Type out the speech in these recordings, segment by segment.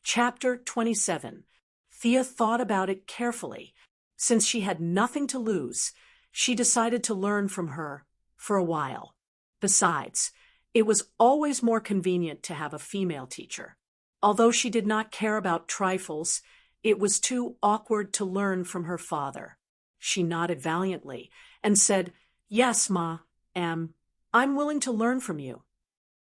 Chapter 27. Thea thought about it carefully. Since she had nothing to lose, she decided to learn from her for a while. Besides, it was always more convenient to have a female teacher. Although she did not care about trifles, it was too awkward to learn from her father. She nodded valiantly and said, "Yes, Ma, I'm willing to learn from you."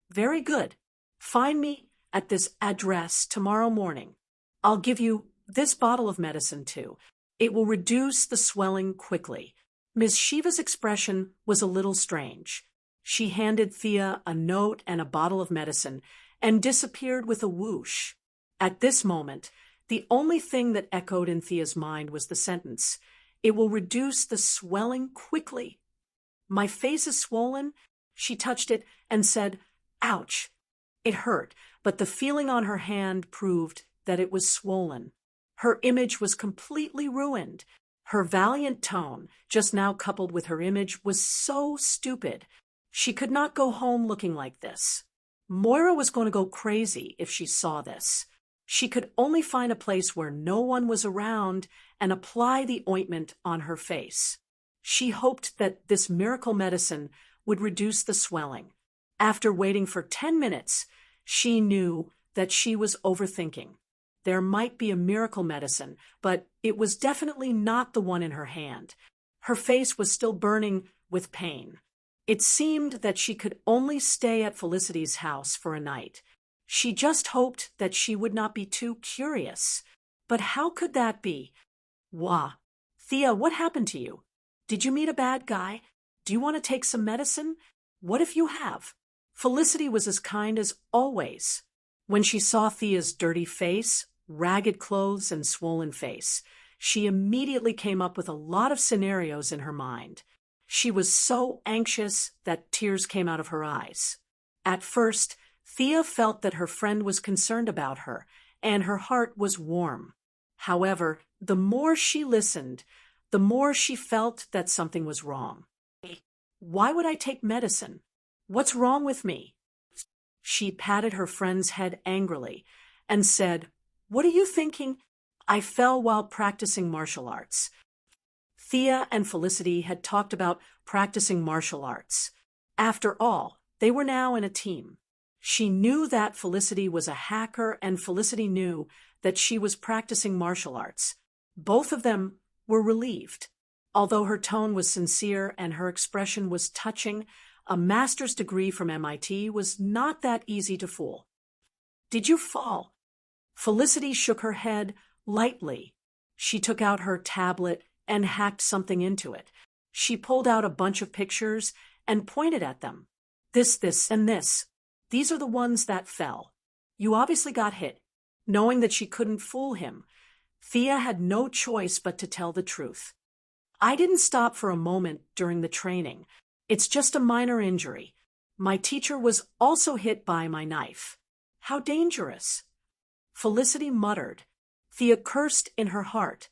"Very good. Find me at this address tomorrow morning. I'll give you this bottle of medicine too. It will reduce the swelling quickly." Ms. Shiva's expression was a little strange. She handed Thea a note and a bottle of medicine and disappeared with a whoosh. At this moment, the only thing that echoed in Thea's mind was the sentence, "It will reduce the swelling quickly." "My face is swollen." She touched it and said, "Ouch." It hurt, but the feeling on her hand proved that it was swollen. Her image was completely ruined. Her valiant tone, just now coupled with her image, was so stupid. She could not go home looking like this. Moira was going to go crazy if she saw this. She could only find a place where no one was around and apply the ointment on her face. She hoped that this miracle medicine would reduce the swelling. After waiting for 10 minutes, she knew that she was overthinking. There might be a miracle medicine, but it was definitely not the one in her hand. Her face was still burning with pain. It seemed that she could only stay at Felicity's house for a night. She just hoped that she would not be too curious. But how could that be? Wah. Thea, what happened to you? Did you meet a bad guy? Do you want to take some medicine? What if you have? Felicity was as kind as always. When she saw Thea's dirty face, ragged clothes, and swollen face, she immediately came up with a lot of scenarios in her mind. She was so anxious that tears came out of her eyes. At first, Thea felt that her friend was concerned about her, and her heart was warm. However, the more she listened, the more she felt that something was wrong. Why would I take medicine? What's wrong with me? She patted her friend's head angrily and said, "What are you thinking?" "I fell while practicing martial arts." Thea and Felicity had talked about practicing martial arts. After all, they were now in a team. She knew that Felicity was a hacker, and Felicity knew that she was practicing martial arts. Both of them were relieved. Although her tone was sincere and her expression was touching, a master's degree from MIT was not that easy to fool. "Did you fall?" Felicity shook her head lightly. She took out her tablet and hacked something into it. She pulled out a bunch of pictures and pointed at them. This, and this. These are the ones that fell. You obviously got hit." Knowing that she couldn't fool him, Thea had no choice but to tell the truth. "I didn't stop for a moment during the training. It's just a minor injury. My teacher was also hit by my knife." "How dangerous?" Felicity muttered. Thea cursed in her heart.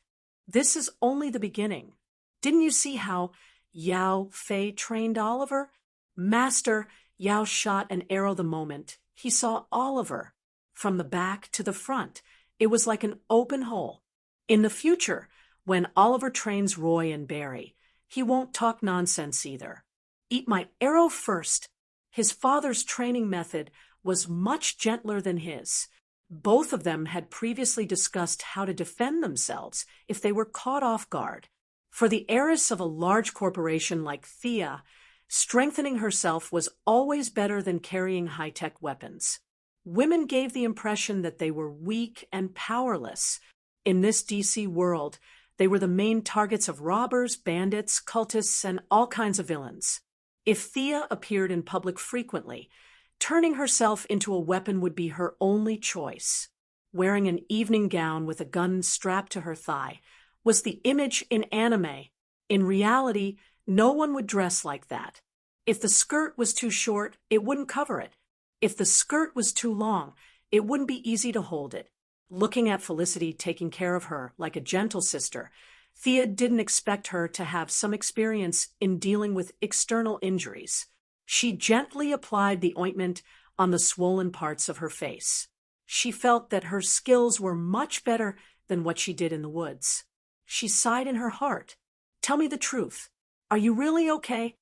This is only the beginning. Didn't you see how Yao Fei trained Oliver? Master Yao shot an arrow the moment he saw Oliver. From the back to the front, it was like an open hole. In the future, when Oliver trains Roy and Barry, he won't talk nonsense either. "Eat my arrow first." His father's training method was much gentler than his. Both of them had previously discussed how to defend themselves if they were caught off guard. For the heiress of a large corporation like Thea, strengthening herself was always better than carrying high-tech weapons. Women gave the impression that they were weak and powerless. In this DC world, they were the main targets of robbers, bandits, cultists, and all kinds of villains. If Thea appeared in public frequently, turning herself into a weapon would be her only choice. Wearing an evening gown with a gun strapped to her thigh was the image in anime. In reality, no one would dress like that. If the skirt was too short, it wouldn't cover it. If the skirt was too long, it wouldn't be easy to hold it. Looking at Felicity taking care of her like a gentle sister, Thea didn't expect her to have some experience in dealing with external injuries. She gently applied the ointment on the swollen parts of her face. She felt that her skills were much better than what she did in the woods. She sighed in her heart. Tell me the truth. Are you really okay?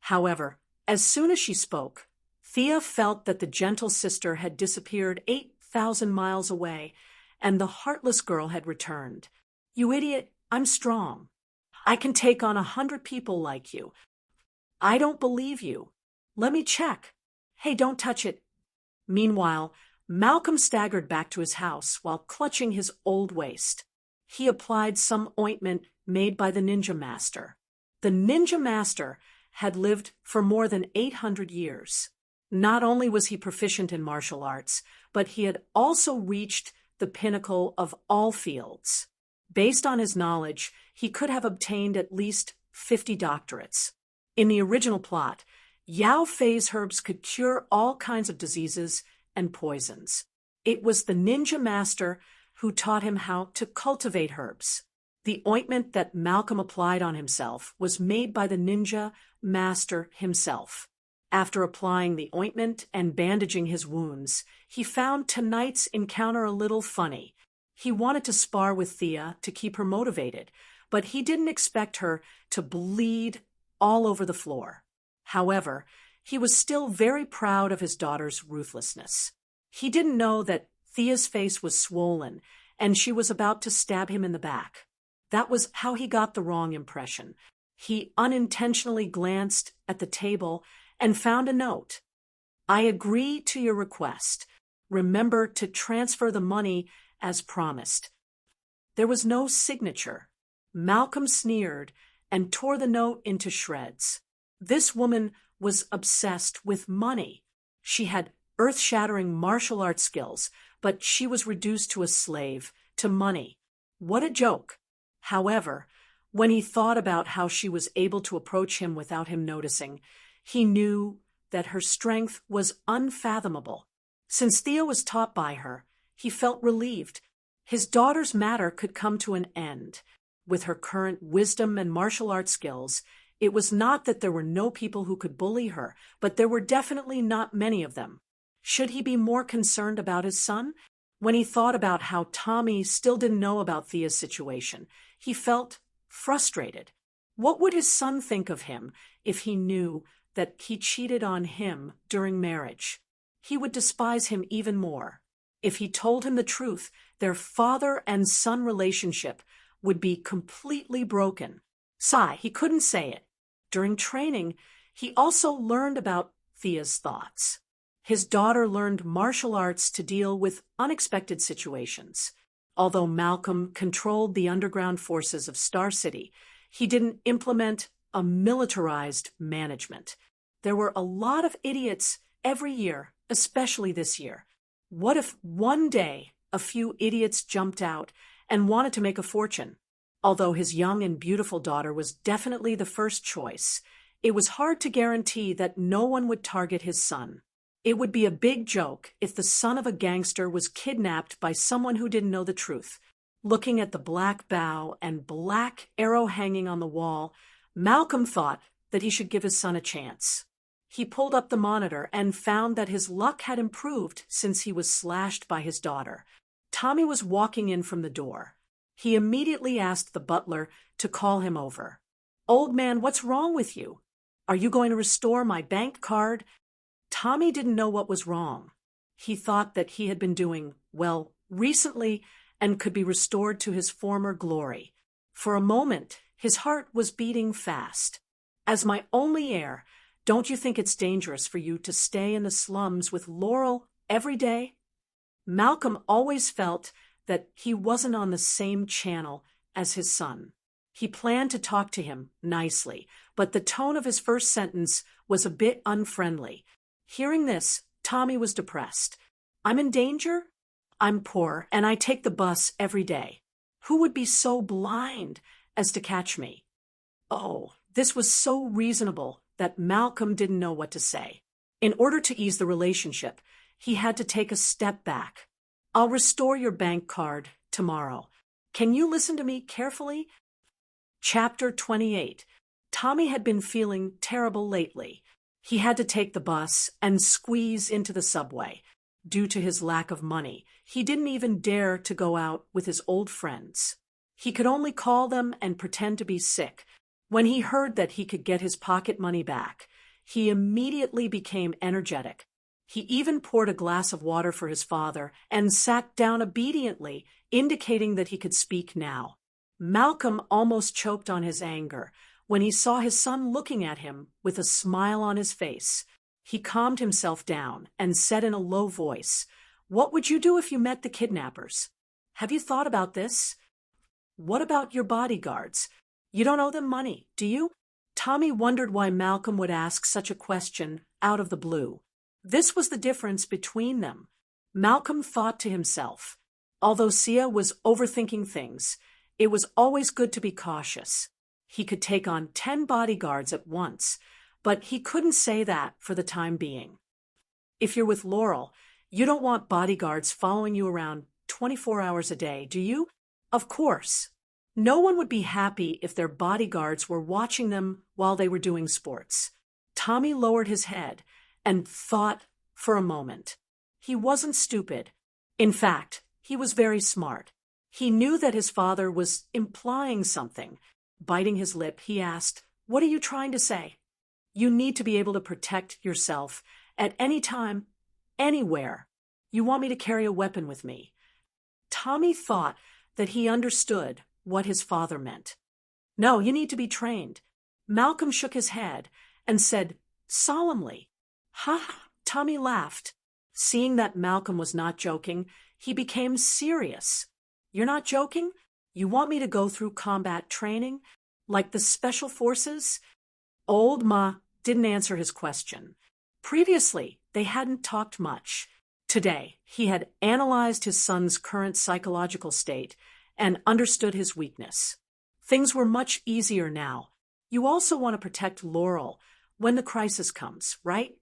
However, as soon as she spoke, Thea felt that the gentle sister had disappeared 8,000 miles away, and the heartless girl had returned. You idiot, I'm strong. I can take on 100 people like you. I don't believe you. Let me check. Hey, don't touch it. Meanwhile, Malcolm staggered back to his house while clutching his old waist. He applied some ointment made by the ninja master. The ninja master had lived for more than 800 years. Not only was he proficient in martial arts, but he had also reached the pinnacle of all fields. Based on his knowledge, he could have obtained at least 50 doctorates. In the original plot, Yao Fei's herbs could cure all kinds of diseases and poisons. It was the ninja master who taught him how to cultivate herbs. The ointment that Malcolm applied on himself was made by the ninja master himself. After applying the ointment and bandaging his wounds, he found tonight's encounter a little funny. He wanted to spar with Thea to keep her motivated, but he didn't expect her to bleed all over the floor. However, he was still very proud of his daughter's ruthlessness. He didn't know that Thea's face was swollen and she was about to stab him in the back. That was how he got the wrong impression. He unintentionally glanced at the table and found a note. I agree to your request. Remember to transfer the money as promised. There was no signature. Malcolm sneered and tore the note into shreds. This woman was obsessed with money. She had earth-shattering martial arts skills, but she was reduced to a slave to money. What a joke! However, when he thought about how she was able to approach him without him noticing, he knew that her strength was unfathomable. Since Thea was taught by her, he felt relieved. His daughter's matter could come to an end. With her current wisdom and martial arts skills, it was not that there were no people who could bully her, but there were definitely not many of them. Should he be more concerned about his son? When he thought about how Tommy still didn't know about Thea's situation, he felt frustrated. What would his son think of him if he knew that he cheated on him during marriage? He would despise him even more. If he told him the truth, their father and son relationship would be completely broken. Sigh, he couldn't say it. During training, he also learned about Thea's thoughts. His daughter learned martial arts to deal with unexpected situations. Although Malcolm controlled the underground forces of Star City, he didn't implement a militarized management. There were a lot of idiots every year, especially this year. What if one day a few idiots jumped out and wanted to make a fortune? Although his young and beautiful daughter was definitely the first choice, it was hard to guarantee that no one would target his son. It would be a big joke if the son of a gangster was kidnapped by someone who didn't know the truth. Looking at the black bow and black arrow hanging on the wall, Malcolm thought that he should give his son a chance. He pulled up the monitor and found that his luck had improved since he was slashed by his daughter. Tommy was walking in from the door. He immediately asked the butler to call him over. "Old man, what's wrong with you? Are you going to restore my bank card?" Tommy didn't know what was wrong. He thought that he had been doing well recently and could be restored to his former glory. For a moment, his heart was beating fast. "As my only heir, don't you think it's dangerous for you to stay in the slums with Laurel every day?" Malcolm always felt that he wasn't on the same channel as his son. He planned to talk to him nicely, but the tone of his first sentence was a bit unfriendly. Hearing this, Tommy was depressed. "I'm in danger? I'm poor, and I take the bus every day. Who would be so blind as to catch me?" Oh, this was so reasonable that Malcolm didn't know what to say. In order to ease the relationship, he had to take a step back. "I'll restore your bank card tomorrow. Can you listen to me carefully?" Chapter 28. Tommy had been feeling terrible lately. He had to take the bus and squeeze into the subway. due to his lack of money. He didn't even dare to go out with his old friends. He could only call them and pretend to be sick. When he heard that he could get his pocket money back, he immediately became energetic. He even poured a glass of water for his father and sat down obediently, indicating that he could speak now. Malcolm almost choked on his anger when he saw his son looking at him with a smile on his face. He calmed himself down and said in a low voice, "What would you do if you met the kidnappers? Have you thought about this? What about your bodyguards? You don't owe them money, do you?" Tommy wondered why Malcolm would ask such a question out of the blue. This was the difference between them. Malcolm thought to himself, although Sia was overthinking things, it was always good to be cautious. He could take on 10 bodyguards at once, but he couldn't say that for the time being. If you're with Laurel, you don't want bodyguards following you around 24 hours a day, do you? Of course. No one would be happy if their bodyguards were watching them while they were doing sports. Tommy lowered his head and thought for a moment. He wasn't stupid. In fact, he was very smart. He knew that his father was implying something. Biting his lip, he asked, "What are you trying to say?" "You need to be able to protect yourself at any time, anywhere. You want me to carry a weapon with me?" Tommy thought that he understood what his father meant. "No, you need to be trained." Malcolm shook his head and said solemnly, "Ha!" Tommy laughed. Seeing that Malcolm was not joking, he became serious. "You're not joking? You want me to go through combat training, like the special forces?" Old Ma didn't answer his question. Previously, they hadn't talked much. Today, he had analyzed his son's current psychological state and understood his weakness. Things were much easier now. "You also want to protect Laurel when the crisis comes, right?"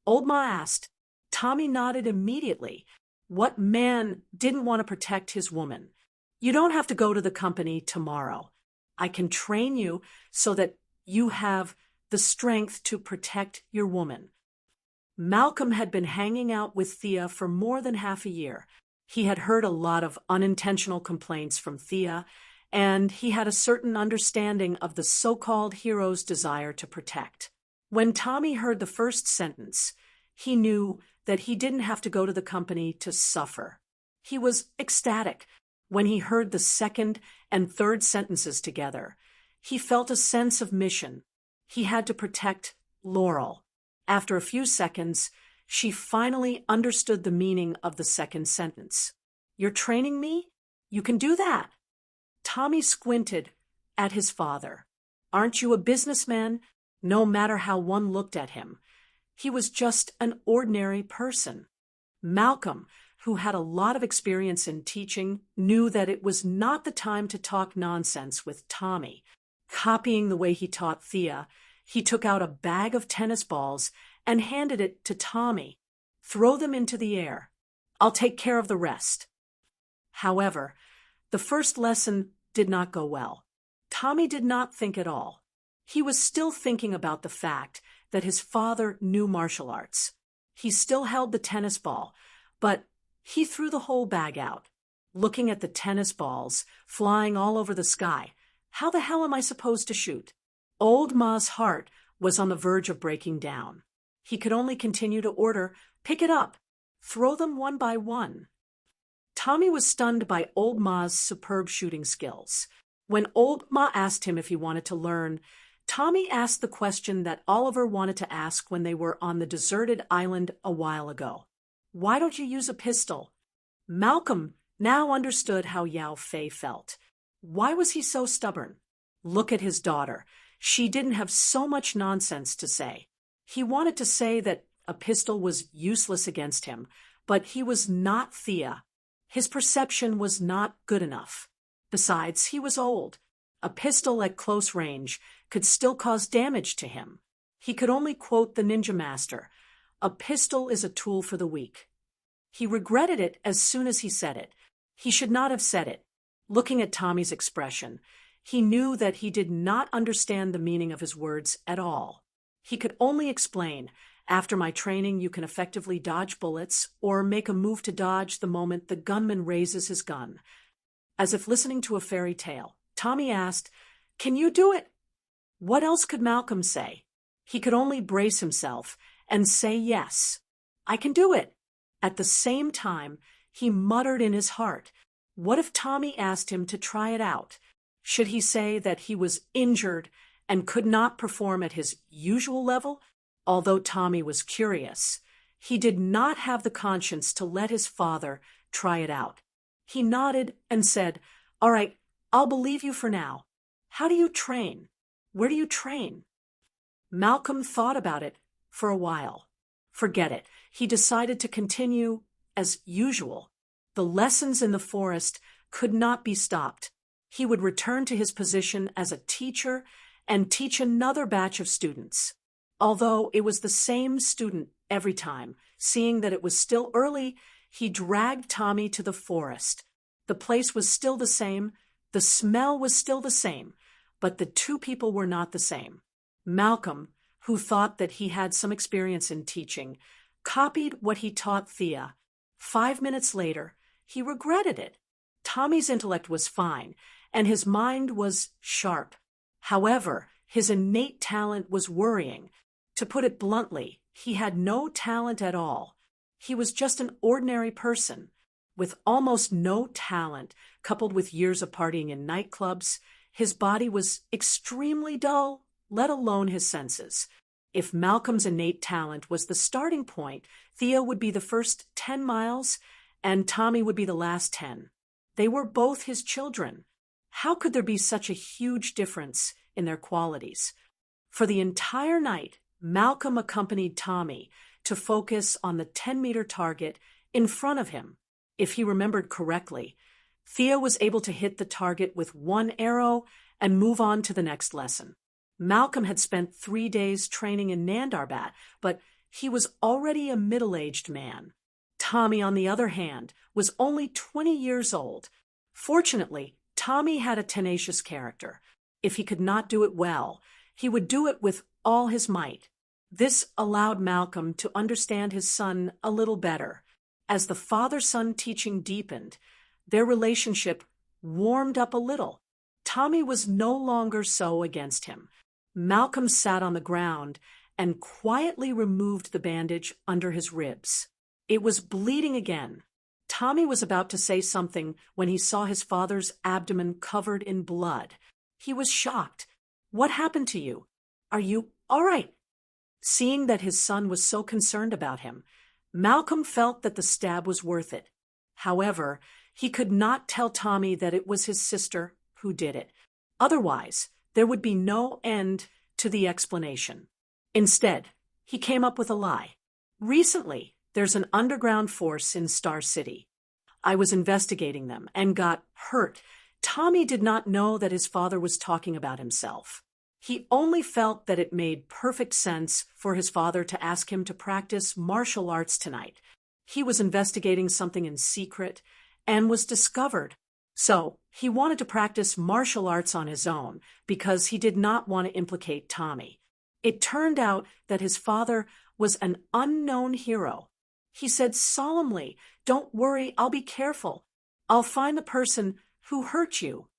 Old Ma asked. Tommy nodded immediately. What man didn't want to protect his woman? "You don't have to go to the company tomorrow. I can train you so that you have the strength to protect your woman." Malcolm had been hanging out with Thea for more than half a year. He had heard a lot of unintentional complaints from Thea, and he had a certain understanding of the so-called hero's desire to protect. When Tommy heard the first sentence, he knew that he didn't have to go to the company to suffer. He was ecstatic when he heard the second and third sentences together. He felt a sense of mission. He had to protect Laurel. After a few seconds, she finally understood the meaning of the second sentence. "You're training me? You can do that." Tommy squinted at his father. "Aren't you a businessman?" No matter how one looked at him, he was just an ordinary person. Malcolm, who had a lot of experience in teaching, knew that it was not the time to talk nonsense with Tommy. Copying the way he taught Thea, he took out a bag of tennis balls and handed it to Tommy. "Throw them into the air. I'll take care of the rest." However, the first lesson did not go well. Tommy did not think at all. He was still thinking about the fact that his father knew martial arts. He still held the tennis ball, but he threw the whole bag out. Looking at the tennis balls flying all over the sky, how the hell am I supposed to shoot? Old Ma's heart was on the verge of breaking down. He could only continue to order, "Pick it up. Throw them one by one." Tommy was stunned by Old Ma's superb shooting skills. When Old Ma asked him if he wanted to learn, Tommy asked the question that Oliver wanted to ask when they were on the deserted island a while ago. "Why don't you use a pistol?" Malcolm now understood how Yao Fei felt. Why was he so stubborn? Look at his daughter. She didn't have so much nonsense to say. He wanted to say that a pistol was useless against him, but he was not Thea. His perception was not good enough. Besides, he was old. A pistol at close range could still cause damage to him. He could only quote the ninja master, "A pistol is a tool for the weak." He regretted it as soon as he said it. He should not have said it. Looking at Tommy's expression, he knew that he did not understand the meaning of his words at all. He could only explain, After my training, you can effectively dodge bullets or make a move to dodge the moment the gunman raises his gun. As if listening to a fairy tale, Tommy asked, "Can you do it?" What else could Malcolm say? He could only brace himself and say yes. "I can do it." At the same time, he muttered in his heart, what if Tommy asked him to try it out? Should he say that he was injured and could not perform at his usual level? Although Tommy was curious, he did not have the conscience to let his father try it out. He nodded and said, "All right, I'll believe you for now. How do you train? Where do you train?" Malcolm thought about it for a while. Forget it. He decided to continue as usual. The lessons in the forest could not be stopped. He would return to his position as a teacher and teach another batch of students. Although it was the same student every time, seeing that it was still early, he dragged Tommy to the forest. The place was still the same, the smell was still the same, but the two people were not the same. Malcolm, who thought that he had some experience in teaching, copied what he taught Thea. 5 minutes later, he regretted it. Tommy's intellect was fine, and his mind was sharp. However, his innate talent was worrying. To put it bluntly, he had no talent at all. He was just an ordinary person. With almost no talent, coupled with years of partying in nightclubs, his body was extremely dull, let alone his senses. If Malcolm's innate talent was the starting point, Thea would be the first 10 miles, and Tommy would be the last 10. They were both his children. How could there be such a huge difference in their qualities? For the entire night, Malcolm accompanied Tommy to focus on the 10-meter target in front of him. If he remembered correctly, Thea was able to hit the target with one arrow and move on to the next lesson. Malcolm had spent 3 days training in Nandarbat, but he was already a middle-aged man. Tommy, on the other hand, was only 20 years old. Fortunately, Tommy had a tenacious character. If he could not do it well, he would do it with all his might. This allowed Malcolm to understand his son a little better. As the father-son teaching deepened, their relationship warmed up a little. Tommy was no longer so against him. Malcolm sat on the ground and quietly removed the bandage under his ribs. It was bleeding again. Tommy was about to say something when he saw his father's abdomen covered in blood. He was shocked. "What happened to you? Are you all right?" Seeing that his son was so concerned about him, Malcolm felt that the stab was worth it. However, he could not tell Tommy that it was his sister who did it. Otherwise, there would be no end to the explanation. Instead, he came up with a lie. "Recently, there's an underground force in Star City. I was investigating them and got hurt." Tommy did not know that his father was talking about himself. He only felt that it made perfect sense for his father to ask him to practice martial arts tonight. He was investigating something in secret and was discovered. So he wanted to practice martial arts on his own because he did not want to implicate Tommy. It turned out that his father was an unknown hero. He said solemnly, "Don't worry, I'll be careful. I'll find the person who hurt you."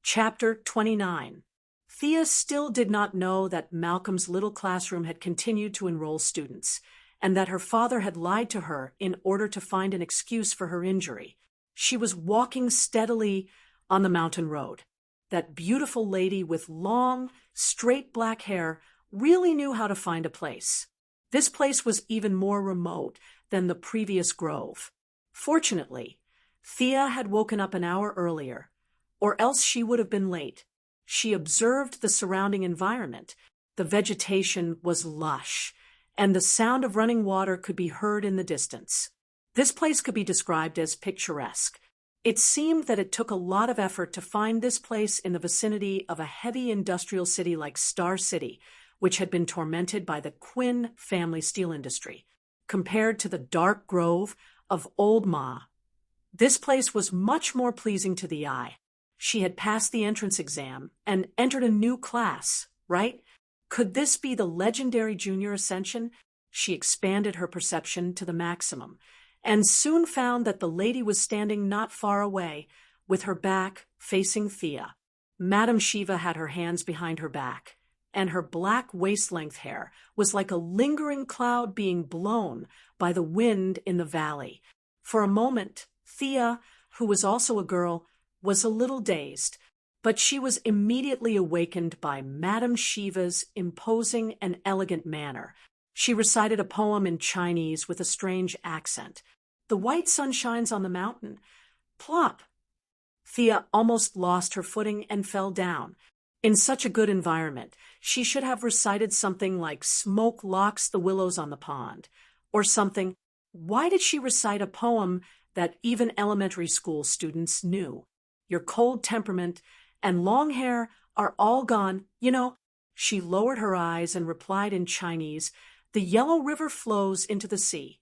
Chapter 29. Thea still did not know that Malcolm's little classroom had continued to enroll students, and that her father had lied to her in order to find an excuse for her injury. She was walking steadily on the mountain road. That beautiful lady with long, straight black hair really knew how to find a place. This place was even more remote than the previous grove. Fortunately, Thea had woken up an hour earlier, or else she would have been late. She observed the surrounding environment. The vegetation was lush, and the sound of running water could be heard in the distance. This place could be described as picturesque. It seemed that it took a lot of effort to find this place in the vicinity of a heavy industrial city like Star City, which had been tormented by the Quinn family steel industry. Compared to the dark grove of Old Ma, this place was much more pleasing to the eye. She had passed the entrance exam and entered a new class, right? Could this be the legendary junior ascension? she expanded her perception to the maximum, and soon found that the lady was standing not far away, with her back facing Thea. Madame Shiva had her hands behind her back, and her black waist-length hair was like a lingering cloud being blown by the wind in the valley. For a moment, Thea, who was also a girl, was a little dazed, but she was immediately awakened by Madame Shiva's imposing and elegant manner. She recited a poem in Chinese with a strange accent. "The white sun shines on the mountain. Plop!" Thea almost lost her footing and fell down. In such a good environment, she should have recited something like "Smoke locks the willows on the pond," or something. Why did she recite a poem that even elementary school students knew? "Your cold temperament and long hair are all gone, you know." She lowered her eyes and replied in Chinese, "The yellow river flows into the sea."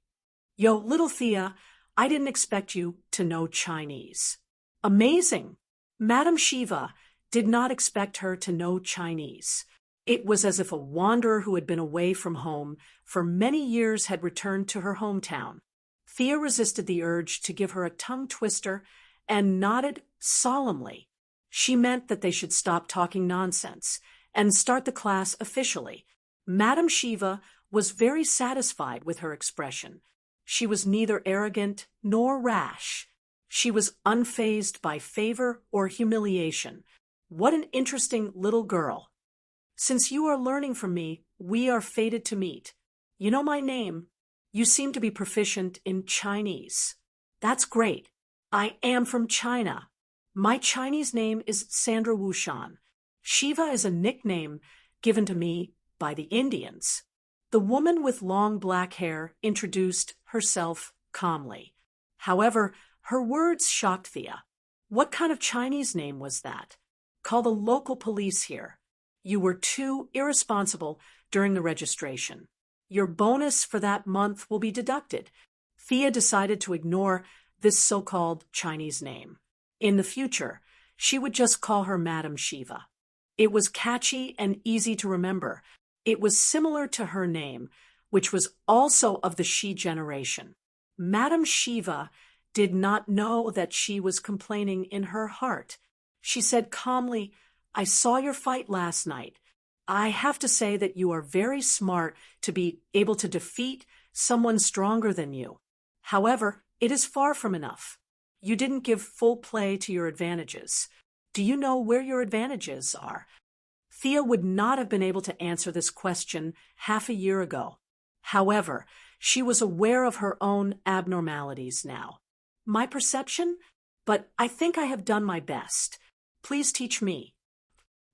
Yo, little Thea, I didn't expect you to know Chinese. Amazing! Madame Shiva did not expect her to know Chinese. It was as if a wanderer who had been away from home for many years had returned to her hometown. Thea resisted the urge to give her a tongue twister and nodded solemnly. She meant that they should stop talking nonsense and start the class officially. Madame Shiva was very satisfied with her expression. She was neither arrogant nor rash. She was unfazed by favor or humiliation. What an interesting little girl. Since you are learning from me, we are fated to meet. You know my name. You seem to be proficient in Chinese. That's great. I am from China. My Chinese name is Sandra Wushan. Shiva is a nickname given to me by the Indians. The woman with long black hair introduced herself calmly. However, her words shocked Thea. What kind of Chinese name was that? Call the local police here. You were too irresponsible during the registration. Your bonus for that month will be deducted. Thea decided to ignore this so-called Chinese name. In the future, she would just call her Madame Shiva. It was catchy and easy to remember. It was similar to her name, which was also of the she generation. Madame Shiva did not know that she was complaining in her heart. She said calmly, "I saw your fight last night. I have to say that you are very smart to be able to defeat someone stronger than you. However, it is far from enough. You didn't give full play to your advantages. Do you know where your advantages are?" Thea would not have been able to answer this question half a year ago. However, she was aware of her own abnormalities now. "My perception? But I think I have done my best. Please teach me."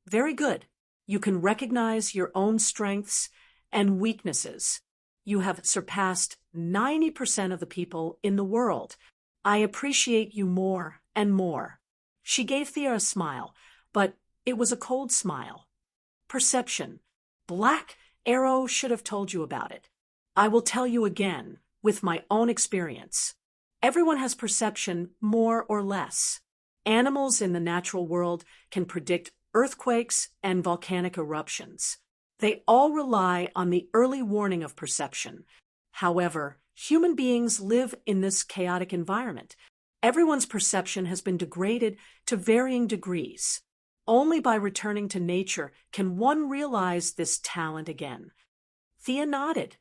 "Very good. You can recognize your own strengths and weaknesses. You have surpassed 90% of the people in the world. I appreciate you more and more." She gave Thea a smile, but it was a cold smile. "Perception. Black Arrow should have told you about it. I will tell you again, with my own experience. Everyone has perception, more or less. Animals in the natural world can predict earthquakes and volcanic eruptions. They all rely on the early warning of perception. However, human beings live in this chaotic environment. Everyone's perception has been degraded to varying degrees. Only by returning to nature can one realize this talent again." Thea nodded.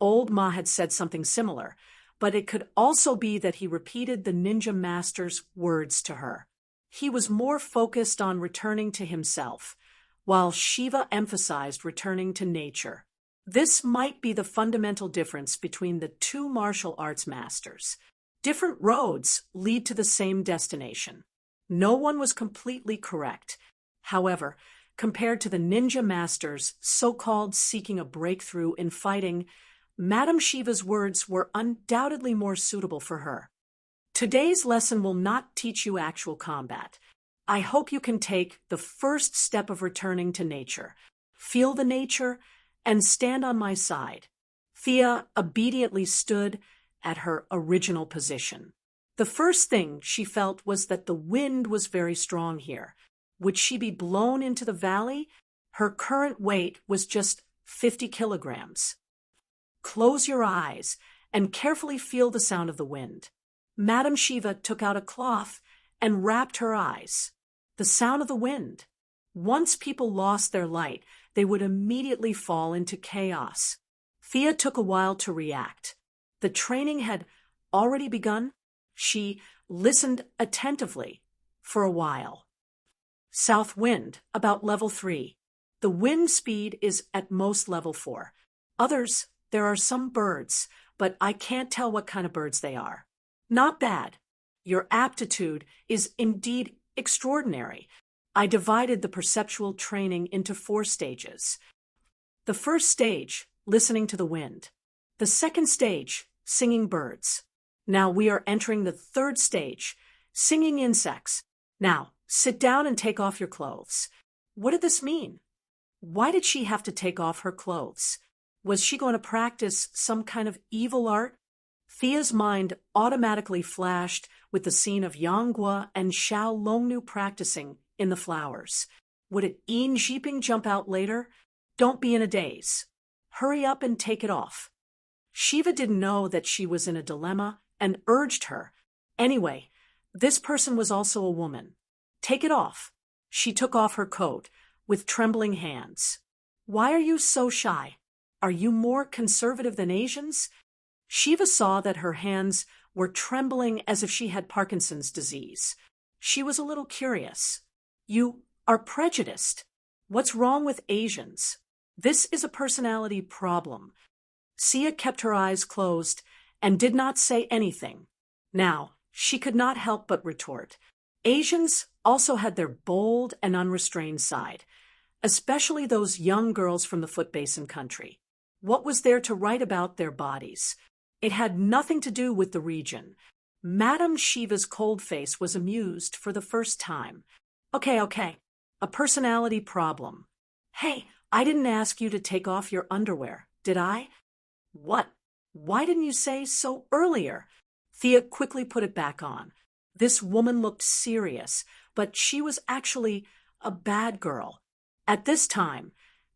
Old Ma had said something similar, but it could also be that he repeated the ninja master's words to her. He was more focused on returning to himself, while Shiva emphasized returning to nature. This might be the fundamental difference between the two martial arts masters. Different roads lead to the same destination. No one was completely correct. However, compared to the ninja masters so-called seeking a breakthrough in fighting, Madame Shiva's words were undoubtedly more suitable for her. Today's lesson will not teach you actual combat. I hope you can take the first step of returning to nature. Feel the nature and stand on my side. Thea obediently stood at her original position. The first thing she felt was that the wind was very strong here. Would she be blown into the valley? Her current weight was just 50 kilograms. Close your eyes and carefully feel the sound of the wind. Madame Shiva took out a cloth and wrapped her eyes. The sound of the wind. Once people lost their light, they would immediately fall into chaos. Thea took a while to react. The training had already begun. She listened attentively for a while. South wind, about level 3. The wind speed is at most level 4. Others, there are some birds, but I can't tell what kind of birds they are. Not bad. Your aptitude is indeed extraordinary. I divided the perceptual training into 4 stages. The first stage, listening to the wind. The second stage, singing birds. Now we are entering the third stage, singing insects. Now, sit down and take off your clothes. What did this mean? Why did she have to take off her clothes? Was she going to practice some kind of evil art? Thea's mind automatically flashed with the scene of Yang Guo and Xiao Longnu practicing in the flowers. Would it Yin Jiping jump out later? Don't be in a daze. Hurry up and take it off. Shiva didn't know that she was in a dilemma and urged her. Anyway, this person was also a woman. Take it off. She took off her coat with trembling hands. Why are you so shy? Are you more conservative than Asians? Shiva saw that her hands were trembling as if she had Parkinson's disease. She was a little curious. You are prejudiced. What's wrong with Asians? This is a personality problem. Sia kept her eyes closed and did not say anything. Now, she could not help but retort. Asians also had their bold and unrestrained side, especially those young girls from the Foot Basin country. What was there to write about their bodies? It had nothing to do with the region. Madame Shiva's cold face was amused for the first time. Okay. A personality problem. Hey, I didn't ask you to take off your underwear, did I? What? Why didn't you say so earlier? Thea quickly put it back on. This woman looked serious, but she was actually a bad girl. At this time,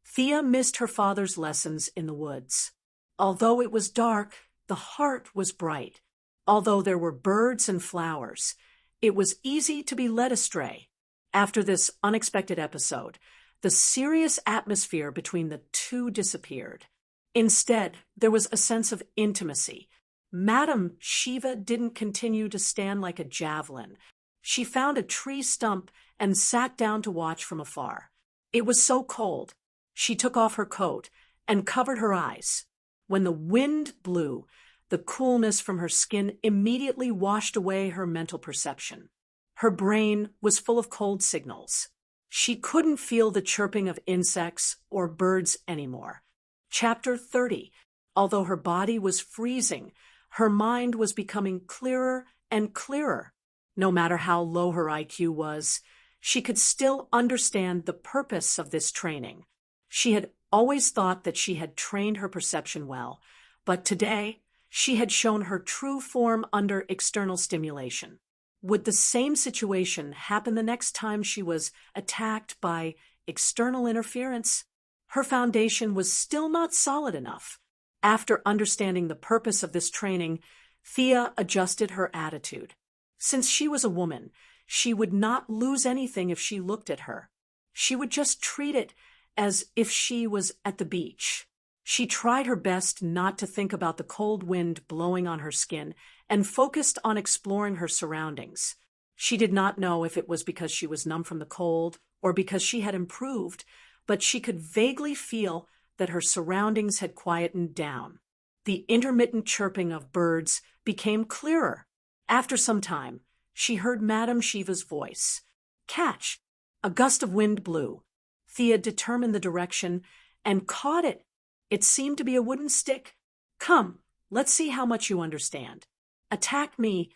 Thea missed her father's lessons in the woods. Although it was dark, the heart was bright. Although there were birds and flowers, it was easy to be led astray. After this unexpected episode, the serious atmosphere between the two disappeared. Instead, there was a sense of intimacy. Madame Shiva didn't continue to stand like a javelin. She found a tree stump and sat down to watch from afar. It was so cold. She took off her coat and covered her eyes. When the wind blew, the coolness from her skin immediately washed away her mental perception. Her brain was full of cold signals. She couldn't feel the chirping of insects or birds anymore. Chapter 30. Although her body was freezing, her mind was becoming clearer and clearer. No matter how low her IQ was, she could still understand the purpose of this training. She had always thought that she had trained her perception well, but today she had shown her true form under external stimulation. Would the same situation happen the next time she was attacked by external interference? Her foundation was still not solid enough. After understanding the purpose of this training, Thea adjusted her attitude. Since she was a woman, she would not lose anything if she looked at her. She would just treat it as if she was at the beach. She tried her best not to think about the cold wind blowing on her skin and focused on exploring her surroundings. She did not know if it was because she was numb from the cold or because she had improved, but she could vaguely feel that her surroundings had quietened down. The intermittent chirping of birds became clearer. After some time, she heard Madame Shiva's voice. Catch! A gust of wind blew. Thea determined the direction and caught it. It seemed to be a wooden stick. Come, let's see how much you understand. Attack me.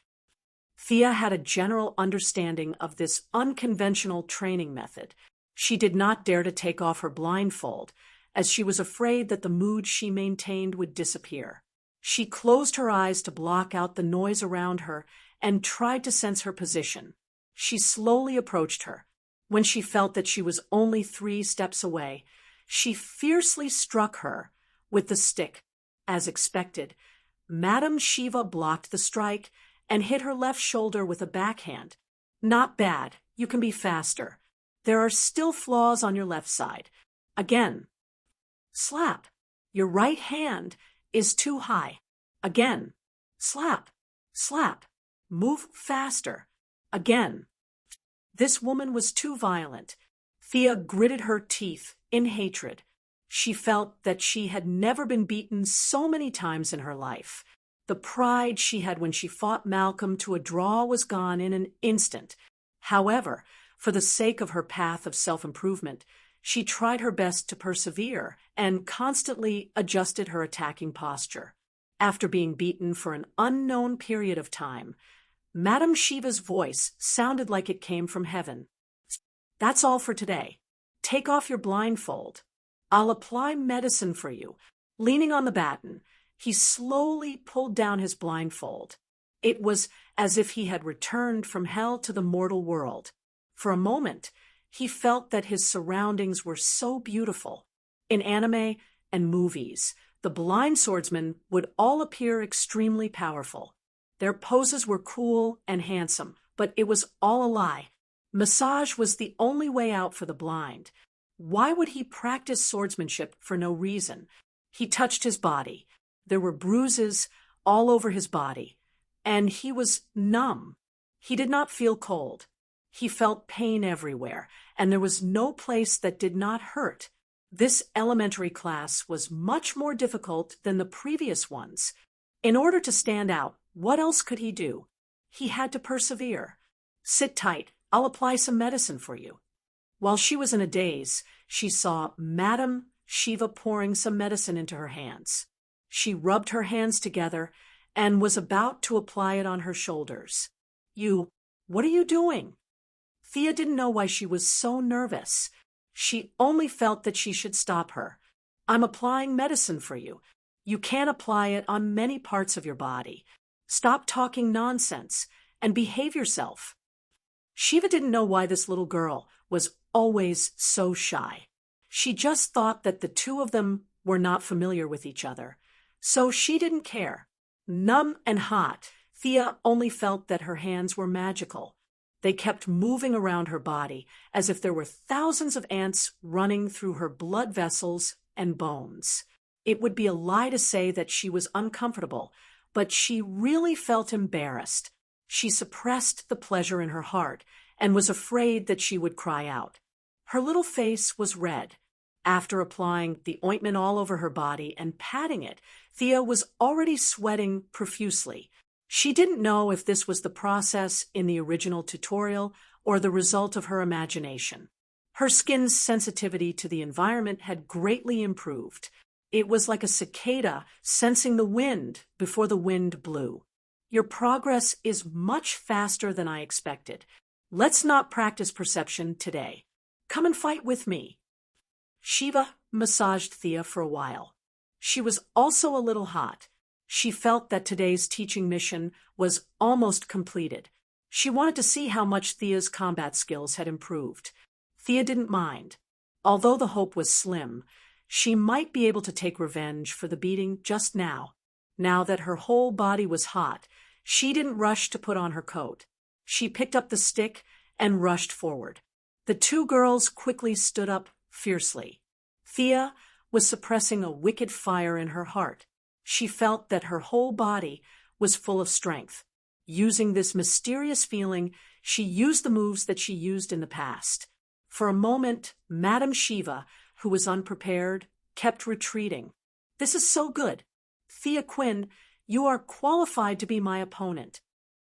Thea had a general understanding of this unconventional training method. She did not dare to take off her blindfold, as she was afraid that the mood she maintained would disappear. She closed her eyes to block out the noise around her and tried to sense her position. She slowly approached her. When she felt that she was only 3 steps away, she fiercely struck her with the stick. As expected, Madame Shiva blocked the strike and hit her left shoulder with a backhand. Not bad, you can be faster. There are still flaws on your left side. Again. Slap. Your right hand is too high. Again. Slap. Slap. Move faster. Again. This woman was too violent. Thea gritted her teeth in hatred. She felt that she had never been beaten so many times in her life. The pride she had when she fought Malcolm to a draw was gone in an instant. However, for the sake of her path of self-improvement, she tried her best to persevere and constantly adjusted her attacking posture. After being beaten for an unknown period of time, Madame Shiva's voice sounded like it came from heaven. That's all for today. Take off your blindfold. I'll apply medicine for you. Leaning on the baton, he slowly pulled down his blindfold. It was as if he had returned from hell to the mortal world. For a moment, he felt that his surroundings were so beautiful. In anime and movies, the blind swordsmen would all appear extremely powerful. Their poses were cool and handsome, but it was all a lie. Massage was the only way out for the blind. Why would he practice swordsmanship for no reason? He touched his body. There were bruises all over his body, and he was numb. He did not feel cold. He felt pain everywhere, and there was no place that did not hurt. This elementary class was much more difficult than the previous ones. In order to stand out, what else could he do? He had to persevere. Sit tight. I'll apply some medicine for you. While she was in a daze, she saw Madame Shiva pouring some medicine into her hands. She rubbed her hands together and was about to apply it on her shoulders. What are you doing? Thea didn't know why she was so nervous. She only felt that she should stop her. I'm applying medicine for you. You can apply it on many parts of your body. Stop talking nonsense and behave yourself. Shiva didn't know why this little girl was always so shy. She just thought that the two of them were not familiar with each other. So she didn't care. Numb and hot, Thea only felt that her hands were magical. They kept moving around her body as if there were thousands of ants running through her blood vessels and bones. It would be a lie to say that she was uncomfortable, but she really felt embarrassed. She suppressed the pleasure in her heart and was afraid that she would cry out. Her little face was red. After applying the ointment all over her body and patting it, Thea was already sweating profusely. She didn't know if this was the process in the original tutorial or the result of her imagination. Her skin's sensitivity to the environment had greatly improved. It was like a cicada sensing the wind before the wind blew. Your progress is much faster than I expected. Let's not practice perception today. Come and fight with me. Shiva massaged Thea for a while. She was also a little hot. She felt that today's teaching mission was almost completed. She wanted to see how much Thea's combat skills had improved. Thea didn't mind. Although the hope was slim, she might be able to take revenge for the beating just now. Now that her whole body was hot, she didn't rush to put on her coat. She picked up the stick and rushed forward. The two girls quickly stood up fiercely. Thea was suppressing a wicked fire in her heart. She felt that her whole body was full of strength. Using this mysterious feeling, she used the moves that she used in the past. For a moment, Madame Shiva, who was unprepared, kept retreating. This is so good. Thea Quinn, you are qualified to be my opponent.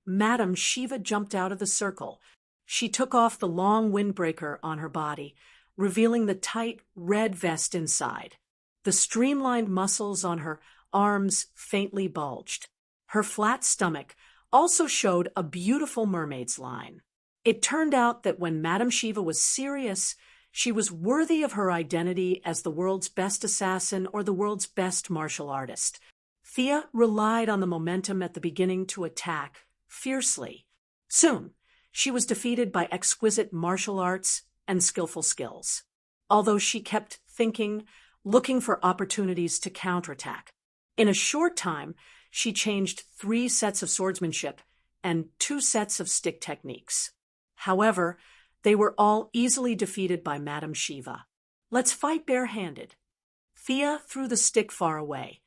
Madame Shiva jumped out of the circle. She took off the long windbreaker on her body, revealing the tight red vest inside. The streamlined muscles on her arms faintly bulged. Her flat stomach also showed a beautiful mermaid's line. It turned out that when Madame Shiva was serious, she was worthy of her identity as the world's best assassin or the world's best martial artist. Thea relied on the momentum at the beginning to attack fiercely. Soon, she was defeated by exquisite martial arts and skillful skills. Although she kept thinking, looking for opportunities to counterattack. In a short time, she changed 3 sets of swordsmanship and 2 sets of stick techniques. However, they were all easily defeated by Madame Shiva. Let's fight barehanded. Thea threw the stick far away.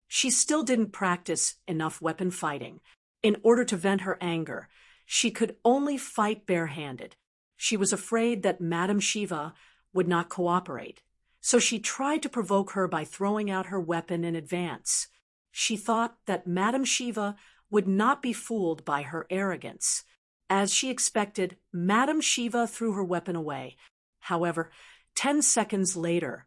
She still didn't practice enough weapon fighting. In order to vent her anger, she could only fight barehanded. She was afraid that Madame Shiva would not cooperate, so she tried to provoke her by throwing out her weapon in advance. She thought that Madame Shiva would not be fooled by her arrogance. As she expected, Madame Shiva threw her weapon away. However, 10 seconds later,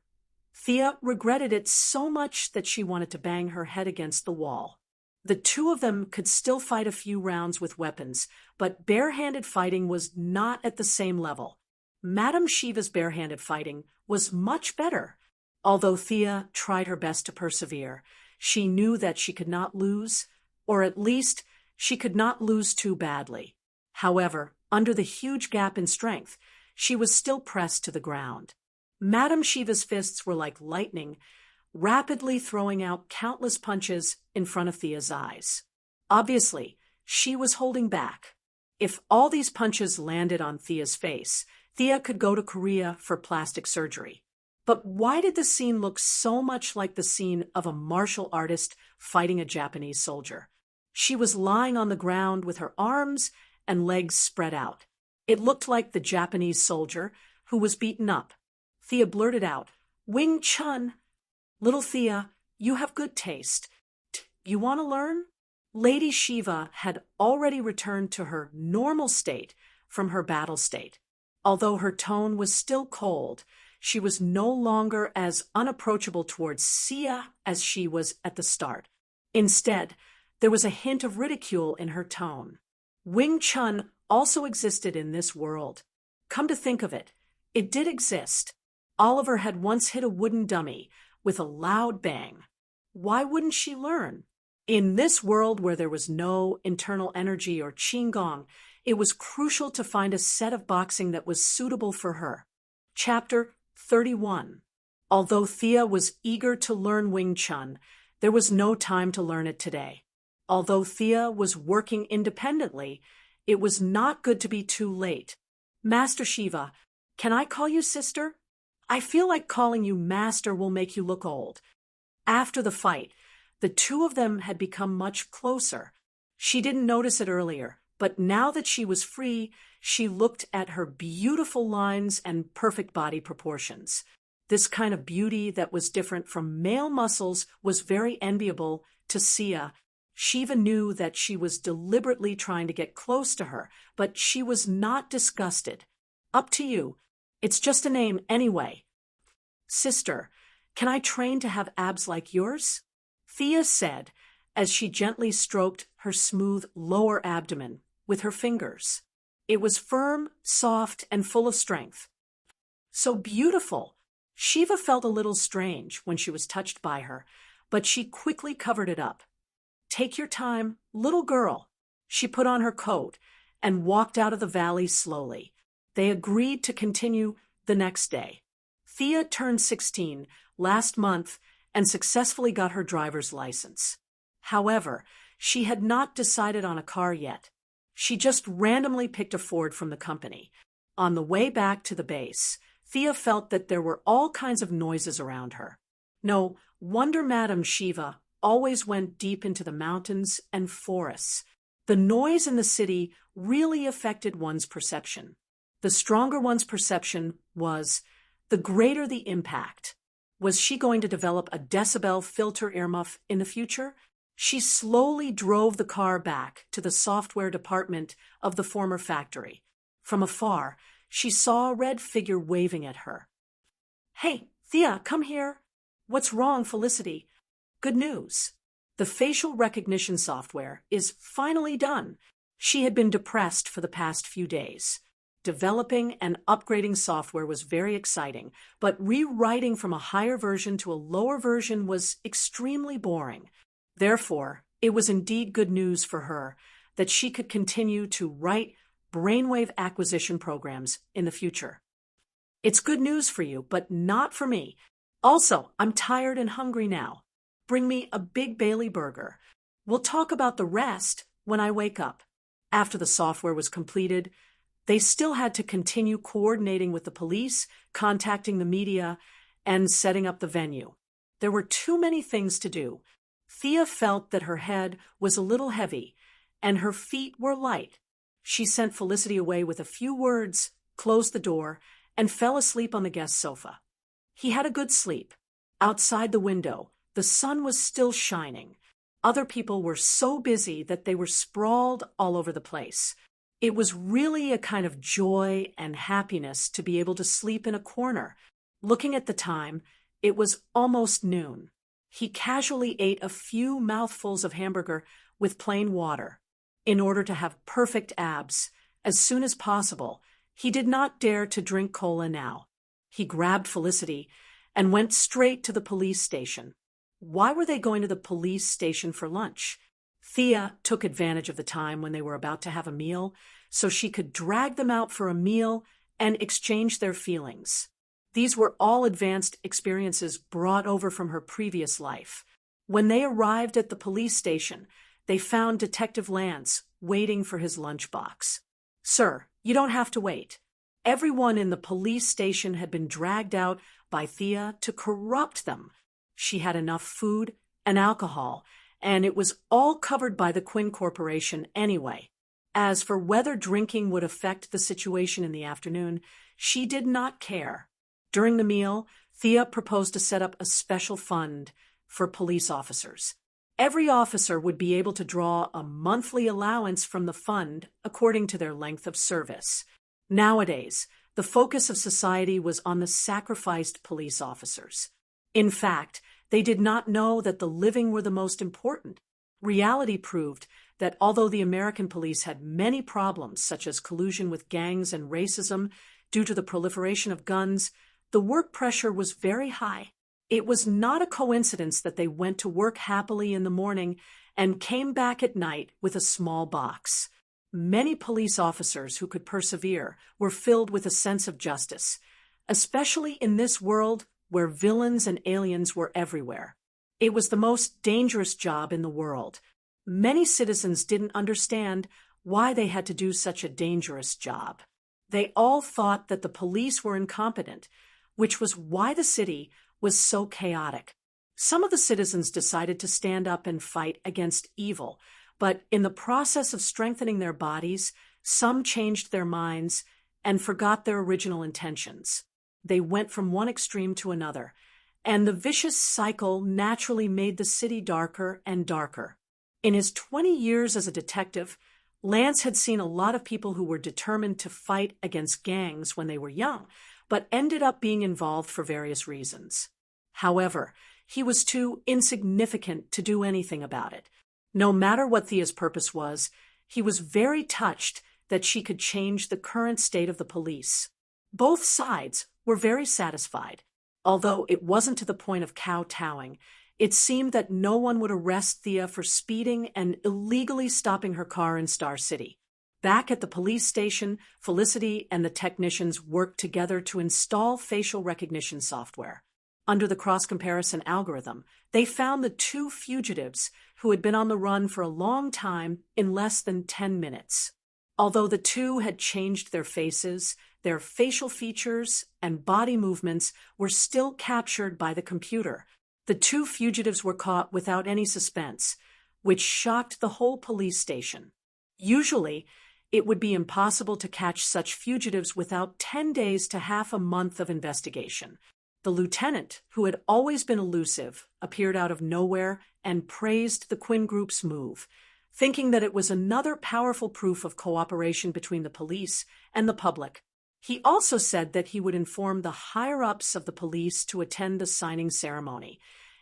Thea regretted it so much that she wanted to bang her head against the wall. The two of them could still fight a few rounds with weapons, but barehanded fighting was not at the same level. Madame Shiva's barehanded fighting was much better. Although Thea tried her best to persevere, she knew that she could not lose, or at least she could not lose too badly. However, under the huge gap in strength, she was still pressed to the ground. Madame Shiva's fists were like lightning, rapidly throwing out countless punches in front of Thea's eyes. Obviously, she was holding back. If all these punches landed on Thea's face, Thea could go to Korea for plastic surgery. But why did the scene look so much like the scene of a martial artist fighting a Japanese soldier? She was lying on the ground with her arms and legs spread out. It looked like the Japanese soldier who was beaten up. Thea blurted out, "Wing Chun! Little Thea, you have good taste. You want to learn?" Lady Shiva had already returned to her normal state from her battle state. Although her tone was still cold, she was no longer as unapproachable towards Sia as she was at the start. Instead, there was a hint of ridicule in her tone. Wing Chun also existed in this world. Come to think of it, it did exist. Oliver had once hit a wooden dummy with a loud bang. Why wouldn't she learn? In this world where there was no internal energy or qigong, it was crucial to find a set of boxing that was suitable for her. Chapter 31. Although Thea was eager to learn Wing Chun, there was no time to learn it today. Although Thea was working independently, it was not good to be too late. "Master Shiva, can I call you sister? I feel like calling you master will make you look old." After the fight, the two of them had become much closer. She didn't notice it earlier, but now that she was free, she looked at her beautiful lines and perfect body proportions. This kind of beauty that was different from male muscles was very enviable to Sia. Shiva knew that she was deliberately trying to get close to her, but she was not disgusted. "Up to you. It's just a name anyway." "Sister, can I train to have abs like yours?" Thea said, as she gently stroked her smooth lower abdomen with her fingers. It was firm, soft, and full of strength. So beautiful! Shiva felt a little strange when she was touched by her, but she quickly covered it up. "Take your time, little girl." She put on her coat and walked out of the valley slowly. They agreed to continue the next day. Thea turned 16 last month and successfully got her driver's license. However, she had not decided on a car yet. She just randomly picked a Ford from the company. On the way back to the base, Thea felt that there were all kinds of noises around her. No wonder Madame Shiva always went deep into the mountains and forests. The noise in the city really affected one's perception. The stronger one's perception was, the greater the impact. Was she going to develop a decibel filter earmuff in the future? She slowly drove the car back to the software department of the former factory. From afar, she saw a red figure waving at her. "Hey, Thea, come here." "What's wrong, Felicity?" "Good news. The facial recognition software is finally done." She had been depressed for the past few days. Developing and upgrading software was very exciting, but rewriting from a higher version to a lower version was extremely boring. Therefore, it was indeed good news for her that she could continue to write brainwave acquisition programs in the future. "It's good news for you, but not for me. Also, I'm tired and hungry now." bring me a big Bailey burger. We'll talk about the rest when I wake up." After the software was completed, they still had to continue coordinating with the police, contacting the media, and setting up the venue. There were too many things to do. Thea felt that her head was a little heavy, and her feet were light. She sent Felicity away with a few words, closed the door, and fell asleep on the guest sofa. He had a good sleep. Outside the window, the sun was still shining. Other people were so busy that they were sprawled all over the place. It was really a kind of joy and happiness to be able to sleep in a corner. Looking at the time, it was almost noon. He casually ate a few mouthfuls of hamburger with plain water. In order to have perfect abs, as soon as possible, he did not dare to drink cola now. He grabbed Felicity and went straight to the police station. Why were they going to the police station for lunch? Thea took advantage of the time when they were about to have a meal, so she could drag them out for a meal and exchange their feelings. These were all advanced experiences brought over from her previous life. When they arrived at the police station, they found Detective Lance waiting for his lunchbox. "Sir, you don't have to wait." Everyone in the police station had been dragged out by Thea to corrupt them. She had enough food and alcohol, and it was all covered by the Quinn Corporation anyway. As for whether drinking would affect the situation in the afternoon, she did not care. During the meal, Thea proposed to set up a special fund for police officers. Every officer would be able to draw a monthly allowance from the fund according to their length of service. Nowadays, the focus of society was on the sacrificed police officers. In fact, they did not know that the living were the most important. Reality proved that although the American police had many problems, such as collusion with gangs and racism due to the proliferation of guns, the work pressure was very high. It was not a coincidence that they went to work happily in the morning and came back at night with a small box. Many police officers who could persevere were filled with a sense of justice, especially in this world where villains and aliens were everywhere. It was the most dangerous job in the world. Many citizens didn't understand why they had to do such a dangerous job. They all thought that the police were incompetent, which was why the city was so chaotic. Some of the citizens decided to stand up and fight against evil, but in the process of strengthening their bodies, some changed their minds and forgot their original intentions. They went from one extreme to another, and the vicious cycle naturally made the city darker and darker. In his 20 years as a detective, Lance had seen a lot of people who were determined to fight against gangs when they were young, but ended up being involved for various reasons. However, he was too insignificant to do anything about it. No matter what Thea's purpose was, he was very touched that she could change the current state of the police. Both sides were very satisfied. Although it wasn't to the point of kowtowing, it seemed that no one would arrest Thea for speeding and illegally stopping her car in Star City. Back at the police station, Felicity and the technicians worked together to install facial recognition software. Under the cross-comparison algorithm, they found the two fugitives who had been on the run for a long time in less than 10 minutes. Although the two had changed their faces, their facial features and body movements were still captured by the computer. The two fugitives were caught without any suspense, which shocked the whole police station. Usually, it would be impossible to catch such fugitives without 10 days to half a month of investigation. The lieutenant, who had always been elusive, appeared out of nowhere and praised the Quinn Group's move, thinking that it was another powerful proof of cooperation between the police and the public. He also said that he would inform the higher-ups of the police to attend the signing ceremony,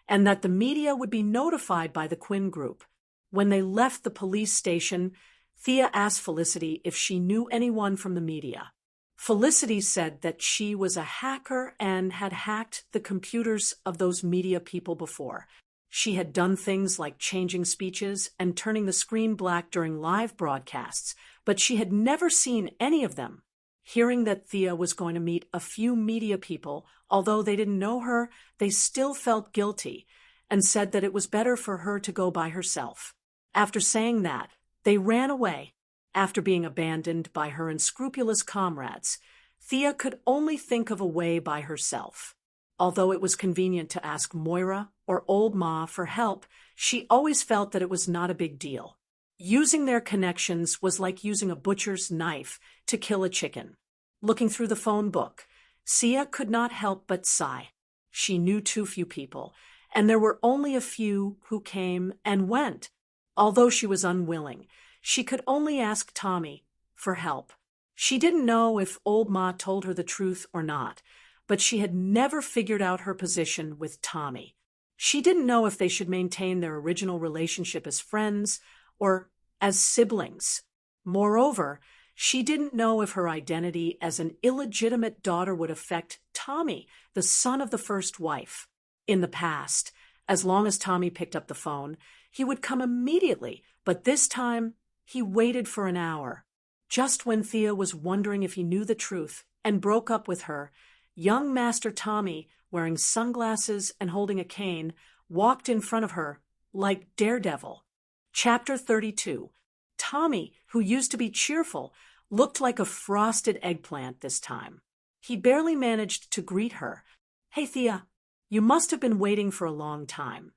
and that the media would be notified by the Quinn Group. When they left the police station, Thea asked Felicity if she knew anyone from the media. Felicity said that she was a hacker and had hacked the computers of those media people before. She had done things like changing speeches and turning the screen black during live broadcasts, but she had never seen any of them. Hearing that Thea was going to meet a few media people, although they didn't know her, they still felt guilty, and said that it was better for her to go by herself. After saying that, they ran away. After being abandoned by her unscrupulous comrades, Thea could only think of a way by herself. Although it was convenient to ask Moira or Old Ma for help, she always felt that it was not a big deal. Using their connections was like using a butcher's knife to kill a chicken. Looking through the phone book, Thea could not help but sigh. She knew too few people, and there were only a few who came and went. Although she was unwilling, she could only ask Tommy for help. She didn't know if Old Ma told her the truth or not, but she had never figured out her position with Tommy. She didn't know if they should maintain their original relationship as friends or as siblings. Moreover, she didn't know if her identity as an illegitimate daughter would affect Tommy, the son of the first wife. In the past, as long as Tommy picked up the phone, he would come immediately, but this time he waited for an hour. Just when Thea was wondering if he knew the truth and broke up with her, young Master Tommy, wearing sunglasses and holding a cane, walked in front of her like Daredevil. Chapter 32. Tommy, who used to be cheerful, looked like a frosted eggplant this time. He barely managed to greet her. "Hey, Thea, you must have been waiting for a long time."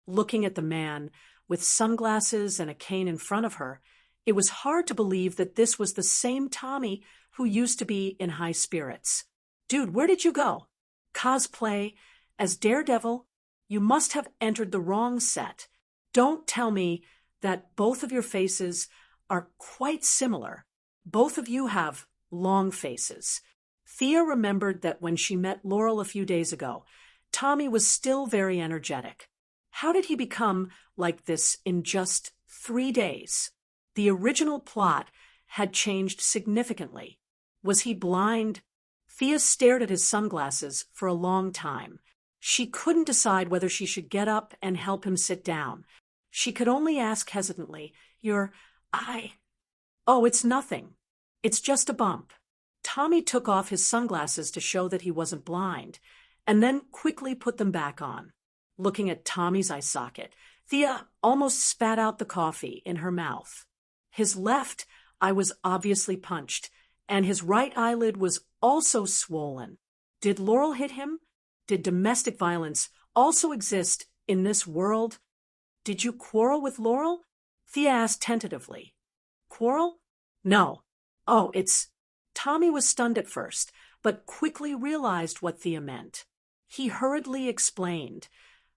Looking at the man, with sunglasses and a cane in front of her, it was hard to believe that this was the same Tommy who used to be in high spirits. "Dude, where did you go? Cosplay as Daredevil? You must have entered the wrong set. Don't tell me that both of your faces are quite similar. Both of you have long faces." Thea remembered that when she met Laurel a few days ago, Tommy was still very energetic. How did he become like this in just 3 days? The original plot had changed significantly. Was he blind? Thea stared at his sunglasses for a long time. She couldn't decide whether she should get up and help him sit down. She could only ask hesitantly, "Your eye?" "Oh, it's nothing. It's just a bump." Tommy took off his sunglasses to show that he wasn't blind, and then quickly put them back on. Looking at Tommy's eye socket, Thea almost spat out the coffee in her mouth. His left eye was obviously punched, and his right eyelid was also swollen. Did Laurel hit him? Did domestic violence also exist in this world? "Did you quarrel with Laurel?" Thea asked tentatively. "Quarrel? No. Oh, it's—" Tommy was stunned at first, but quickly realized what Thea meant. He hurriedly explained,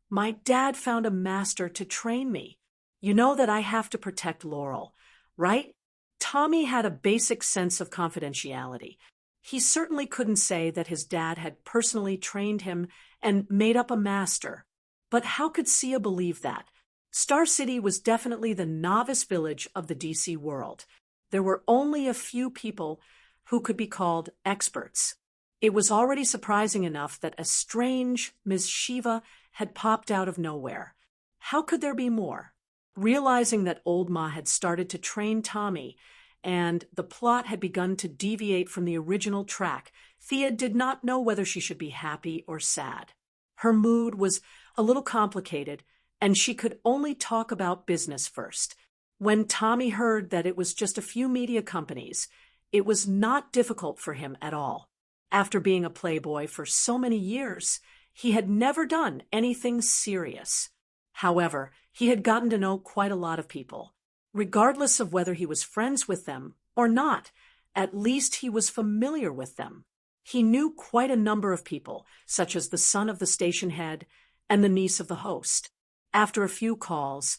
"My dad found a master to train me. You know that I have to protect Laurel, right?" Tommy had a basic sense of confidentiality. He certainly couldn't say that his dad had personally trained him and made up a master. But how could Sia believe that? Star City was definitely the novice village of the DC world. There were only a few people who could be called experts. It was already surprising enough that a strange Ms. Shiva had popped out of nowhere. How could there be more? Realizing that Old Ma had started to train Tommy, and the plot had begun to deviate from the original track, Thea did not know whether she should be happy or sad. Her mood was a little complicated, and she could only talk about business first. When Tommy heard that it was just a few media companies, it was not difficult for him at all. After being a playboy for so many years, he had never done anything serious. However, he had gotten to know quite a lot of people. Regardless of whether he was friends with them or not, at least he was familiar with them. He knew quite a number of people, such as the son of the station head and the niece of the host. After a few calls,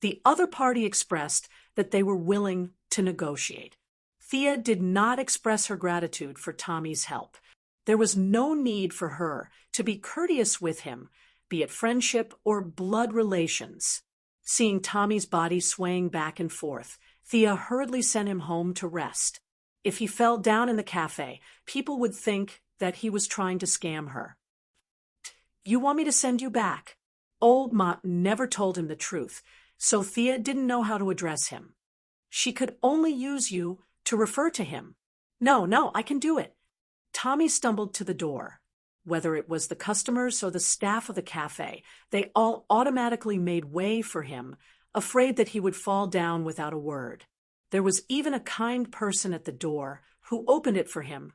the other party expressed that they were willing to negotiate. Thea did not express her gratitude for Tommy's help. There was no need for her to be courteous with him, be it friendship or blood relations. Seeing Tommy's body swaying back and forth, Thea hurriedly sent him home to rest. If he fell down in the cafe, people would think that he was trying to scam her. "You want me to send you back?" Old Mott never told him the truth, so Thea didn't know how to address him. She could only use you to refer to him. No, I can do it." Tommy stumbled to the door. Whether it was the customers or the staff of the cafe, they all automatically made way for him, afraid that he would fall down without a word. There was even a kind person at the door who opened it for him,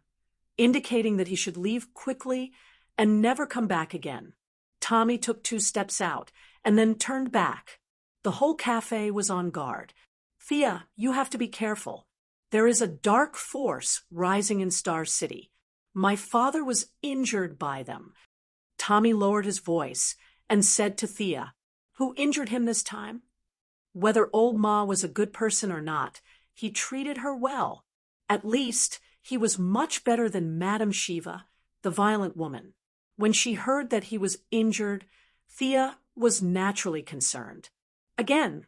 indicating that he should leave quickly and never come back again. Tommy took 2 steps out and then turned back. The whole cafe was on guard. "Thea, you have to be careful. There is a dark force rising in Star City. My father was injured by them." Tommy lowered his voice and said to Thea, "Who injured him this time?" Whether old Ma was a good person or not, he treated her well. At least, he was much better than Madame Shiva, the violent woman. When she heard that he was injured, Thea was naturally concerned. Again,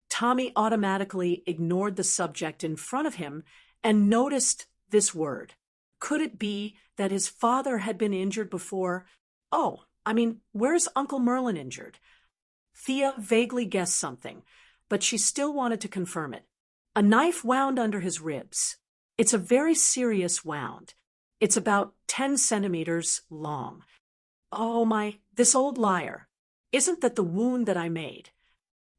Tommy automatically ignored the subject in front of him and noticed this word. Could it be that his father had been injured before? Where's Uncle Merlin injured? Thea vaguely guessed something, but she still wanted to confirm it. A knife wound under his ribs. It's a very serious wound. It's about 10 centimeters long. Oh my, this old liar. Isn't that the wound that I made?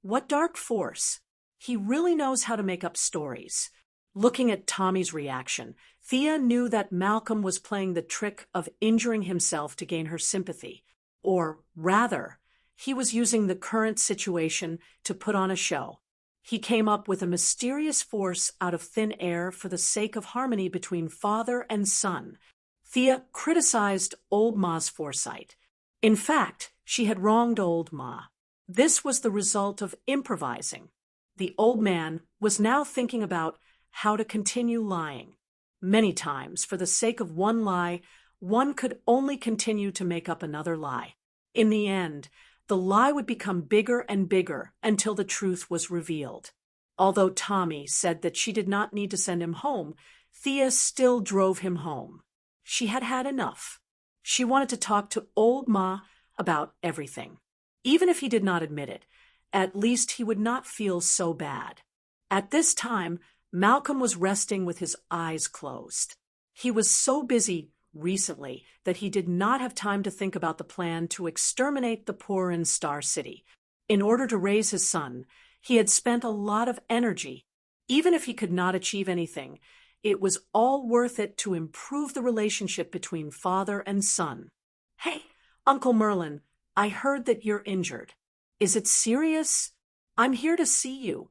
What dark force? He really knows how to make up stories. Looking at Tommy's reaction, Thea knew that Malcolm was playing the trick of injuring himself to gain her sympathy. Or rather, he was using the current situation to put on a show. He came up with a mysterious force out of thin air for the sake of harmony between father and son. Thea criticized old Ma's foresight. In fact, she had wronged old Ma. This was the result of improvising. The old man was now thinking about how to continue lying. Many times, for the sake of one lie, one could only continue to make up another lie. In the end, the lie would become bigger and bigger until the truth was revealed. Although Tommy said that she did not need to send him home, Thea still drove him home. She had had enough. She wanted to talk to old Ma about everything. Even if he did not admit it, at least he would not feel so bad. At this time, Malcolm was resting with his eyes closed. He was so busy recently that he did not have time to think about the plan to exterminate the poor in Star City. In order to raise his son, he had spent a lot of energy. Even if he could not achieve anything, it was all worth it to improve the relationship between father and son. "Hey, Uncle Merlin, I heard that you're injured. Is it serious? I'm here to see you."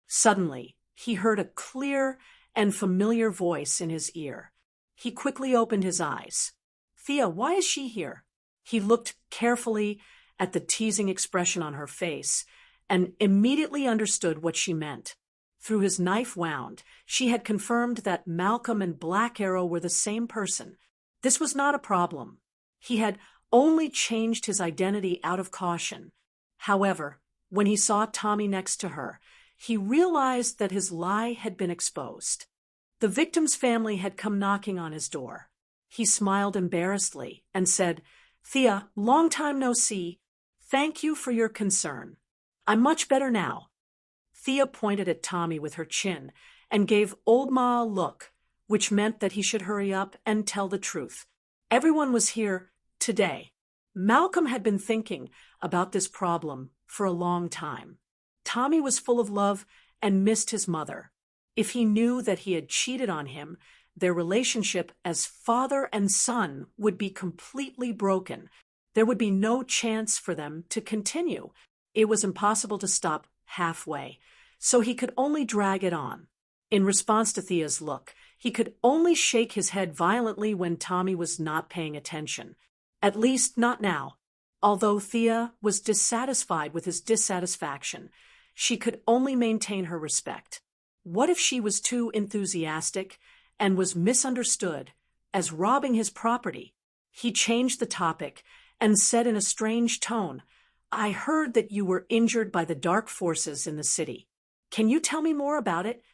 Suddenly, he heard a clear and familiar voice in his ear. He quickly opened his eyes. "Thea, why is she here?" He looked carefully at the teasing expression on her face and immediately understood what she meant. Through his knife wound, she had confirmed that Malcolm and Black Arrow were the same person. This was not a problem. He had only changed his identity out of caution. However, when he saw Tommy next to her, he realized that his lie had been exposed. The victim's family had come knocking on his door. He smiled embarrassedly and said, "Thea, long time no see. Thank you for your concern. I'm much better now." Thea pointed at Tommy with her chin and gave old Ma a look, which meant that he should hurry up and tell the truth. Everyone was here today. Malcolm had been thinking about this problem for a long time. Tommy was full of love and missed his mother. If he knew that he had cheated on him, their relationship as father and son would be completely broken. There would be no chance for them to continue. It was impossible to stop halfway, so he could only drag it on. In response to Thea's look, he could only shake his head violently when Tommy was not paying attention. At least not now. Although Thea was dissatisfied with his dissatisfaction, she could only maintain her respect. What if she was too enthusiastic and was misunderstood as robbing his property? He changed the topic and said in a strange tone, "I heard that you were injured by the dark forces in the city. Can you tell me more about it?"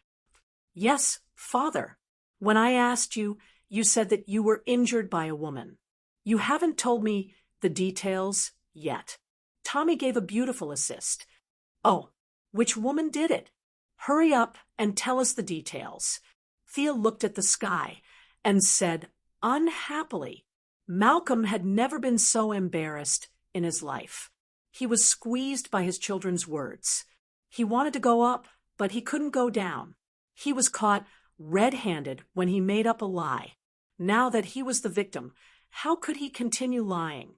"Yes, father. When I asked you, you said that you were injured by a woman. You haven't told me the details yet." Tommy gave a beautiful assist. "Oh, which woman did it? Hurry up and tell us the details." Thea looked at the sky and said, unhappily, Malcolm had never been so embarrassed in his life. He was squeezed by his children's words. He wanted to go up, but he couldn't go down. He was caught red-handed when he made up a lie. Now that he was the victim, how could he continue lying?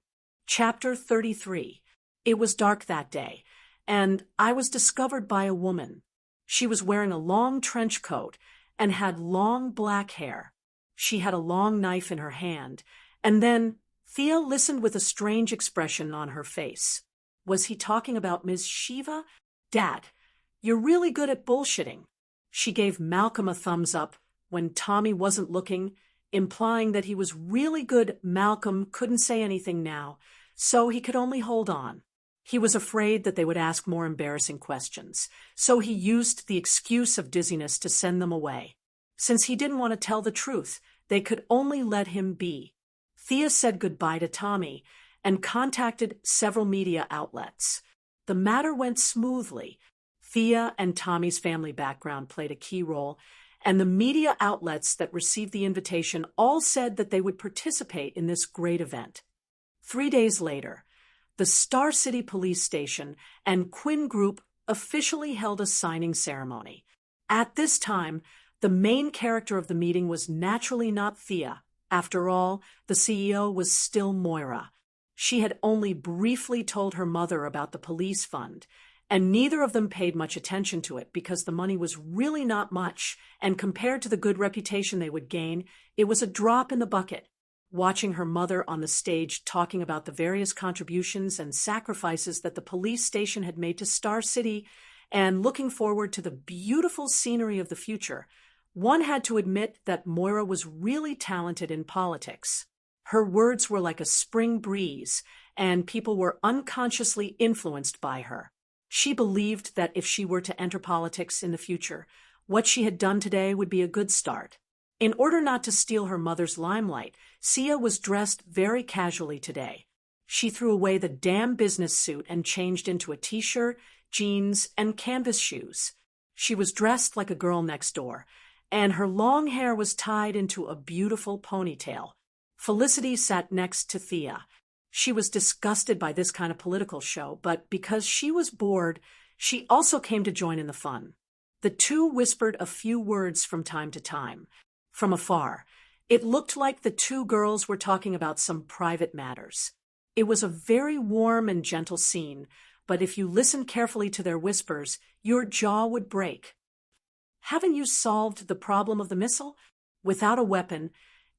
Chapter 33. It was dark that day, and I was discovered by a woman. She was wearing a long trench coat and had long black hair. She had a long knife in her hand, and then Thea listened with a strange expression on her face. Was he talking about Ms. Shiva? Dad, you're really good at bullshitting. She gave Malcolm a thumbs up when Tommy wasn't looking, implying that he was really good. Malcolm couldn't say anything now, so he could only hold on. He was afraid that they would ask more embarrassing questions, so he used the excuse of dizziness to send them away. Since he didn't want to tell the truth, they could only let him be. Thea said goodbye to Tommy and contacted several media outlets. The matter went smoothly. Thea and Tommy's family background played a key role, and the media outlets that received the invitation all said that they would participate in this great event. 3 days later, the Star City Police Station and Quinn Group officially held a signing ceremony. At this time, the main character of the meeting was naturally not Thea. After all, the CEO was still Moira. She had only briefly told her mother about the police fund, and neither of them paid much attention to it because the money was really not much, and compared to the good reputation they would gain, it was a drop in the bucket. Watching her mother on the stage talking about the various contributions and sacrifices that the police station had made to Star City, and looking forward to the beautiful scenery of the future, one had to admit that Moira was really talented in politics. Her words were like a spring breeze, and people were unconsciously influenced by her. She believed that if she were to enter politics in the future, what she had done today would be a good start. In order not to steal her mother's limelight, Sia was dressed very casually today. She threw away the damn business suit and changed into a t-shirt, jeans, and canvas shoes. She was dressed like a girl next door, and her long hair was tied into a beautiful ponytail. Felicity sat next to Thea. She was disgusted by this kind of political show, but because she was bored, she also came to join in the fun. The two whispered a few words from time to time. From afar, it looked like the two girls were talking about some private matters. It was a very warm and gentle scene, but if you listened carefully to their whispers, your jaw would break. Haven't you solved the problem of the missile? Without a weapon,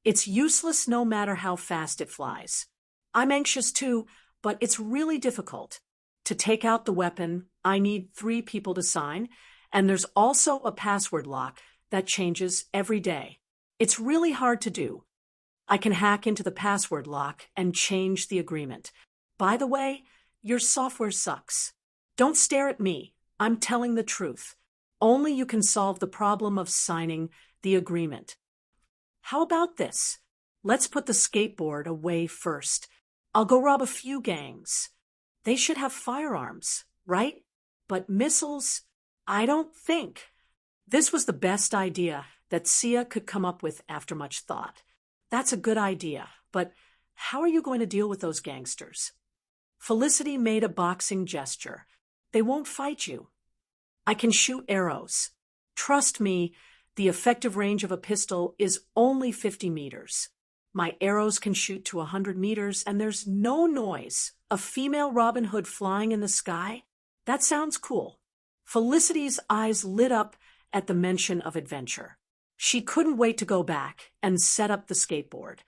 it's useless no matter how fast it flies. I'm anxious too, but it's really difficult. To take out the weapon, I need 3 people to sign, and there's also a password lock that changes every day. It's really hard to do. I can hack into the password lock and change the agreement. By the way, your software sucks. Don't stare at me. I'm telling the truth. Only you can solve the problem of signing the agreement. How about this? Let's put the skateboard away first. I'll go rob a few gangs. They should have firearms, right? But missiles, I don't think. This was the best idea that Sia could come up with after much thought. That's a good idea, but how are you going to deal with those gangsters? Felicity made a boxing gesture. They won't fight you. I can shoot arrows. Trust me, the effective range of a pistol is only 50 meters. My arrows can shoot to 100 meters, and there's no noise. A female Robin Hood flying in the sky? That sounds cool. Felicity's eyes lit up at the mention of adventure. She couldn't wait to go back and set up the skateboard.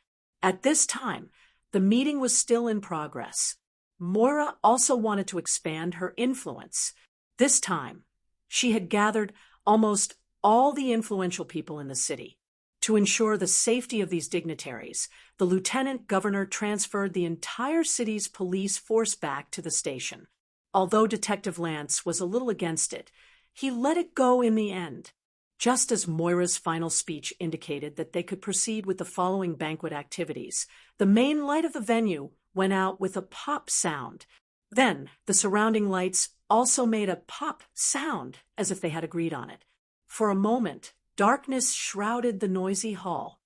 At this time, the meeting was still in progress. Moira also wanted to expand her influence. This time, she had gathered almost all the influential people in the city. To ensure the safety of these dignitaries, the lieutenant governor transferred the entire city's police force back to the station. Although Detective Lance was a little against it, he let it go in the end. Just as Moira's final speech indicated that they could proceed with the following banquet activities, the main light of the venue went out with a pop sound. Then, the surrounding lights also made a pop sound, as if they had agreed on it. For a moment, darkness shrouded the noisy hall.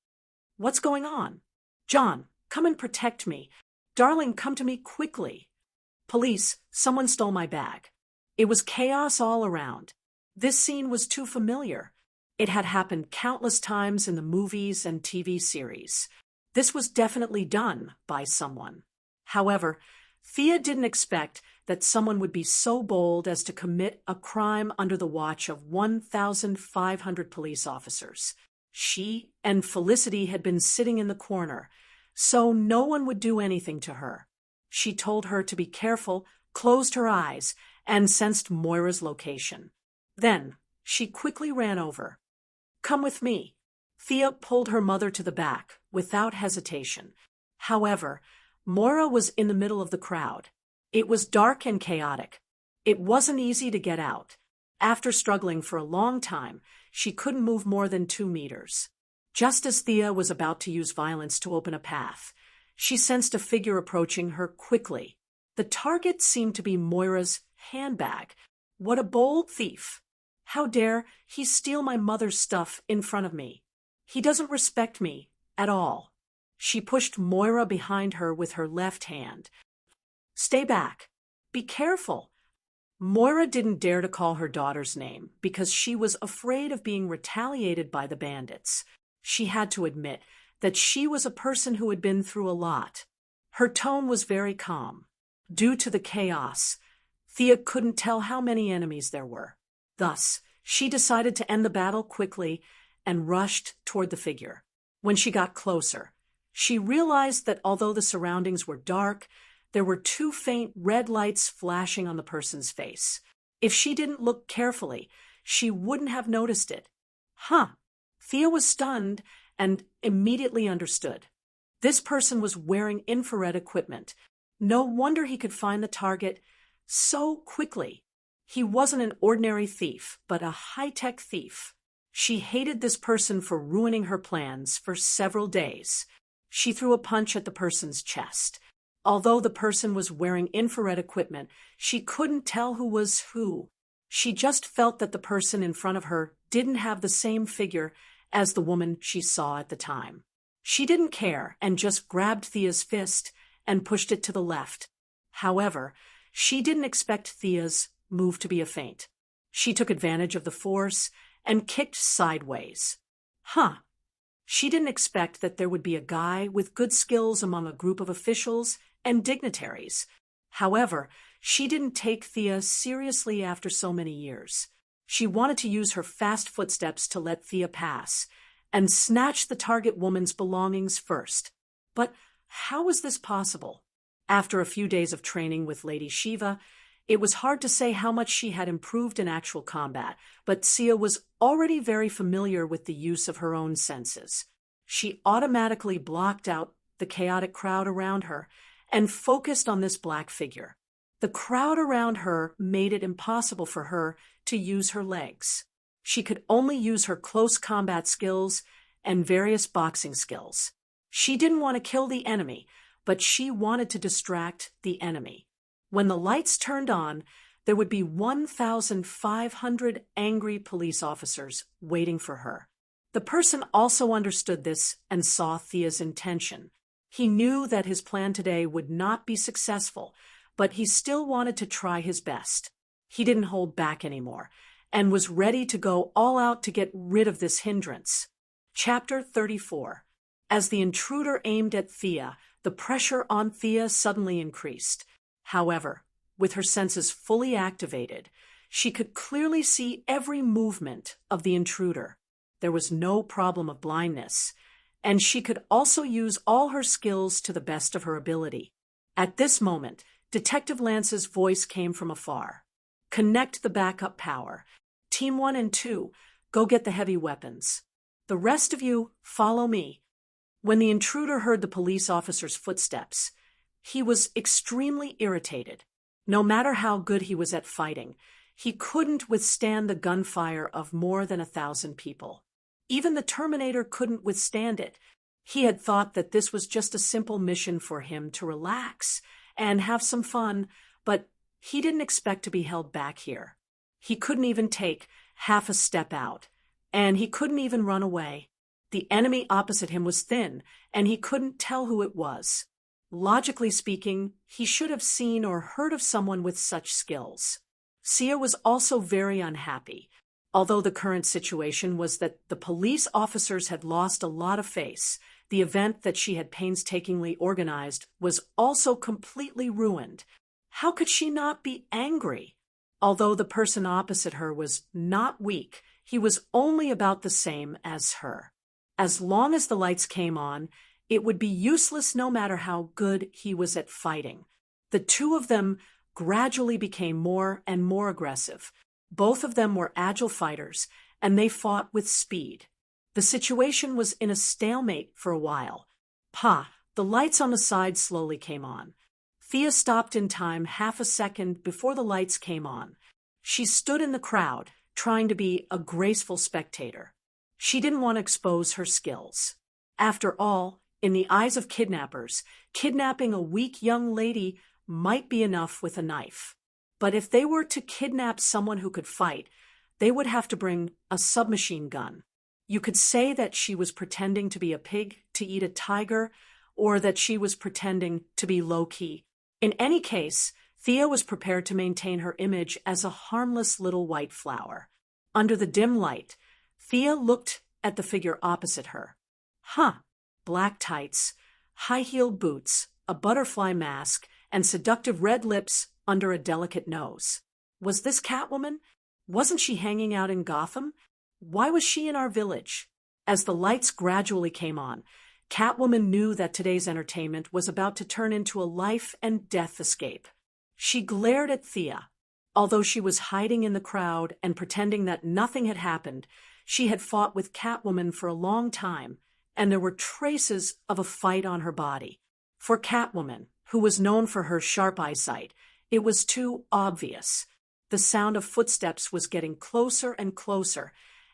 What's going on? John, Come and protect me. Darling, come to me quickly. Police, someone stole my bag. It was chaos all around. This scene was too familiar. It had happened countless times in the movies and TV series. This was definitely done by someone. However, Thea didn't expect that someone would be so bold as to commit a crime under the watch of 1,500 police officers. She and Felicity had been sitting in the corner, so no one would do anything to her. She told her to be careful, closed her eyes, and sensed Moira's location. Then she quickly ran over. Come with me. Thea pulled her mother to the back, without hesitation. However, Moira was in the middle of the crowd. It was dark and chaotic. It wasn't easy to get out. After struggling for a long time, she couldn't move more than 2 meters. Just as Thea was about to use violence to open a path, she sensed a figure approaching her quickly. The target seemed to be Moira's handbag. What a bold thief! How dare he steal my mother's stuff in front of me? He doesn't respect me at all. She pushed Moira behind her with her left hand. Stay back. Be careful. Moira didn't dare to call her daughter's name because she was afraid of being retaliated by the bandits. She had to admit that she was a person who had been through a lot. Her tone was very calm. Due to the chaos, Thea couldn't tell how many enemies there were. Thus, she decided to end the battle quickly and rushed toward the figure. When she got closer, she realized that although the surroundings were dark, there were 2 faint red lights flashing on the person's face. If she didn't look carefully, she wouldn't have noticed it. Thea was stunned and immediately understood. This person was wearing infrared equipment. No wonder he could find the target so quickly. He wasn't an ordinary thief, but a high-tech thief. She hated this person for ruining her plans for several days. She threw a punch at the person's chest. Although the person was wearing infrared equipment, she couldn't tell who was who. She just felt that the person in front of her didn't have the same figure as the woman she saw at the time. She didn't care and just grabbed Thea's fist and pushed it to the left. However, she didn't expect Thea's move to be a feint. She took advantage of the force and kicked sideways. She didn't expect that there would be a guy with good skills among a group of officials and dignitaries. However, she didn't take Thea seriously after so many years. She wanted to use her fast footsteps to let Thea pass and snatch the target woman's belongings first. But how was this possible? After a few days of training with Lady Shiva, it was hard to say how much she had improved in actual combat, but Sia was already very familiar with the use of her own senses. She automatically blocked out the chaotic crowd around her and focused on this black figure. The crowd around her made it impossible for her to use her legs. She could only use her close combat skills and various boxing skills. She didn't want to kill the enemy, but she wanted to distract the enemy. When the lights turned on, there would be 1,500 angry police officers waiting for her. The person also understood this and saw Thea's intention. He knew that his plan today would not be successful, but he still wanted to try his best. He didn't hold back anymore and was ready to go all out to get rid of this hindrance. Chapter 34. As the intruder aimed at Thea, the pressure on Thea suddenly increased. However, with her senses fully activated, she could clearly see every movement of the intruder. There was no problem of blindness, and she could also use all her skills to the best of her ability. At this moment, Detective Lance's voice came from afar. Connect the backup power. Team 1 and 2, go get the heavy weapons. The rest of you, follow me. When the intruder heard the police officer's footsteps, he was extremely irritated. No matter how good he was at fighting, he couldn't withstand the gunfire of more than 1,000 people. Even the Terminator couldn't withstand it. He had thought that this was just a simple mission for him to relax and have some fun, but he didn't expect to be held back here. He couldn't even take half a step out, and he couldn't even run away. The enemy opposite him was thin, and he couldn't tell who it was. Logically speaking, he should have seen or heard of someone with such skills. Sia was also very unhappy, although the current situation was that the police officers had lost a lot of face. The event that she had painstakingly organized was also completely ruined. How could she not be angry? Although the person opposite her was not weak, he was only about the same as her. As long as the lights came on, it would be useless no matter how good he was at fighting. The two of them gradually became more and more aggressive. Both of them were agile fighters, and they fought with speed. The situation was in a stalemate for a while. The lights on the side slowly came on. Thea stopped in time half a second before the lights came on. She stood in the crowd, trying to be a graceful spectator. She didn't want to expose her skills. After all, in the eyes of kidnappers, kidnapping a weak young lady might be enough with a knife. But if they were to kidnap someone who could fight, they would have to bring a submachine gun. You could say that she was pretending to be a pig to eat a tiger, or that she was pretending to be low-key. In any case, Thea was prepared to maintain her image as a harmless little white flower. Under the dim light, Thea looked at the figure opposite her. Black tights, high-heeled boots, a butterfly mask, and seductive red lips under a delicate nose. Was this Catwoman? Wasn't she hanging out in Gotham? Why was she in our village? As the lights gradually came on, Catwoman knew that today's entertainment was about to turn into a life-and-death escape. She glared at Thea. Although she was hiding in the crowd and pretending that nothing had happened, she had fought with Catwoman for a long time, and there were traces of a fight on her body. For Catwoman, who was known for her sharp eyesight, it was too obvious. The sound of footsteps was getting closer and closer,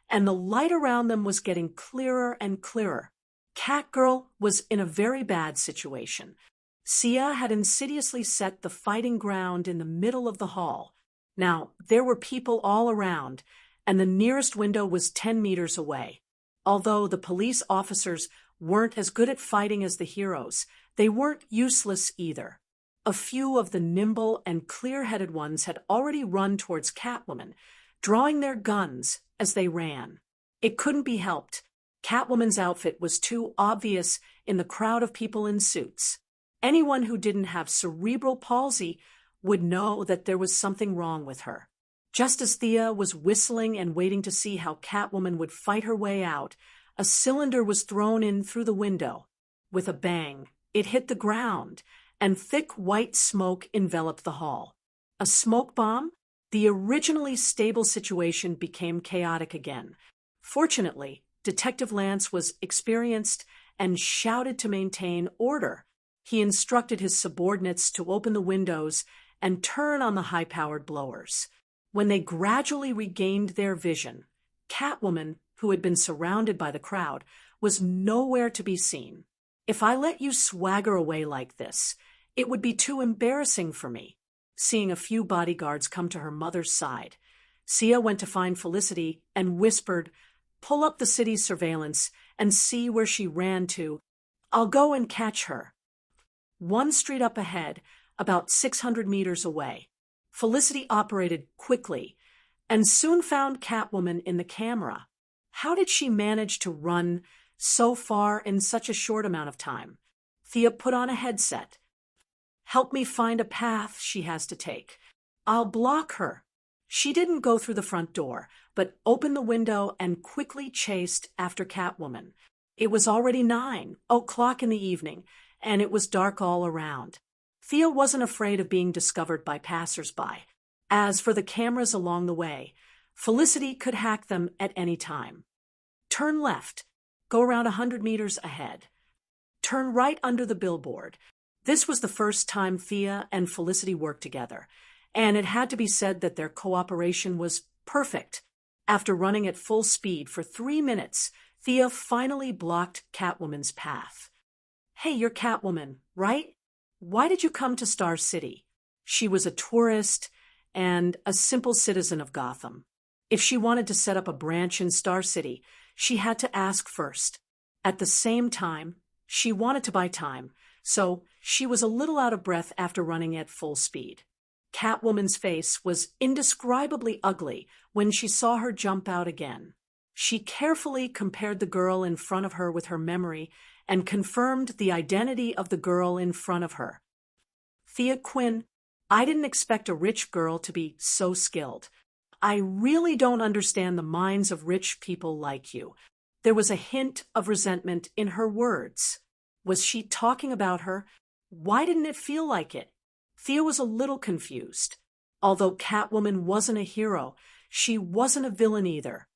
and the light around them was getting clearer and clearer. Catgirl was in a very bad situation. Sia had insidiously set the fighting ground in the middle of the hall. Now, there were people all around, and the nearest window was 10 meters away. Although the police officers weren't as good at fighting as the heroes, they weren't useless either. A few of the nimble and clear-headed ones had already run towards Catwoman, drawing their guns as they ran. It couldn't be helped. Catwoman's outfit was too obvious in the crowd of people in suits. Anyone who didn't have cerebral palsy would know that there was something wrong with her. Just as Thea was whistling and waiting to see how Catwoman would fight her way out, a cylinder was thrown in through the window. With a bang, it hit the ground, and thick white smoke enveloped the hall. A smoke bomb? The originally stable situation became chaotic again. Fortunately, Detective Lance was experienced and shouted to maintain order. He instructed his subordinates to open the windows and turn on the high-powered blowers. When they gradually regained their vision, Catwoman, who had been surrounded by the crowd, was nowhere to be seen. If I let you swagger away like this, it would be too embarrassing for me. Seeing a few bodyguards come to her mother's side, Sia went to find Felicity and whispered, "Pull up the city's surveillance and see where she ran to. I'll go and catch her." One street up ahead, about 600 meters away. Felicity operated quickly and soon found Catwoman in the camera. How did she manage to run so far in such a short amount of time? Thea put on a headset. "Help me find a path she has to take. I'll block her." She didn't go through the front door, but opened the window and quickly chased after Catwoman. It was already 9 o'clock in the evening, and it was dark all around. Thea wasn't afraid of being discovered by passers-by. As for the cameras along the way, Felicity could hack them at any time. Turn left. Go around 100 meters ahead. Turn right under the billboard. This was the first time Thea and Felicity worked together, and it had to be said that their cooperation was perfect. After running at full speed for 3 minutes, Thea finally blocked Catwoman's path. "Hey, you're Catwoman, right? Why did you come to Star City?" She was a tourist and a simple citizen of Gotham. If she wanted to set up a branch in Star City, she had to ask first. At the same time, she wanted to buy time, so she was a little out of breath after running at full speed. Catwoman's face was indescribably ugly when she saw her jump out again. She carefully compared the girl in front of her with her memory and confirmed the identity of the girl in front of her. Thea Quinn, I didn't expect a rich girl to be so skilled. I really don't understand the minds of rich people like you. There was a hint of resentment in her words. Was she talking about her? Why didn't it feel like it? Thea was a little confused. Although Catwoman wasn't a hero, she wasn't a villain either.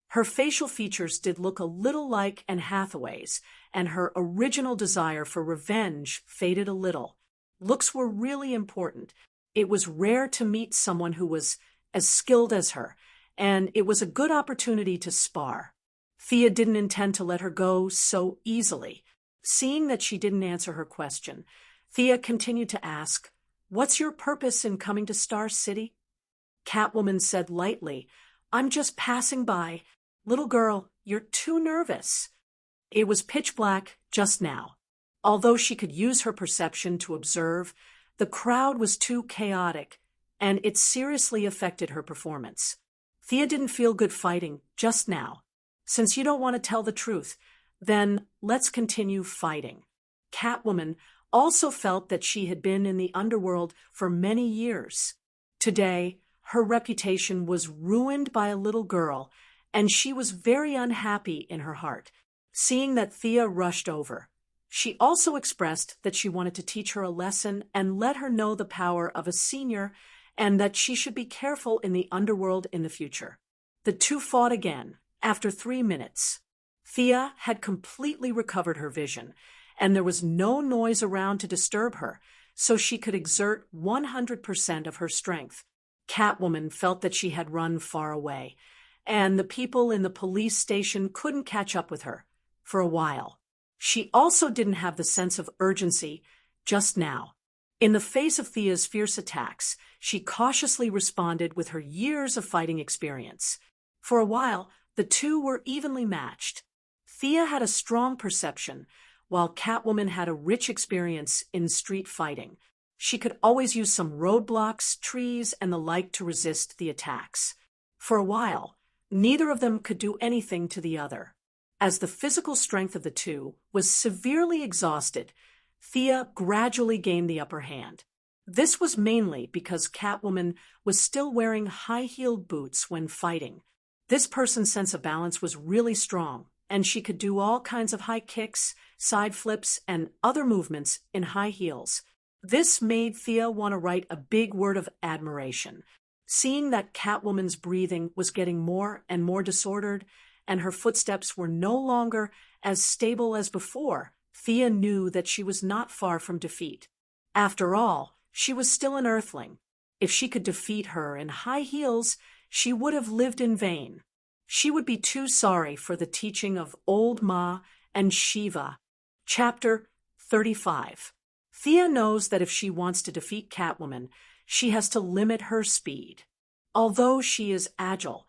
Her facial features did look a little like Anne Hathaway's, and her original desire for revenge faded a little. Looks were really important. It was rare to meet someone who was as skilled as her, and it was a good opportunity to spar. Thea didn't intend to let her go so easily. Seeing that she didn't answer her question, Thea continued to ask, "What's your purpose in coming to Star City?" Catwoman said lightly, "I'm just passing by. Little girl, you're too nervous." It was pitch black just now. Although she could use her perception to observe, the crowd was too chaotic, and it seriously affected her performance. Thea didn't feel good fighting just now. Since you don't want to tell the truth, then let's continue fighting. Catwoman also felt that she had been in the underworld for many years. Today, her reputation was ruined by a little girl, and she was very unhappy in her heart. Seeing that Thea rushed over, she also expressed that she wanted to teach her a lesson and let her know the power of a senior and that she should be careful in the underworld in the future. The two fought again. After 3 minutes, Thea had completely recovered her vision, and there was no noise around to disturb her, so she could exert 100% of her strength. Catwoman felt that she had run far away, and the people in the police station couldn't catch up with her for a while. She also didn't have the sense of urgency just now. In the face of Thea's fierce attacks, she cautiously responded with her years of fighting experience. For a while, the two were evenly matched. Thea had a strong perception, while Catwoman had a rich experience in street fighting. She could always use some roadblocks, trees, and the like to resist the attacks. For a while, neither of them could do anything to the other. As the physical strength of the two was severely exhausted, Thea gradually gained the upper hand. This was mainly because Catwoman was still wearing high-heeled boots when fighting. This person's sense of balance was really strong, and she could do all kinds of high kicks, side flips, and other movements in high heels. This made Thea want to write a big word of admiration. Seeing that Catwoman's breathing was getting more and more disordered, and her footsteps were no longer as stable as before, Thea knew that she was not far from defeat. After all, she was still an Earthling. If she could defeat her in high heels, she would have lived in vain. She would be too sorry for the teaching of Old Ma and Shiva. Chapter 35. Thea knows that if she wants to defeat Catwoman, she has to limit her speed. Although she is agile,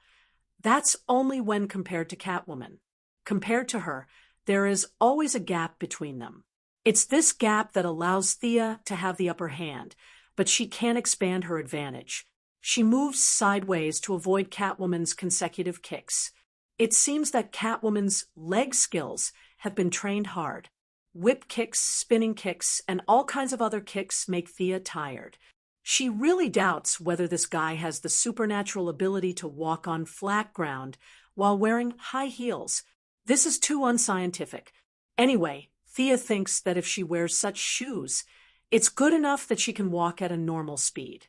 that's only when compared to Catwoman. Compared to her, there is always a gap between them. It's this gap that allows Thea to have the upper hand, but she can't expand her advantage. She moves sideways to avoid Catwoman's consecutive kicks. It seems that Catwoman's leg skills have been trained hard. Whip kicks, spinning kicks, and all kinds of other kicks make Thea tired. She really doubts whether this guy has the supernatural ability to walk on flat ground while wearing high heels. This is too unscientific. Anyway, Thea thinks that if she wears such shoes, it's good enough that she can walk at a normal speed.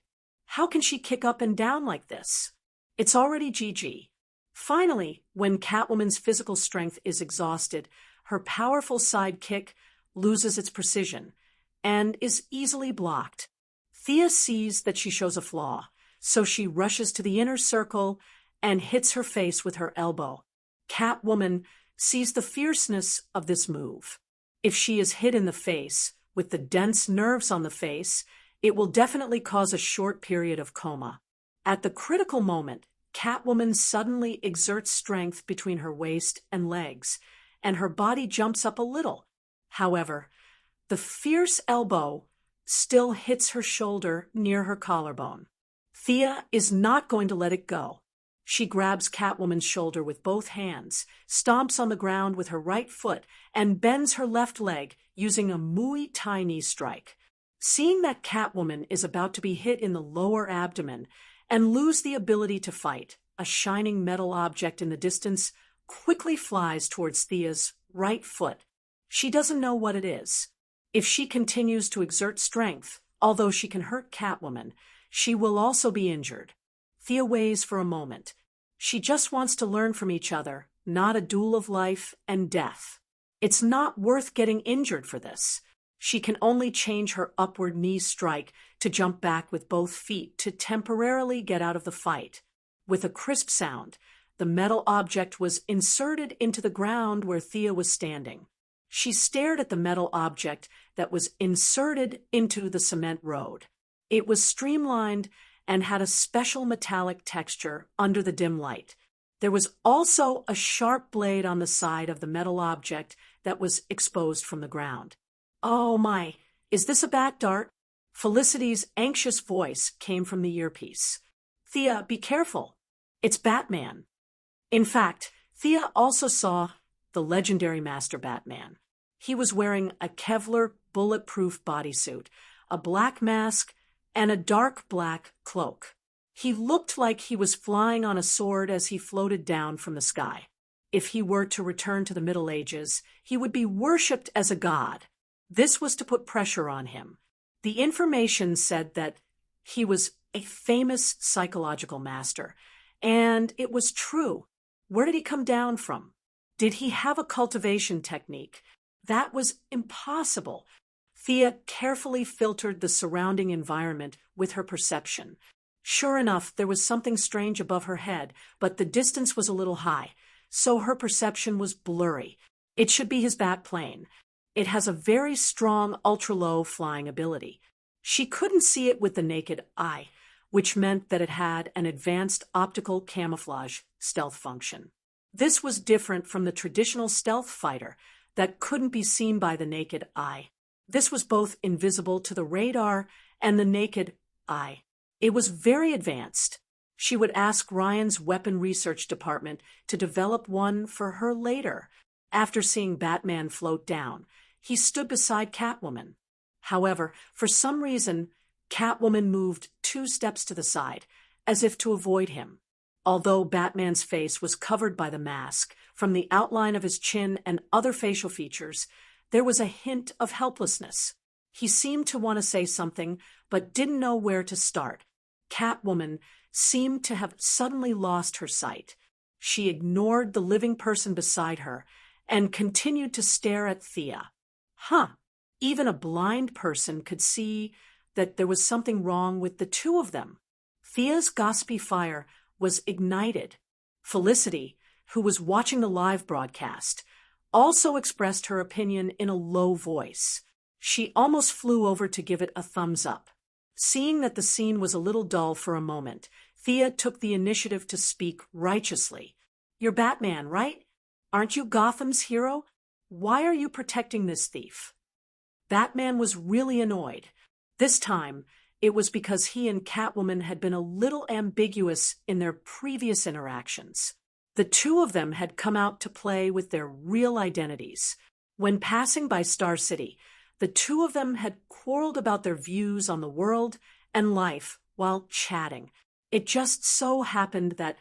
How can she kick up and down like this? It's already GG. Finally, when Catwoman's physical strength is exhausted, her powerful side kick loses its precision and is easily blocked. Thea sees that she shows a flaw, so she rushes to the inner circle and hits her face with her elbow. Catwoman sees the fierceness of this move. If she is hit in the face, with the dense nerves on the face, it will definitely cause a short period of coma. At the critical moment, Catwoman suddenly exerts strength between her waist and legs, and her body jumps up a little. However, the fierce elbow still hits her shoulder near her collarbone. Thea is not going to let it go. She grabs Catwoman's shoulder with both hands, stomps on the ground with her right foot, and bends her left leg using a Muay Thai knee strike. Seeing that Catwoman is about to be hit in the lower abdomen and lose the ability to fight, a shining metal object in the distance quickly flies towards Thea's right foot. She doesn't know what it is. If she continues to exert strength, although she can hurt Catwoman, she will also be injured. Thea weighs for a moment. She just wants to learn from each other, not a duel of life and death. It's not worth getting injured for this. She can only change her upward knee strike to jump back with both feet to temporarily get out of the fight. With a crisp sound, the metal object was inserted into the ground where Thea was standing. She stared at the metal object that was inserted into the cement road. It was streamlined and had a special metallic texture under the dim light. There was also a sharp blade on the side of the metal object that was exposed from the ground. "Oh my, is this a bat dart?" Felicity's anxious voice came from the earpiece. "Thea, be careful. It's Batman." In fact, Thea also saw the legendary Master Batman. He was wearing a Kevlar bulletproof bodysuit, a black mask, and a dark black cloak. He looked like he was flying on a sword as he floated down from the sky. If he were to return to the Middle Ages, he would be worshipped as a god. This was to put pressure on him. The information said that he was a famous psychological master, and it was true. Where did he come down from? Did he have a cultivation technique? That was impossible. Thea carefully filtered the surrounding environment with her perception. Sure enough, there was something strange above her head, but the distance was a little high, so her perception was blurry. It should be his bat plane. It has a very strong ultra-low flying ability. She couldn't see it with the naked eye, which meant that it had an advanced optical camouflage stealth function. This was different from the traditional stealth fighter that couldn't be seen by the naked eye. This was both invisible to the radar and the naked eye. It was very advanced. She would ask Ryan's weapon research department to develop one for her later. After seeing Batman float down, he stood beside Catwoman. However, for some reason, Catwoman moved 2 steps to the side, as if to avoid him. Although Batman's face was covered by the mask, from the outline of his chin and other facial features, there was a hint of helplessness. He seemed to want to say something, but didn't know where to start. Catwoman seemed to have suddenly lost her sight. She ignored the living person beside her and continued to stare at Thea. Even a blind person could see that there was something wrong with the two of them. Thea's gossipy fire was ignited. Felicity, who was watching the live broadcast, also expressed her opinion in a low voice. She almost flew over to give it a thumbs up. Seeing that the scene was a little dull for a moment, Thea took the initiative to speak righteously. "You're Batman, right? Aren't you Gotham's hero? Why are you protecting this thief?" Batman was really annoyed. This time, it was because he and Catwoman had been a little ambiguous in their previous interactions. The two of them had come out to play with their real identities. When passing by Star City, the two of them had quarreled about their views on the world and life while chatting. It just so happened that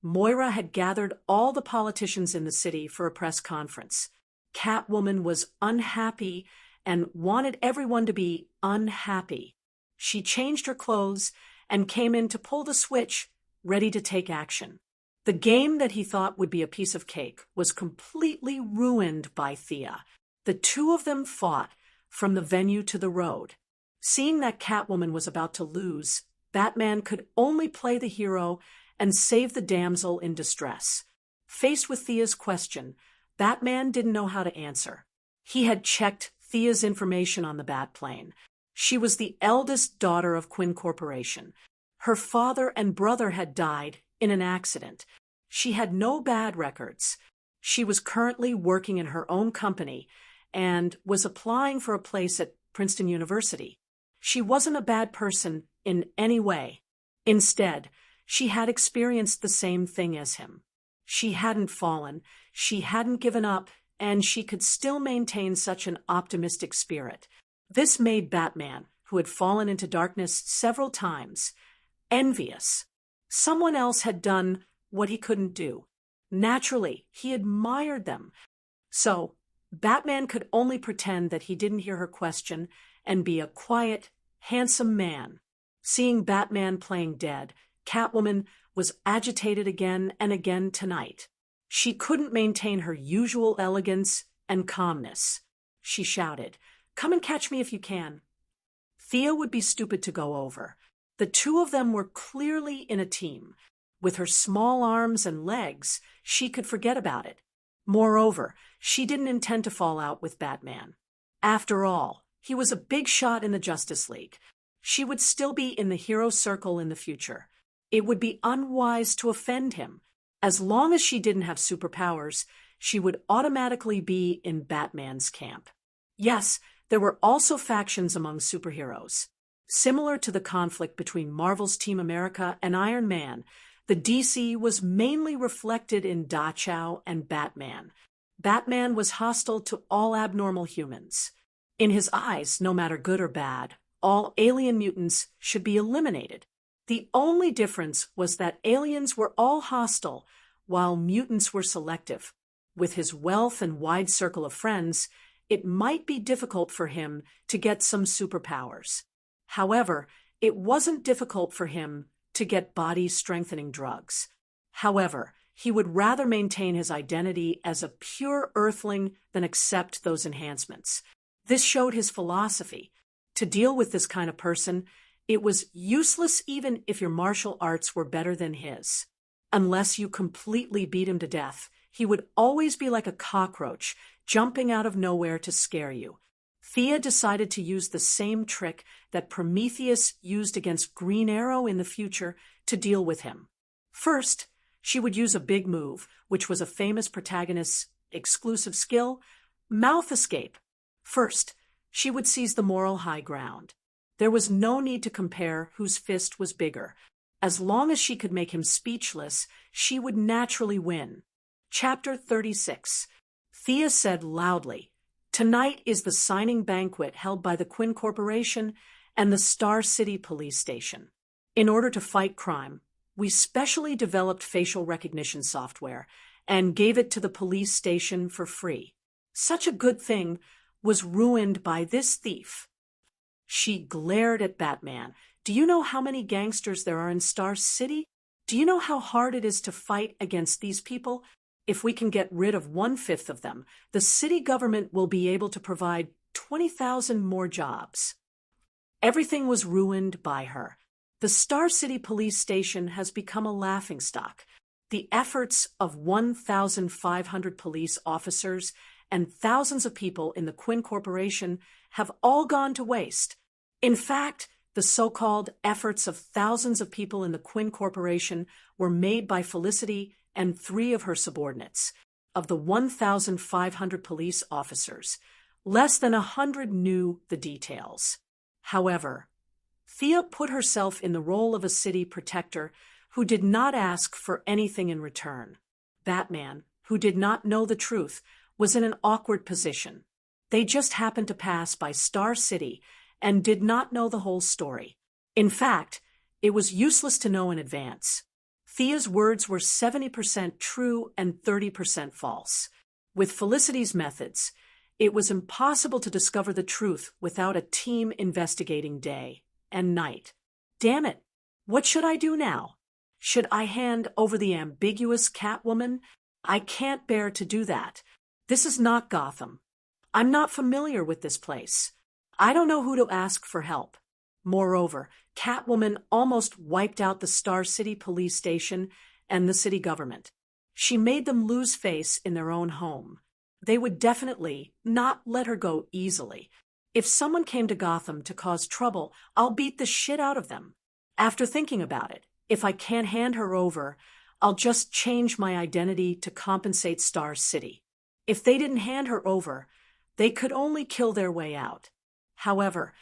Moira had gathered all the politicians in the city for a press conference. Catwoman was unhappy and wanted everyone to be unhappy. She changed her clothes and came in to pull the switch, ready to take action. The game that he thought would be a piece of cake was completely ruined by Thea. The two of them fought from the venue to the road. Seeing that Catwoman was about to lose, Batman could only play the hero and save the damsel in distress. Faced with Thea's question, Batman didn't know how to answer. He had checked Thea's information on the Batplane. She was the eldest daughter of Quinn Corporation. Her father and brother had died in an accident. She had no bad records. She was currently working in her own company and was applying for a place at Princeton University. She wasn't a bad person in any way. Instead, she had experienced the same thing as him. She hadn't fallen, she hadn't given up, and she could still maintain such an optimistic spirit. This made Batman, who had fallen into darkness several times, envious. Someone else had done what he couldn't do. Naturally, he admired them. So, Batman could only pretend that he didn't hear her question and be a quiet, handsome man. Seeing Batman playing dead, Catwoman was agitated again and again tonight. She couldn't maintain her usual elegance and calmness. She shouted, "Come and catch me if you can." Thea would be stupid to go over. The two of them were clearly in a team. With her small arms and legs, she could forget about it. Moreover, she didn't intend to fall out with Batman. After all, he was a big shot in the Justice League. She would still be in the hero circle in the future. It would be unwise to offend him. As long as she didn't have superpowers, she would automatically be in Batman's camp. Yes, there were also factions among superheroes. Similar to the conflict between Marvel's Team America and Iron Man, the DC was mainly reflected in Dachau and Batman. Batman was hostile to all abnormal humans. In his eyes, no matter good or bad, all alien mutants should be eliminated. The only difference was that aliens were all hostile, while mutants were selective. With his wealth and wide circle of friends, it might be difficult for him to get some superpowers. However, it wasn't difficult for him to get body-strengthening drugs. However, he would rather maintain his identity as a pure earthling than accept those enhancements. This showed his philosophy. To deal with this kind of person, it was useless even if your martial arts were better than his. Unless you completely beat him to death, he would always be like a cockroach, jumping out of nowhere to scare you. Thea decided to use the same trick that Prometheus used against Green Arrow in the future to deal with him. First, she would use a big move, which was a famous protagonist's exclusive skill, mouth escape. First, she would seize the moral high ground. There was no need to compare whose fist was bigger. As long as she could make him speechless, she would naturally win. Chapter 36. Thea said loudly, "Tonight is the signing banquet held by the Quinn Corporation and the Star City Police Station. In order to fight crime, we specially developed facial recognition software and gave it to the police station for free. Such a good thing was ruined by this thief." She glared at Batman. "Do you know how many gangsters there are in Star City? Do you know how hard it is to fight against these people? If we can get rid of 1/5 of them, the city government will be able to provide 20,000 more jobs." Everything was ruined by her. The Star City Police Station has become a laughingstock. The efforts of 1,500 police officers and thousands of people in the Quinn Corporation have all gone to waste. In fact, the so-called efforts of thousands of people in the Quinn Corporation were made by Felicity and 3 of her subordinates. Of the 1,500 police officers, less than 100 knew the details. However, Thea put herself in the role of a city protector who did not ask for anything in return. Batman, who did not know the truth, was in an awkward position. They just happened to pass by Star City and did not know the whole story. In fact, it was useless to know in advance. Thea's words were 70% true and 30% false. With Felicity's methods, it was impossible to discover the truth without a team investigating day and night. Damn it! What should I do now? Should I hand over the ambiguous Catwoman? I can't bear to do that. This is not Gotham. I'm not familiar with this place. I don't know who to ask for help. Moreover, Catwoman almost wiped out the Star City Police Station and the city government. She made them lose face in their own home. They would definitely not let her go easily. If someone came to Gotham to cause trouble, I'll beat the shit out of them. After thinking about it, if I can't hand her over, I'll just change my identity to compensate Star City. If they didn't hand her over, they could only kill their way out. However,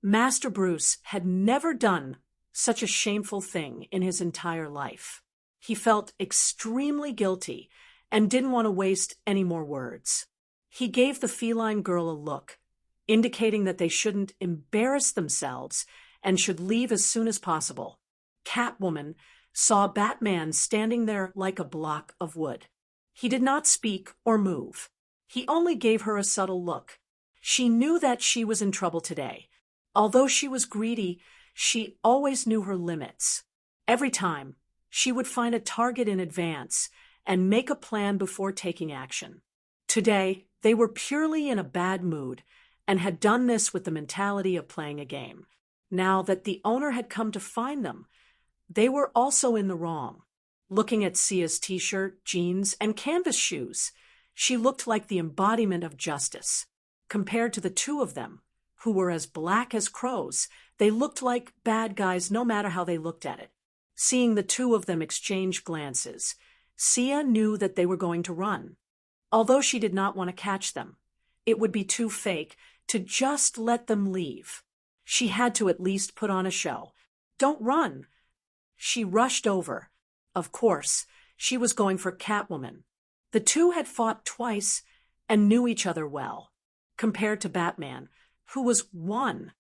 Master Bruce had never done such a shameful thing in his entire life. He felt extremely guilty and didn't want to waste any more words. He gave the feline girl a look, indicating that they shouldn't embarrass themselves and should leave as soon as possible. Catwoman saw Batman standing there like a block of wood. He did not speak or move. He only gave her a subtle look. She knew that she was in trouble today. Although she was greedy, she always knew her limits. Every time, she would find a target in advance and make a plan before taking action. Today, they were purely in a bad mood and had done this with the mentality of playing a game. Now that the owner had come to find them, they were also in the wrong. Looking at Sia's t-shirt, jeans, and canvas shoes, she looked like the embodiment of justice. Compared to the two of them, who were as black as crows, they looked like bad guys no matter how they looked at it. Seeing the two of them exchange glances, Sia knew that they were going to run. Although she did not want to catch them, it would be too fake to just let them leave. She had to at least put on a show. Don't run. She rushed over. Of course, she was going for Catwoman. The two had fought twice and knew each other well. Compared to Batman, who was 9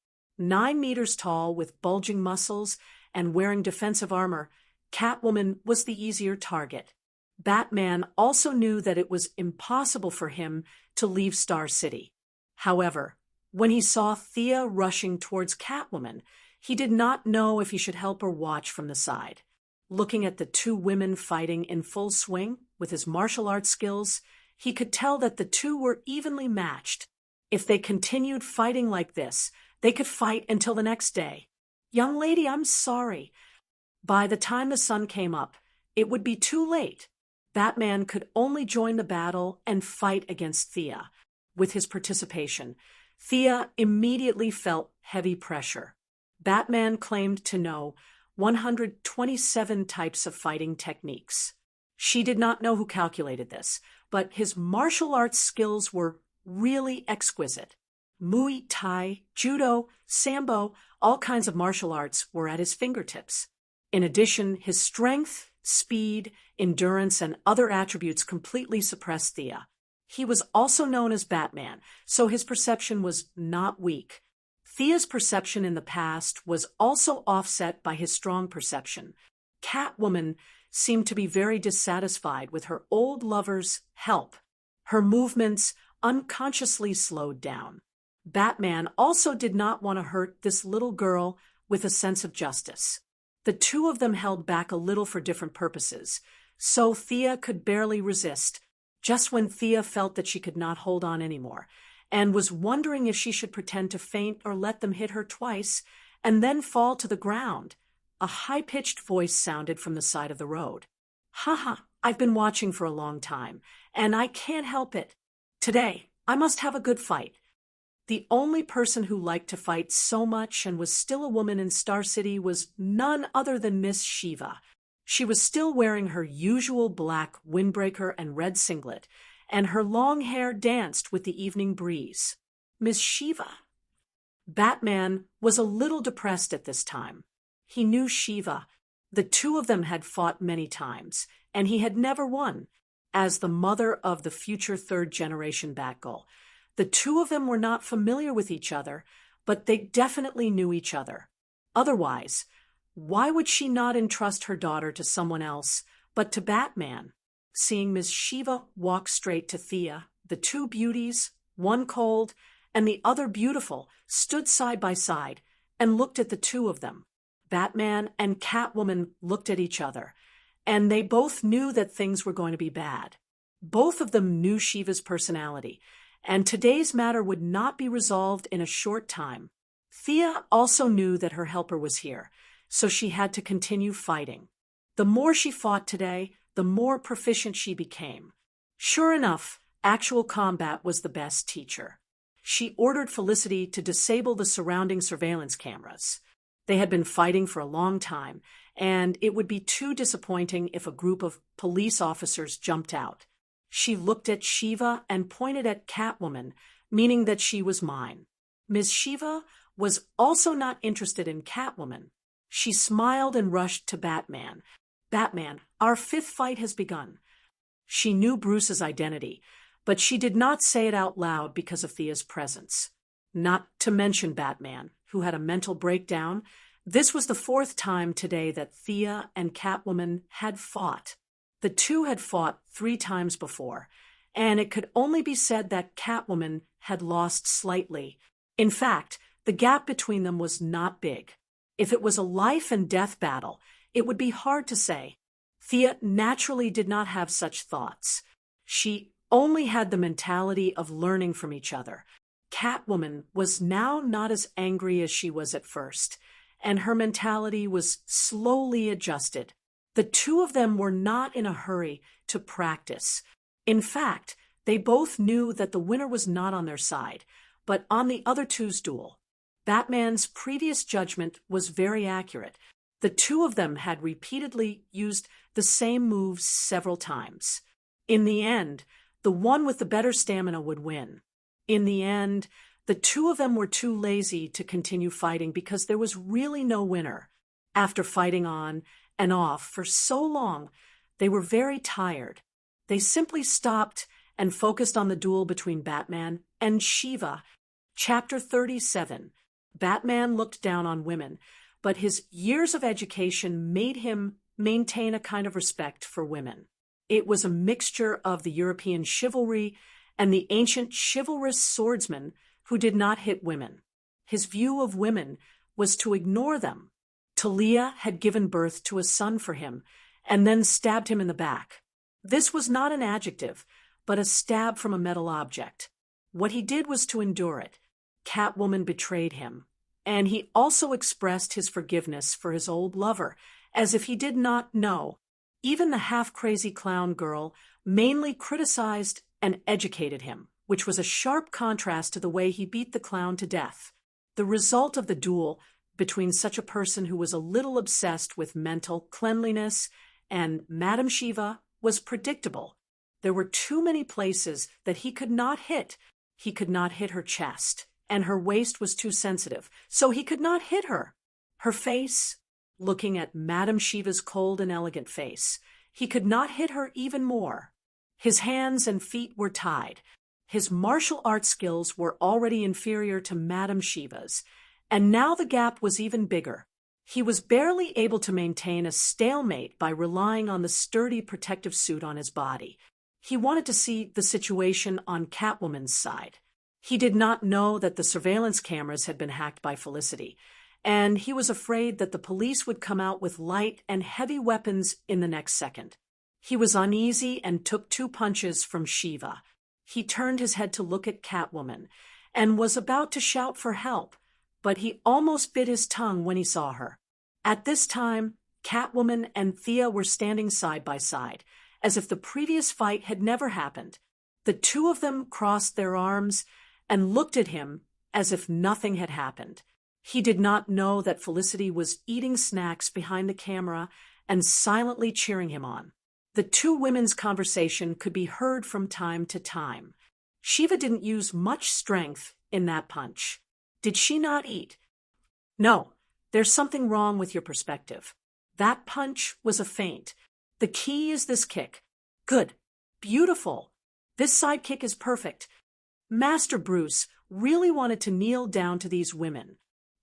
meters tall with bulging muscles and wearing defensive armor, Catwoman was the easier target. Batman also knew that it was impossible for him to leave Star City. However, when he saw Thea rushing towards Catwoman, he did not know if he should help or watch from the side. Looking at the two women fighting in full swing with his martial arts skills, he could tell that the two were evenly matched. If they continued fighting like this, they could fight until the next day. Young lady, I'm sorry. By the time the sun came up, it would be too late. Batman could only join the battle and fight against Thea. With his participation, Thea immediately felt heavy pressure. Batman claimed to know 127 types of fighting techniques. She did not know who calculated this, but his martial arts skills were really exquisite. Muay Thai, Judo, Sambo, all kinds of martial arts were at his fingertips. In addition, his strength, speed, endurance, and other attributes completely suppressed Thea. He was also known as Batman, so his perception was not weak. Thea's perception in the past was also offset by his strong perception. Catwoman seemed to be very dissatisfied with her old lover's help. Her movements unconsciously slowed down. Batman also did not want to hurt this little girl with a sense of justice. The two of them held back a little for different purposes, so Thea could barely resist, just when Thea felt that she could not hold on anymore, and was wondering if she should pretend to faint or let them hit her twice and then fall to the ground. A high-pitched voice sounded from the side of the road. "Haha, I've been watching for a long time, and I can't help it. Today, I must have a good fight." The only person who liked to fight so much and was still a woman in Star City was none other than Miss Shiva. She was still wearing her usual black windbreaker and red singlet, and her long hair danced with the evening breeze. Miss Shiva. Batman was a little depressed at this time. He knew Shiva. The two of them had fought many times, and he had never won. As the mother of the future third-generation Batgirl, the two of them were not familiar with each other, but they definitely knew each other. Otherwise, why would she not entrust her daughter to someone else but to Batman? Seeing Miss Shiva walk straight to Thea, the two beauties, one cold and the other beautiful, stood side by side and looked at the two of them. Batman and Catwoman looked at each other, and they both knew that things were going to be bad. Both of them knew Shiva's personality, and today's matter would not be resolved in a short time. Thea also knew that her helper was here, so she had to continue fighting. The more she fought today, the more proficient she became. Sure enough, actual combat was the best teacher. She ordered Felicity to disable the surrounding surveillance cameras. They had been fighting for a long time, and it would be too disappointing if a group of police officers jumped out. She looked at Shiva and pointed at Catwoman, meaning that she was mine. Ms. Shiva was also not interested in Catwoman. She smiled and rushed to Batman. Batman, our fifth fight has begun. She knew Bruce's identity, but she did not say it out loud because of Thea's presence. Not to mention Batman, who had a mental breakdown. This was the fourth time today that Thea and Catwoman had fought. The two had fought 3 times before, and it could only be said that Catwoman had lost slightly. In fact, the gap between them was not big. If it was a life-and-death battle, it would be hard to say. Thea naturally did not have such thoughts. She only had the mentality of learning from each other. Catwoman was now not as angry as she was at first, and her mentality was slowly adjusted. The two of them were not in a hurry to practice. In fact, they both knew that the winner was not on their side, but on the other two's duel. Batman's previous judgment was very accurate. The two of them had repeatedly used the same moves several times. In the end, the one with the better stamina would win. In the end, the two of them were too lazy to continue fighting because there was really no winner. After fighting on and off for so long, they were very tired. They simply stopped and focused on the duel between Batman and Shiva. Chapter 37. Batman looked down on women, but his years of education made him maintain a kind of respect for women. It was a mixture of the European chivalry and the ancient chivalrous swordsman who did not hit women. His view of women was to ignore them. Talia had given birth to a son for him and then stabbed him in the back. This was not an adjective, but a stab from a metal object. What he did was to endure it. Catwoman betrayed him, and he also expressed his forgiveness for his old lover, as if he did not know. Even the half-crazy clown girl mainly criticized and educated him, which was a sharp contrast to the way he beat the clown to death. The result of the duel between such a person who was a little obsessed with mental cleanliness and Madame Shiva was predictable. There were too many places that he could not hit. He could not hit her chest, and her waist was too sensitive, so he could not hit her. Her face, looking at Madame Shiva's cold and elegant face, he could not hit her even more. His hands and feet were tied. His martial arts skills were already inferior to Madame Shiva's, and now the gap was even bigger. He was barely able to maintain a stalemate by relying on the sturdy protective suit on his body. He wanted to see the situation on Catwoman's side. He did not know that the surveillance cameras had been hacked by Felicity, and he was afraid that the police would come out with light and heavy weapons in the next second. He was uneasy and took 2 punches from Shiva. He turned his head to look at Catwoman and was about to shout for help, but he almost bit his tongue when he saw her. At this time, Catwoman and Thea were standing side by side, as if the previous fight had never happened. The two of them crossed their arms and looked at him as if nothing had happened. He did not know that Felicity was eating snacks behind the camera and silently cheering him on. The two women's conversation could be heard from time to time. Shiva didn't use much strength in that punch. Did she not eat? No, there's something wrong with your perspective. That punch was a feint. The key is this kick. Good. Beautiful. This side kick is perfect. Master Bruce really wanted to kneel down to these women.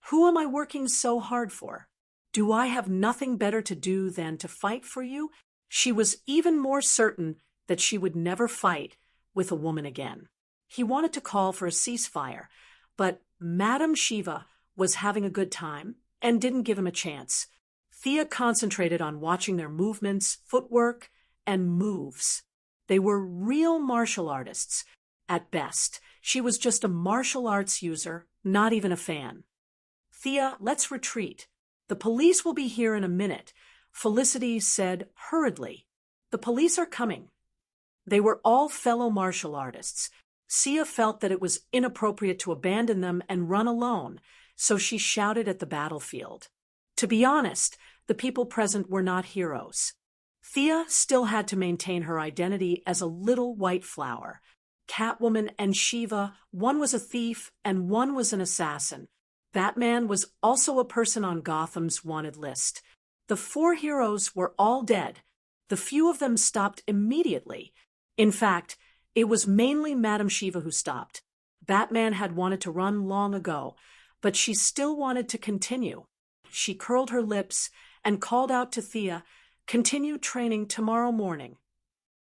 Who am I working so hard for? Do I have nothing better to do than to fight for you? She was even more certain that she would never fight with a woman again. He wanted to call for a ceasefire, but Madame Shiva was having a good time and didn't give him a chance. Thea concentrated on watching their movements, footwork, and moves. They were real martial artists. At best, she was just a martial arts user, not even a fan. Thea, let's retreat. The police will be here in a minute, Felicity said hurriedly. The police are coming. They were all fellow martial artists. Sia felt that it was inappropriate to abandon them and run alone, so she shouted at the battlefield. To be honest, the people present were not heroes. Thea still had to maintain her identity as a little white flower. Catwoman and Shiva, one was a thief and one was an assassin. Batman was also a person on Gotham's wanted list. The four heroes were all dead. The few of them stopped immediately. In fact, it was mainly Madame Shiva who stopped. Batman had wanted to run long ago, but she still wanted to continue. She curled her lips and called out to Thea, "Continue training tomorrow morning."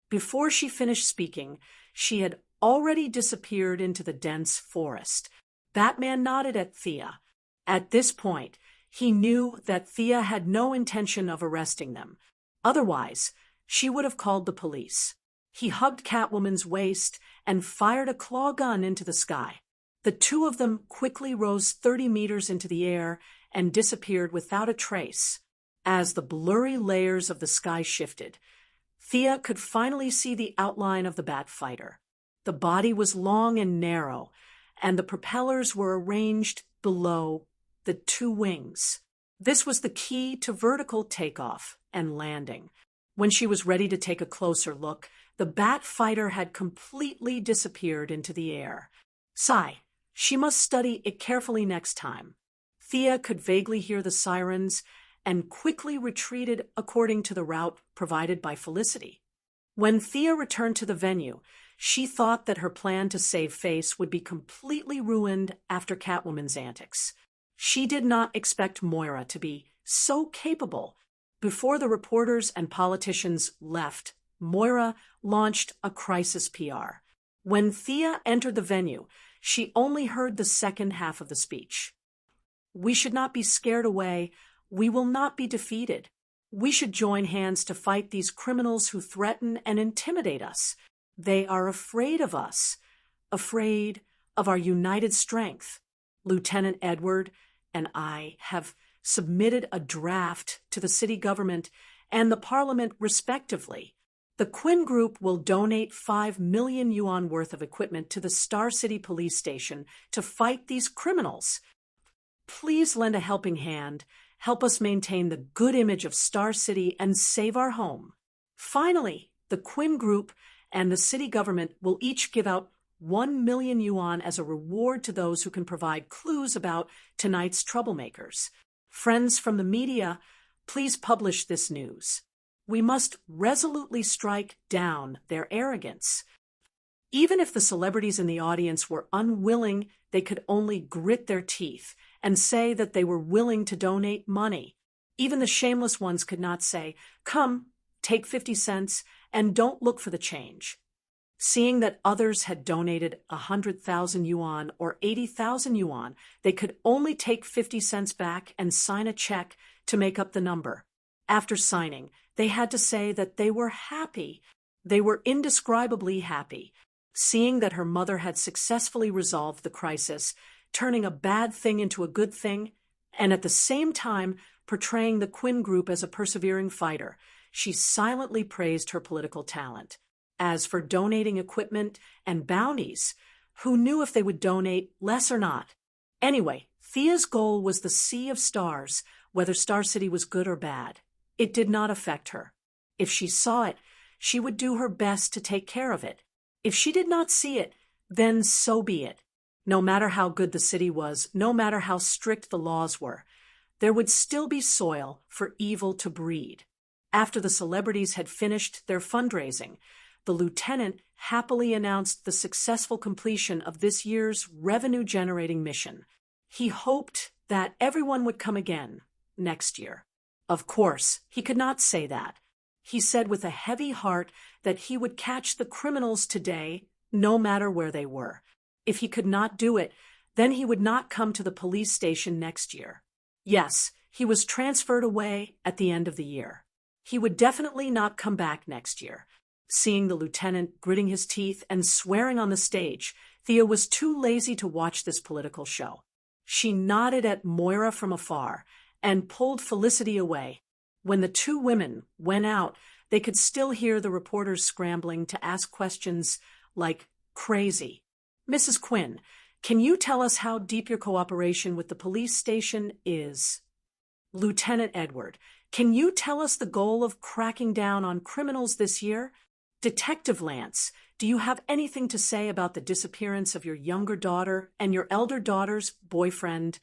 Before she finished speaking, she had already disappeared into the dense forest. Batman nodded at Thea. At this point, he knew that Thea had no intention of arresting them. Otherwise, she would have called the police. He hugged Catwoman's waist and fired a claw gun into the sky. The two of them quickly rose 30 meters into the air and disappeared without a trace. As the blurry layers of the sky shifted, Thea could finally see the outline of the bat fighter. The body was long and narrow, and the propellers were arranged below the two wings. This was the key to vertical takeoff and landing. When she was ready to take a closer look, the bat fighter had completely disappeared into the air. Sigh, she must study it carefully next time. Thea could vaguely hear the sirens and quickly retreated according to the route provided by Felicity. When Thea returned to the venue, she thought that her plan to save face would be completely ruined after Catwoman's antics. She did not expect Moira to be so capable. Before the reporters and politicians left, Moira launched a crisis PR. When Thea entered the venue, she only heard the second half of the speech. "We should not be scared away. We will not be defeated. We should join hands to fight these criminals who threaten and intimidate us. They are afraid of us, afraid of our united strength. Lieutenant Edward and I have submitted a draft to the city government and the parliament respectively. The Quinn Group will donate 5 million yuan worth of equipment to the Star City police station to fight these criminals. Please lend a helping hand. Help us maintain the good image of Star City and save our home." Finally, the Quinn Group and the city government will each give out 1 million yuan as a reward to those who can provide clues about tonight's troublemakers. Friends from the media, please publish this news. We must resolutely strike down their arrogance. Even if the celebrities in the audience were unwilling, they could only grit their teeth and say that they were willing to donate money. Even the shameless ones could not say, "Come, take 50 cents and don't look for the change." Seeing that others had donated 100,000 yuan or 80,000 yuan, they could only take 50 cents back and sign a check to make up the number. After signing, they had to say that they were happy. They were indescribably happy. Seeing that her mother had successfully resolved the crisis, turning a bad thing into a good thing, and at the same time portraying the Quinn Group as a persevering fighter, she silently praised her political talent. As for donating equipment and bounties, who knew if they would donate less or not? Anyway, Thea's goal was the sea of stars, whether Star City was good or bad. It did not affect her. If she saw it, she would do her best to take care of it. If she did not see it, then so be it. No matter how good the city was, no matter how strict the laws were, there would still be soil for evil to breed. After the celebrities had finished their fundraising, the lieutenant happily announced the successful completion of this year's revenue-generating mission. He hoped that everyone would come again next year. Of course, he could not say that. He said with a heavy heart that he would catch the criminals today, no matter where they were. If he could not do it, then he would not come to the police station next year. Yes, he was transferred away at the end of the year. He would definitely not come back next year. Seeing the lieutenant gritting his teeth and swearing on the stage, Thea was too lazy to watch this political show. She nodded at Moira from afar and pulled Felicity away. When the two women went out, they could still hear the reporters scrambling to ask questions like crazy. "Mrs. Quinn, can you tell us how deep your cooperation with the police station is?" Lieutenant Edward, can you tell us the goal of cracking down on criminals this year? Detective Lance, do you have anything to say about the disappearance of your younger daughter and your elder daughter's boyfriend?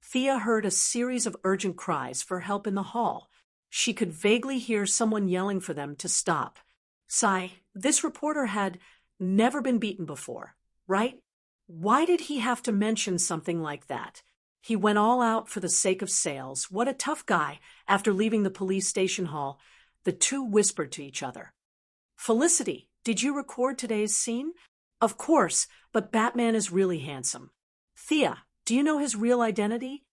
Thea heard a series of urgent cries for help in the hall. She could vaguely hear someone yelling for them to stop. Sigh, this reporter had never been beaten before, right? Why did he have to mention something like that? He went all out for the sake of sales. What a tough guy. After leaving the police station hall, the two whispered to each other. Felicity, did you record today's scene? Of course, but Batman is really handsome. Thea, do you know his real identity?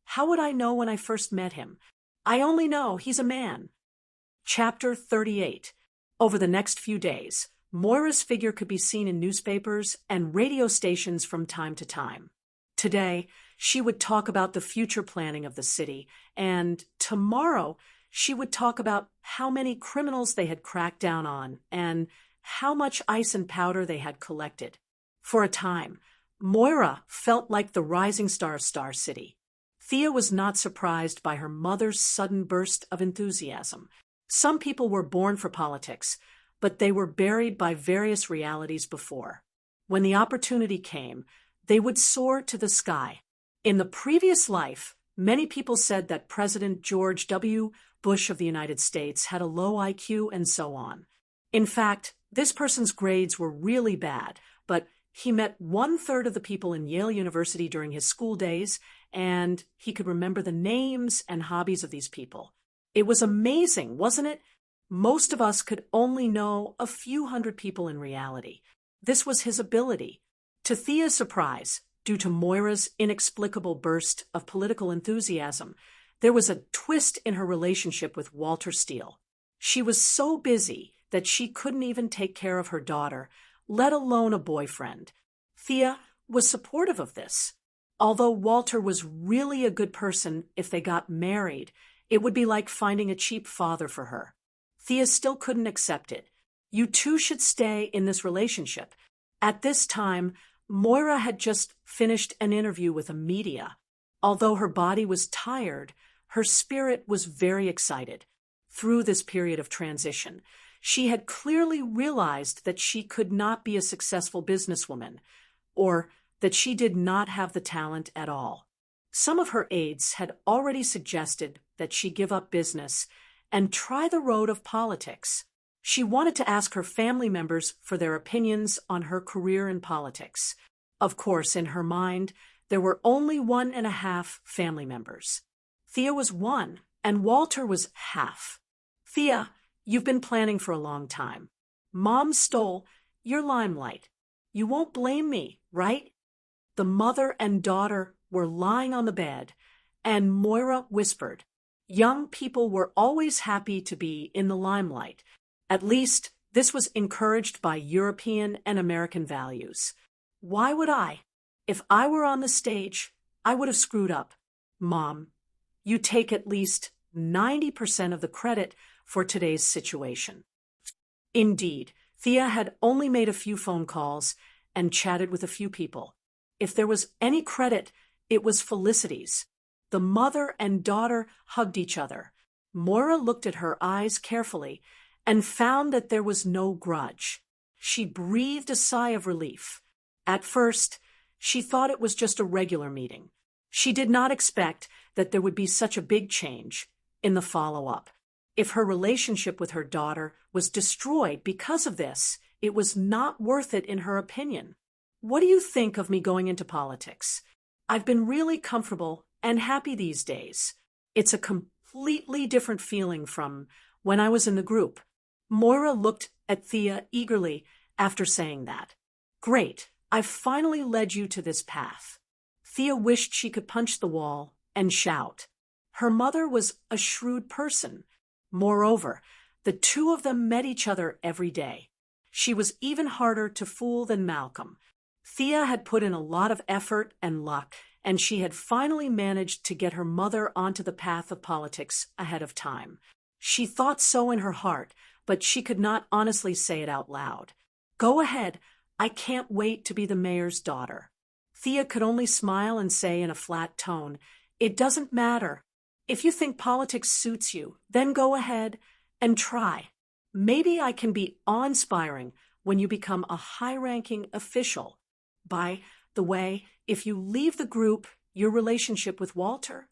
How would I know when I first met him? I only know he's a man. Chapter 38. Over the next few days, Moira's figure could be seen in newspapers and radio stations from time to time. Today, she would talk about the future planning of the city, and tomorrow, she would talk about how many criminals they had cracked down on and how much ice and powder they had collected. For a time, Moira felt like the rising star of Star City. Thea was not surprised by her mother's sudden burst of enthusiasm. Some people were born for politics, but they were buried by various realities before. When the opportunity came, they would soar to the sky. In the previous life, many people said that President George W. Bush of the United States had a low IQ and so on. In fact, this person's grades were really bad, but he met 1/3 of the people in Yale University during his school days, and he could remember the names and hobbies of these people. It was amazing, wasn't it? Most of us could only know a few hundred people in reality. This was his ability. To Thea's surprise, due to Moira's inexplicable burst of political enthusiasm, there was a twist in her relationship with Walter Steele. She was so busy that she couldn't even take care of her daughter, let alone a boyfriend. Thea was supportive of this. Although Walter was really a good person, if they got married, it would be like finding a cheap father for her. Thea still couldn't accept it. You two should stay in this relationship. At this time, Moira had just finished an interview with a media. Although her body was tired, her spirit was very excited. Through this period of transition, she had clearly realized that she could not be a successful businesswoman, or that she did not have the talent at all. Some of her aides had already suggested that she give up business and try the road of politics. She wanted to ask her family members for their opinions on her career in politics. Of course, in her mind, there were only 1.5 family members. Thea was one, and Walter was half. Thea, you've been planning for a long time. Mom stole your limelight. You won't blame me, right? The mother and daughter were lying on the bed, and Moira whispered, young people were always happy to be in the limelight. At least, this was encouraged by European and American values. Why would I? If I were on the stage, I would have screwed up. Mom, you take at least 90% of the credit for today's situation. Indeed, Thea had only made a few phone calls and chatted with a few people. If there was any credit, it was Felicity's. The mother and daughter hugged each other. Moira looked at her eyes carefully and found that there was no grudge. She breathed a sigh of relief. At first, she thought it was just a regular meeting. She did not expect that there would be such a big change in the follow-up. If her relationship with her daughter was destroyed because of this, it was not worth it in her opinion. What do you think of me going into politics? I've been really comfortable and happy these days. It's a completely different feeling from when I was in the group. Moira looked at Thea eagerly after saying that. Great, I've finally led you to this path. Thea wished she could punch the wall and shout. Her mother was a shrewd person. Moreover, the two of them met each other every day. She was even harder to fool than Malcolm. Thea had put in a lot of effort and luck, and she had finally managed to get her mother onto the path of politics ahead of time. She thought so in her heart, but she could not honestly say it out loud. Go ahead, I can't wait to be the mayor's daughter. Thea could only smile and say in a flat tone, it doesn't matter. If you think politics suits you, then go ahead and try. Maybe I can be awe-inspiring when you become a high-ranking official. By the way, if you leave the group, your relationship with Walter?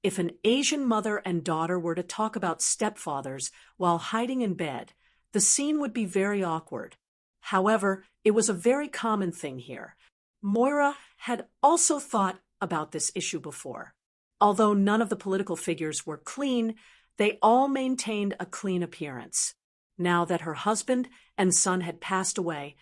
If an Asian mother and daughter were to talk about stepfathers while hiding in bed, the scene would be very awkward. However, it was a very common thing here. Moira had also thought about this issue before. Although none of the political figures were clean, they all maintained a clean appearance. Now that her husband and son had passed away,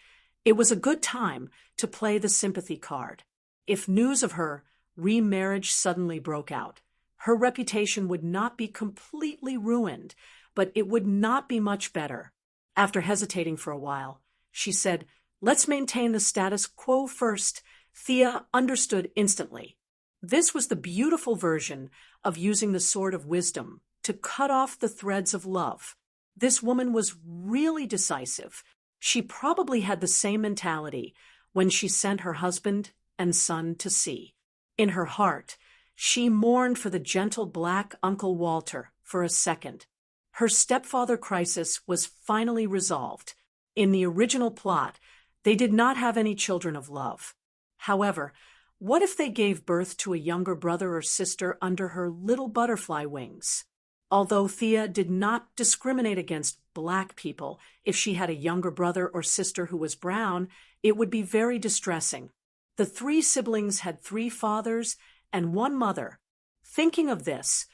it was a good time to play the sympathy card. If news of her remarriage suddenly broke out, her reputation would not be completely ruined, but it would not be much better. After hesitating for a while, she said, "Let's maintain the status quo first." Thea understood instantly. This was the beautiful version of using the sword of wisdom to cut off the threads of love. This woman was really decisive. She probably had the same mentality when she sent her husband and son to sea. In her heart, she mourned for the gentle black Uncle Walter for a second. Her stepfather crisis was finally resolved. In the original plot, they did not have any children of love. However, what if they gave birth to a younger brother or sister under her little butterfly wings? Although Thea did not discriminate against black people, if she had a younger brother or sister who was brown, it would be very distressing. The 3 siblings had 3 fathers and 1 mother. Thinking of this,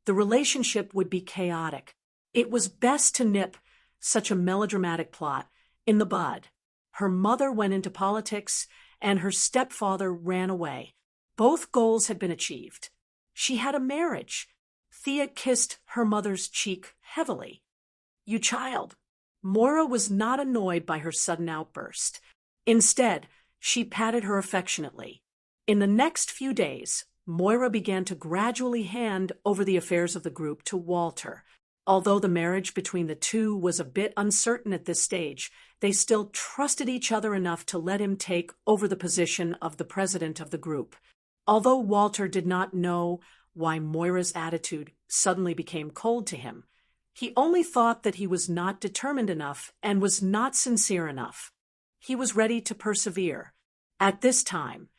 the relationship would be chaotic. It was best to nip such a melodramatic plot in the bud. Her mother went into politics, and her stepfather ran away. Both goals had been achieved. She had a marriage. Thea kissed her mother's cheek heavily. "You child." Moira was not annoyed by her sudden outburst. Instead, she patted her affectionately. In the next few days, Moira began to gradually hand over the affairs of the group to Walter. Although the marriage between the two was a bit uncertain at this stage, they still trusted each other enough to let him take over the position of the president of the group. Although Walter did not know why Moira's attitude suddenly became cold to him, he only thought that he was not determined enough and was not sincere enough. He was ready to persevere. At this time,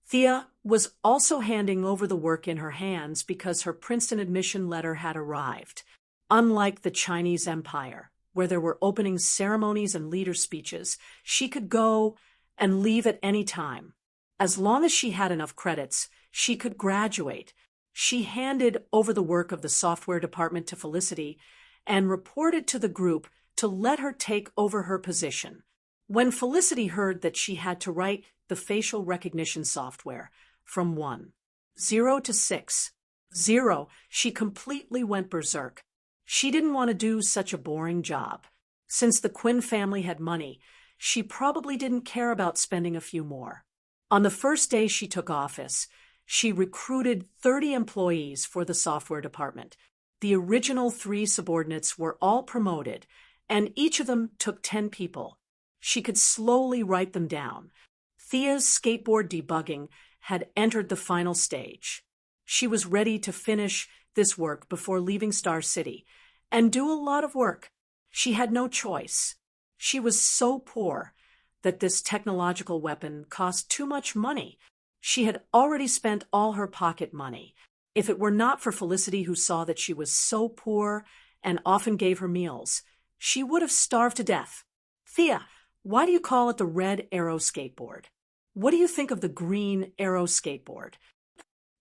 Thea was also handing over the work in her hands because her Princeton admission letter had arrived. Unlike the Chinese Empire, where there were opening ceremonies and leader speeches, she could go and leave at any time. As long as she had enough credits, she could graduate. She handed over the work of the software department to Felicity and reported to the group to let her take over her position. When Felicity heard that she had to write the facial recognition software from 1.0 to 6.0, she completely went berserk. She didn't want to do such a boring job. Since the Quinn family had money, she probably didn't care about spending a few more. On the first day she took office, she recruited 30 employees for the software department. The original 3 subordinates were all promoted, and each of them took 10 people. She could slowly write them down. Thea's skateboard debugging had entered the final stage. She was ready to finish this work before leaving Star City and do a lot of work. She had no choice. She was so poor that this technological weapon cost too much money. She had already spent all her pocket money. If it were not for Felicity, who saw that she was so poor and often gave her meals, she would have starved to death. "Thea, why do you call it the red arrow skateboard? What do you think of the green arrow skateboard?"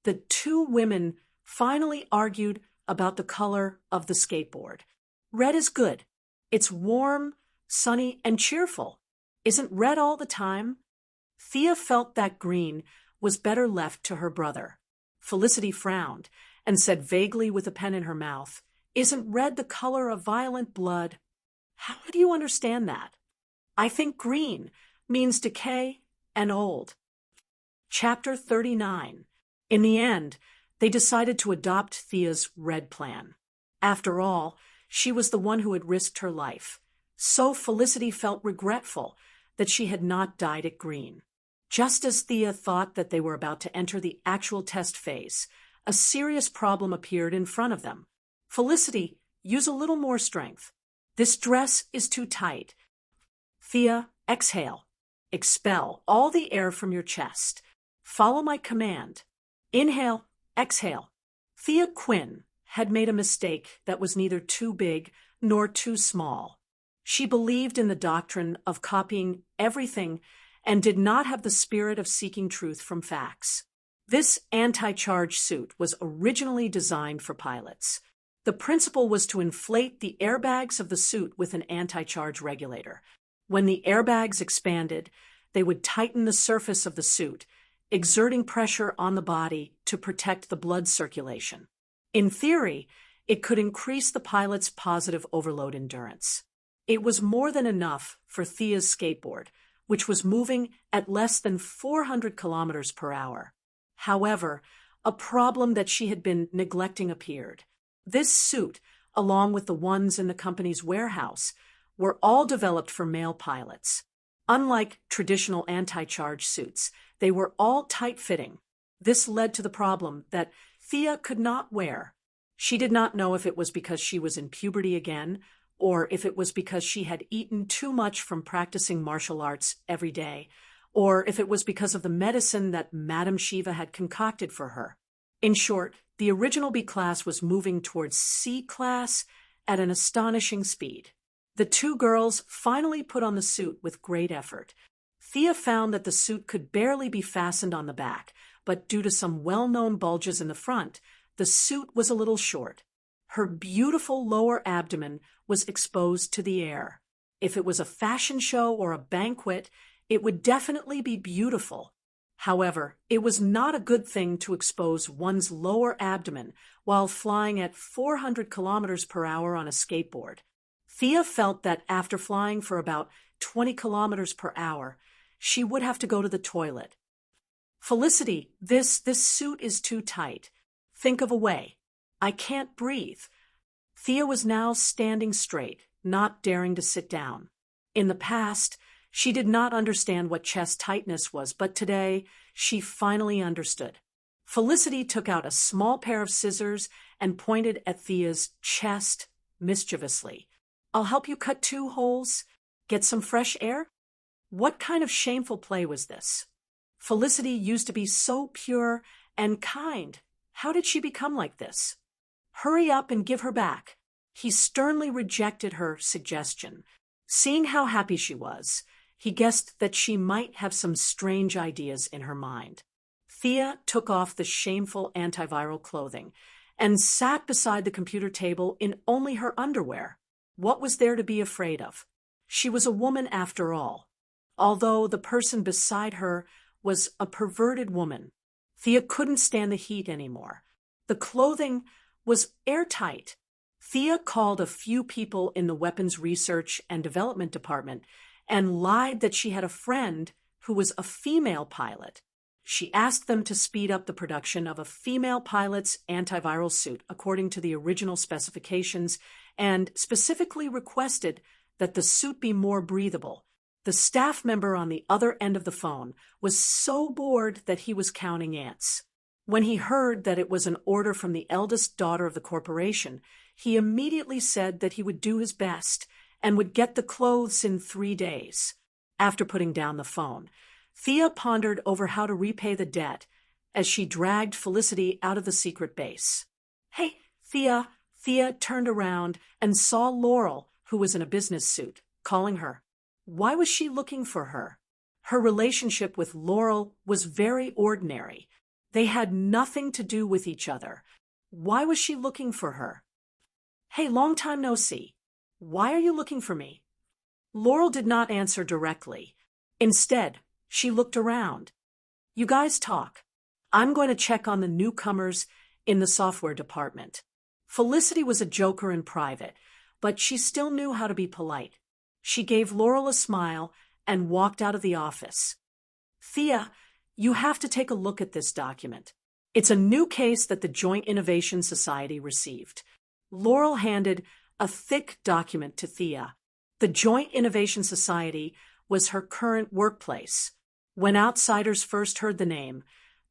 The 2 women finally argued about the color of the skateboard. "Red is good. It's warm, sunny, and cheerful. Isn't red all the time?" Thea felt that green was better left to her brother. Felicity frowned and said vaguely with a pen in her mouth, "Isn't red the color of violent blood?" "How do you understand that?" "I think green means decay and old." Chapter 39. In the end, they decided to adopt Thea's red plan. After all, she was the one who had risked her life. So Felicity felt regretful that she had not dyed it green. Just as Thea thought that they were about to enter the actual test phase, a serious problem appeared in front of them. Felicity, use a little more strength. This dress is too tight. Thea, exhale. Expel all the air from your chest. Follow my command. Inhale, exhale. Thea Quinn had made a mistake that was neither too big nor too small. She believed in the doctrine of copying everything and did not have the spirit of seeking truth from facts. This anti-charge suit was originally designed for pilots. The principle was to inflate the airbags of the suit with an anti-charge regulator. When the airbags expanded, they would tighten the surface of the suit, exerting pressure on the body to protect the blood circulation. In theory, it could increase the pilot's positive overload endurance. It was more than enough for Thea's skateboard, which was moving at less than 400 kilometers per hour. However, a problem that she had been neglecting appeared. This suit, along with the ones in the company's warehouse, were all developed for male pilots. Unlike traditional anti-charge suits, they were all tight-fitting. This led to the problem that Thea could not wear. She did not know if it was because she was in puberty again, or if it was because she had eaten too much from practicing martial arts every day, or if it was because of the medicine that Madame Shiva had concocted for her. In short, the original B class was moving towards C class at an astonishing speed. The two girls finally put on the suit with great effort. Thea found that the suit could barely be fastened on the back, but due to some well-known bulges in the front, the suit was a little short. Her beautiful lower abdomen was exposed to the air. If it was a fashion show or a banquet, it would definitely be beautiful. However, it was not a good thing to expose one's lower abdomen while flying at 400 kilometers per hour on a skateboard. Thea felt that after flying for about 20 kilometers per hour, she would have to go to the toilet. Felicity, this suit is too tight. Think of a way. I can't breathe. Thea was now standing straight, not daring to sit down. In the past, she did not understand what chest tightness was, but today she finally understood. Felicity took out a small pair of scissors and pointed at Thea's chest mischievously. I'll help you cut 2 holes. Get some fresh air? What kind of shameful play was this? Felicity used to be so pure and kind. How did she become like this? Hurry up and give her back. He sternly rejected her suggestion. Seeing how happy she was, he guessed that she might have some strange ideas in her mind. Thea took off the shameful antiviral clothing and sat beside the computer table in only her underwear. What was there to be afraid of? She was a woman after all. Although the person beside her was a perverted woman, Thea couldn't stand the heat anymore. The clothing was airtight. Thea called a few people in the Weapons Research and Development Department and lied that she had a friend who was a female pilot. She asked them to speed up the production of a female pilot's antiviral suit according to the original specifications and specifically requested that the suit be more breathable. The staff member on the other end of the phone was so bored that he was counting ants. When he heard that it was an order from the eldest daughter of the corporation, he immediately said that he would do his best and would get the clothes in 3 days. After putting down the phone, Thea pondered over how to repay the debt as she dragged Felicity out of the secret base. Hey, Thea! Thea turned around and saw Laurel, who was in a business suit, calling her. Why was she looking for her? Her relationship with Laurel was very ordinary. They had nothing to do with each other. Why was she looking for her? Hey, long time no see. Why are you looking for me? Laurel did not answer directly. Instead, she looked around. You guys talk. I'm going to check on the newcomers in the software department. Felicity was a joker in private, but she still knew how to be polite. She gave Laurel a smile and walked out of the office. Thea, you have to take a look at this document. It's a new case that the Joint Innovation Society received. Laurel handed a thick document to Thea. The Joint Innovation Society was her current workplace. When outsiders first heard the name,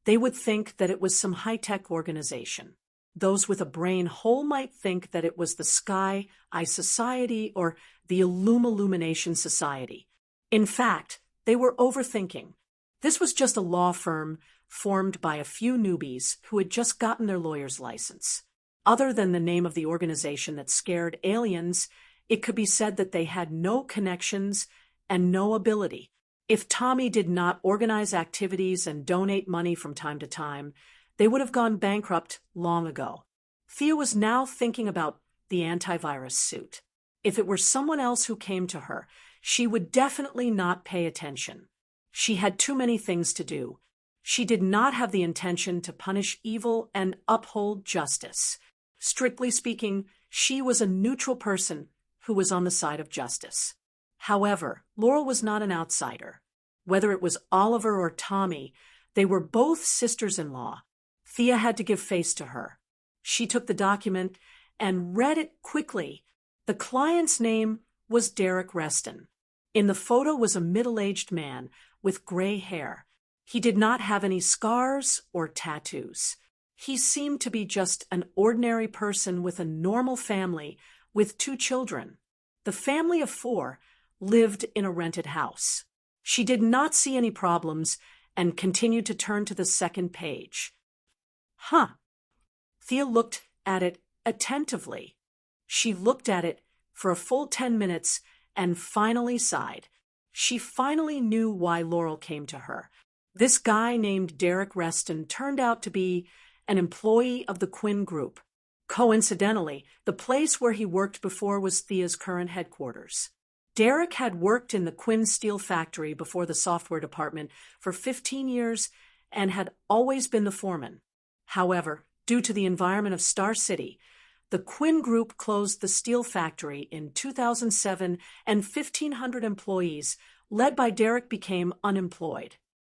they would think that it was some high-tech organization. Those with a brain whole might think that it was the Sky Eye Society or the Illumination Society. In fact, they were overthinking. This was just a law firm formed by a few newbies who had just gotten their lawyer's license. Other than the name of the organization that scared aliens, it could be said that they had no connections and no ability. If Tommy did not organize activities and donate money from time to time, they would have gone bankrupt long ago. Thea was now thinking about the antivirus suit. If it were someone else who came to her, she would definitely not pay attention. She had too many things to do. She did not have the intention to punish evil and uphold justice. Strictly speaking, she was a neutral person who was on the side of justice. However, Laurel was not an outsider. Whether it was Oliver or Tommy, they were both sisters-in-law. Thea had to give face to her. She took the document and read it quickly. The client's name was Derek Reston. In the photo was a middle-aged man with gray hair. He did not have any scars or tattoos. He seemed to be just an ordinary person with a normal family with 2 children. The family of 4 lived in a rented house. She did not see any problems and continued to turn to the second page. Thea looked at it attentively. She looked at it for a full 10 minutes and finally sighed. She finally knew why Laurel came to her. This guy named Derek Reston turned out to be an employee of the Quinn Group. Coincidentally, the place where he worked before was Thea's current headquarters. Derek had worked in the Quinn steel factory before the software department for 15 years and had always been the foreman. However, due to the environment of Star City, the Quinn Group closed the steel factory in 2007 and 1,500 employees, led by Derek, became unemployed.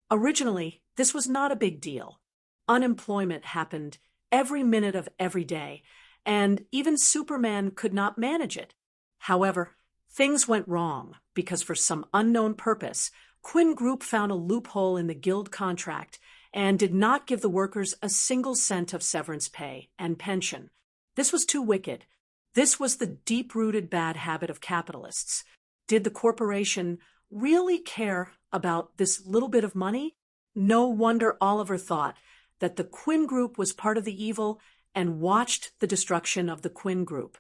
Originally, this was not a big deal. Unemployment happened every minute of every day, and even Superman could not manage it. However, things went wrong because for some unknown purpose, Quinn Group found a loophole in the guild contract and did not give the workers a single cent of severance pay and pension. This was too wicked. This was the deep-rooted bad habit of capitalists. Did the corporation really care about this little bit of money? No wonder Oliver thought that the Quinn Group was part of the evil and watched the destruction of the Quinn Group.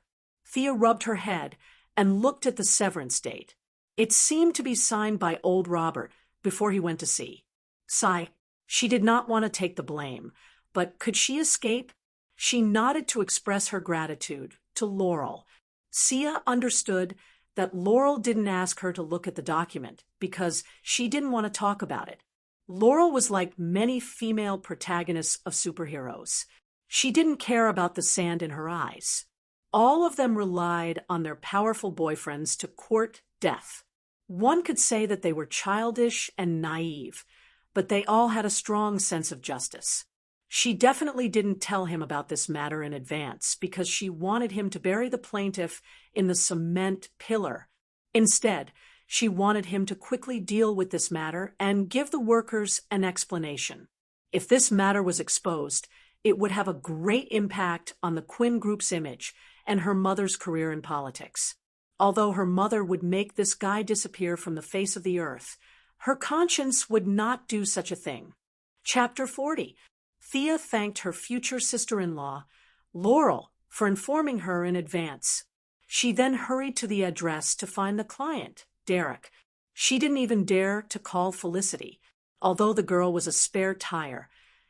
Thea rubbed her head and looked at the severance date. It seemed to be signed by old Robert before he went to sea. Sigh. She did not want to take the blame, but could she escape? She nodded to express her gratitude to Laurel. Sia understood that Laurel didn't ask her to look at the document because she didn't want to talk about it. Laurel was like many female protagonists of superheroes. She didn't care about the sand in her eyes. All of them relied on their powerful boyfriends to court death. One could say that they were childish and naive, but they all had a strong sense of justice. She definitely didn't tell him about this matter in advance because she wanted him to bury the plaintiff in the cement pillar. Instead, she wanted him to quickly deal with this matter and give the workers an explanation. If this matter was exposed, it would have a great impact on the Quinn Group's image and her mother's career in politics. Although her mother would make this guy disappear from the face of the earth, her conscience would not do such a thing. Chapter 40. Thea thanked her future sister-in-law, Laurel, for informing her in advance. She then hurried to the address to find the client, Derek. She didn't even dare to call Felicity. Although the girl was a spare tire,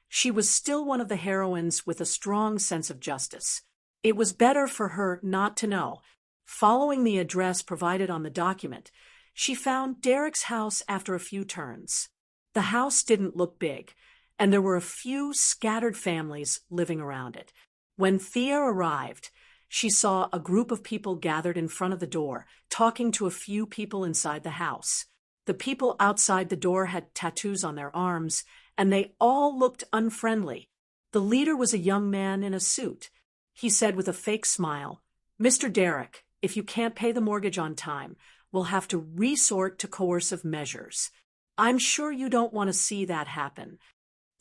she was still one of the heroines with a strong sense of justice. It was better for her not to know. Following the address provided on the document, she found Derek's house after a few turns. The house didn't look big, and there were a few scattered families living around it. When Thea arrived, she saw a group of people gathered in front of the door, talking to a few people inside the house. The people outside the door had tattoos on their arms, and they all looked unfriendly. The leader was a young man in a suit. He said with a fake smile, "Mr. Derek, if you can't pay the mortgage on time, we'll have to resort to coercive measures. I'm sure you don't want to see that happen."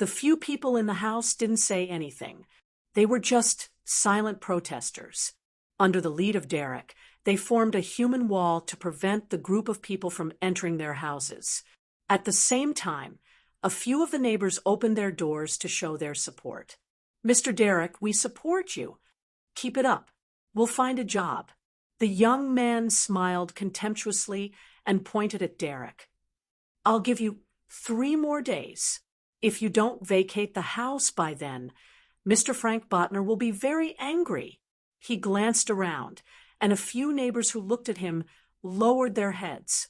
The few people in the house didn't say anything. They were just silent protesters. Under the lead of Derek, they formed a human wall to prevent the group of people from entering their houses. At the same time, a few of the neighbors opened their doors to show their support. "Mr. Derek, we support you. Keep it up. We'll find a job." The young man smiled contemptuously and pointed at Derek. "I'll give you 3 more days. If you don't vacate the house by then, Mr. Frank Botner will be very angry." He glanced around, and a few neighbors who looked at him lowered their heads.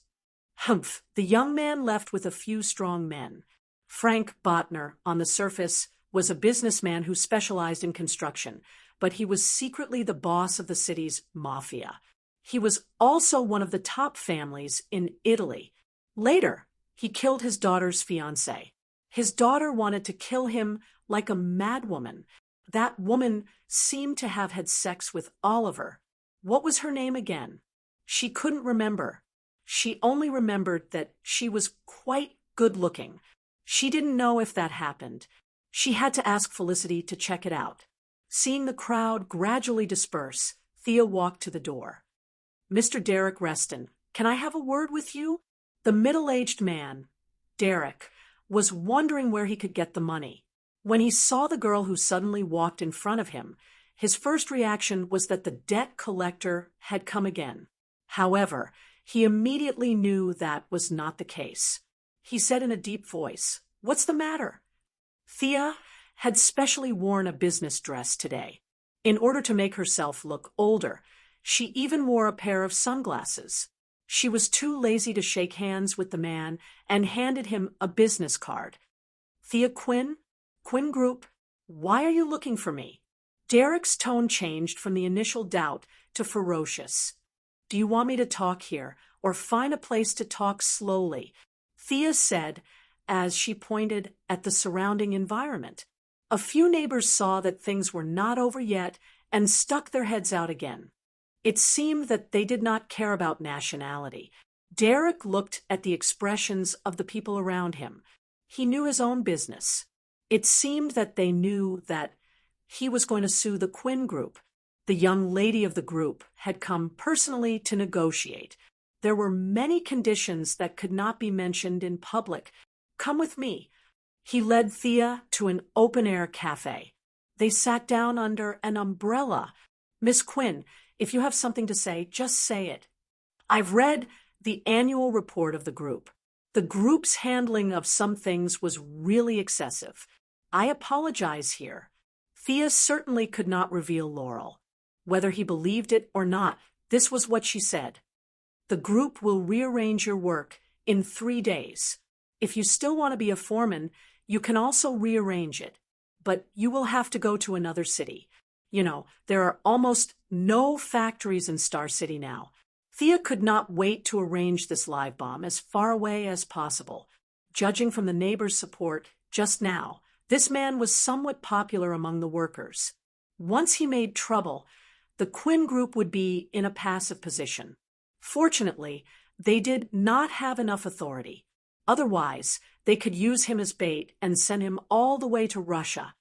Humph! The young man left with a few strong men. Frank Botner, on the surface, was a businessman who specialized in construction, but he was secretly the boss of the city's mafia. He was also one of the top families in Italy. Later, he killed his daughter's fiancé. His daughter wanted to kill him like a madwoman. That woman seemed to have had sex with Oliver. What was her name again? She couldn't remember. She only remembered that she was quite good-looking. She didn't know if that happened. She had to ask Felicity to check it out. Seeing the crowd gradually disperse, Thea walked to the door. "Mr. Derek Reston, can I have a word with you?" The middle-aged man, Derek, was wondering where he could get the money. When he saw the girl who suddenly walked in front of him, his first reaction was that the debt collector had come again. However, he immediately knew that was not the case. He said in a deep voice, "What's the matter?" Thea had specially worn a business dress today. In order to make herself look older, she even wore a pair of sunglasses. She was too lazy to shake hands with the man and handed him a business card. "Thea Quinn? Quinn Group? Why are you looking for me?" Derek's tone changed from the initial doubt to ferocious. "Do you want me to talk here, or find a place to talk slowly?" Thea said, as she pointed at the surrounding environment. A few neighbors saw that things were not over yet and stuck their heads out again. It seemed that they did not care about nationality. Derek looked at the expressions of the people around him. He knew his own business. It seemed that they knew that he was going to sue the Quinn Group. The young lady of the group had come personally to negotiate. There were many conditions that could not be mentioned in public. "Come with me." He led Thea to an open-air cafe. They sat down under an umbrella. "Miss Quinn, if you have something to say, just say it." "I've read the annual report of the group. The group's handling of some things was really excessive. I apologize here." Thea certainly could not reveal Laurel. Whether he believed it or not, this was what she said. "The group will rearrange your work in 3 days. If you still want to be a foreman, you can also rearrange it. But you will have to go to another city. You know, there are almost no factories in Star City now." Thea could not wait to arrange this live bomb as far away as possible. Judging from the neighbors' support just now, this man was somewhat popular among the workers. Once he made trouble, the Quinn Group would be in a passive position. Fortunately, they did not have enough authority. Otherwise, they could use him as bait and send him all the way to Russia.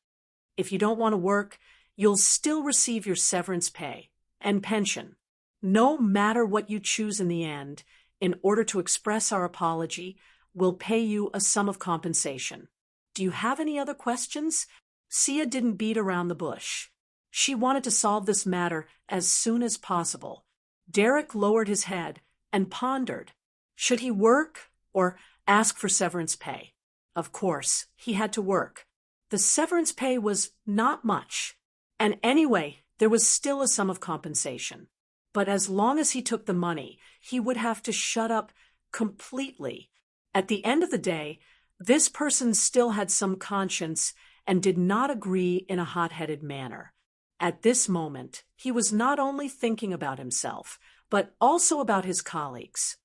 If you don't want to work, you'll still receive your severance pay and pension. No matter what you choose in the end, in order to express our apology, we'll pay you a sum of compensation. Do you have any other questions? Sia didn't beat around the bush. She wanted to solve this matter as soon as possible. Derek lowered his head and pondered. Should he work or ask for severance pay? Of course, he had to work. The severance pay was not much. And anyway, there was still a sum of compensation. But as long as he took the money, he would have to shut up completely. At the end of the day, this person still had some conscience and did not agree in a hot-headed manner. At this moment, he was not only thinking about himself, but also about his colleagues.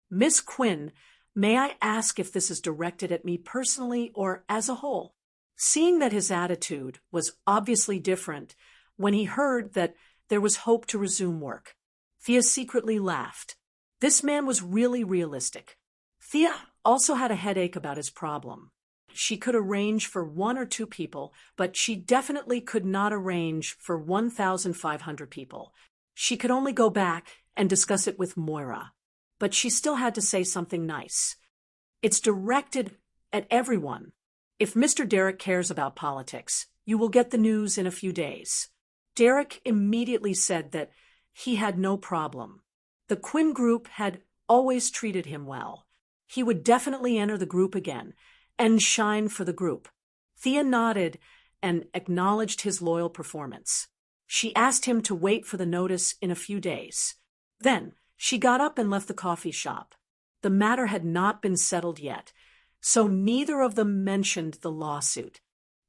"Miss Quinn, may I ask if this is directed at me personally or as a whole?" Seeing that his attitude was obviously different when he heard that there was hope to resume work, Thea secretly laughed. This man was really realistic. Thea also had a headache about his problem. she could arrange for 1 or 2 people, but she definitely could not arrange for 1,500 people. She could only go back and discuss it with Moira. But she still had to say something nice. It's directed at everyone. If Mr. Derek cares about politics, you will get the news in a few days. Derek immediately said that he had no problem. The Quinn group had always treated him well. He would definitely enter the group again and shine for the group. Thea nodded and acknowledged his loyal performance. She asked him to wait for the notice in a few days. Then she got up and left the coffee shop. The matter had not been settled yet, so neither of them mentioned the lawsuit.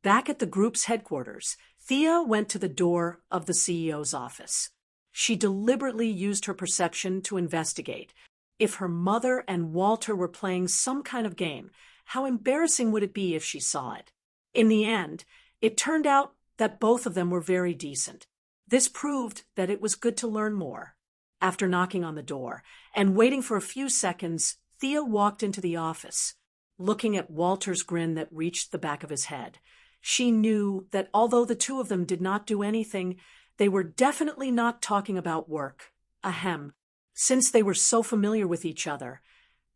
Back at the group's headquarters, Thea went to the door of the CEO's office. She deliberately used her perception to investigate. If her mother and Walter were playing some kind of game, how embarrassing would it be if she saw it? In the end, it turned out that both of them were very decent. This proved that it was good to learn more. After knocking on the door and waiting for a few seconds, Thea walked into the office. Looking at Walter's grin that reached the back of his head, she knew that although the two of them did not do anything, they were definitely not talking about work. Ahem. Since they were so familiar with each other,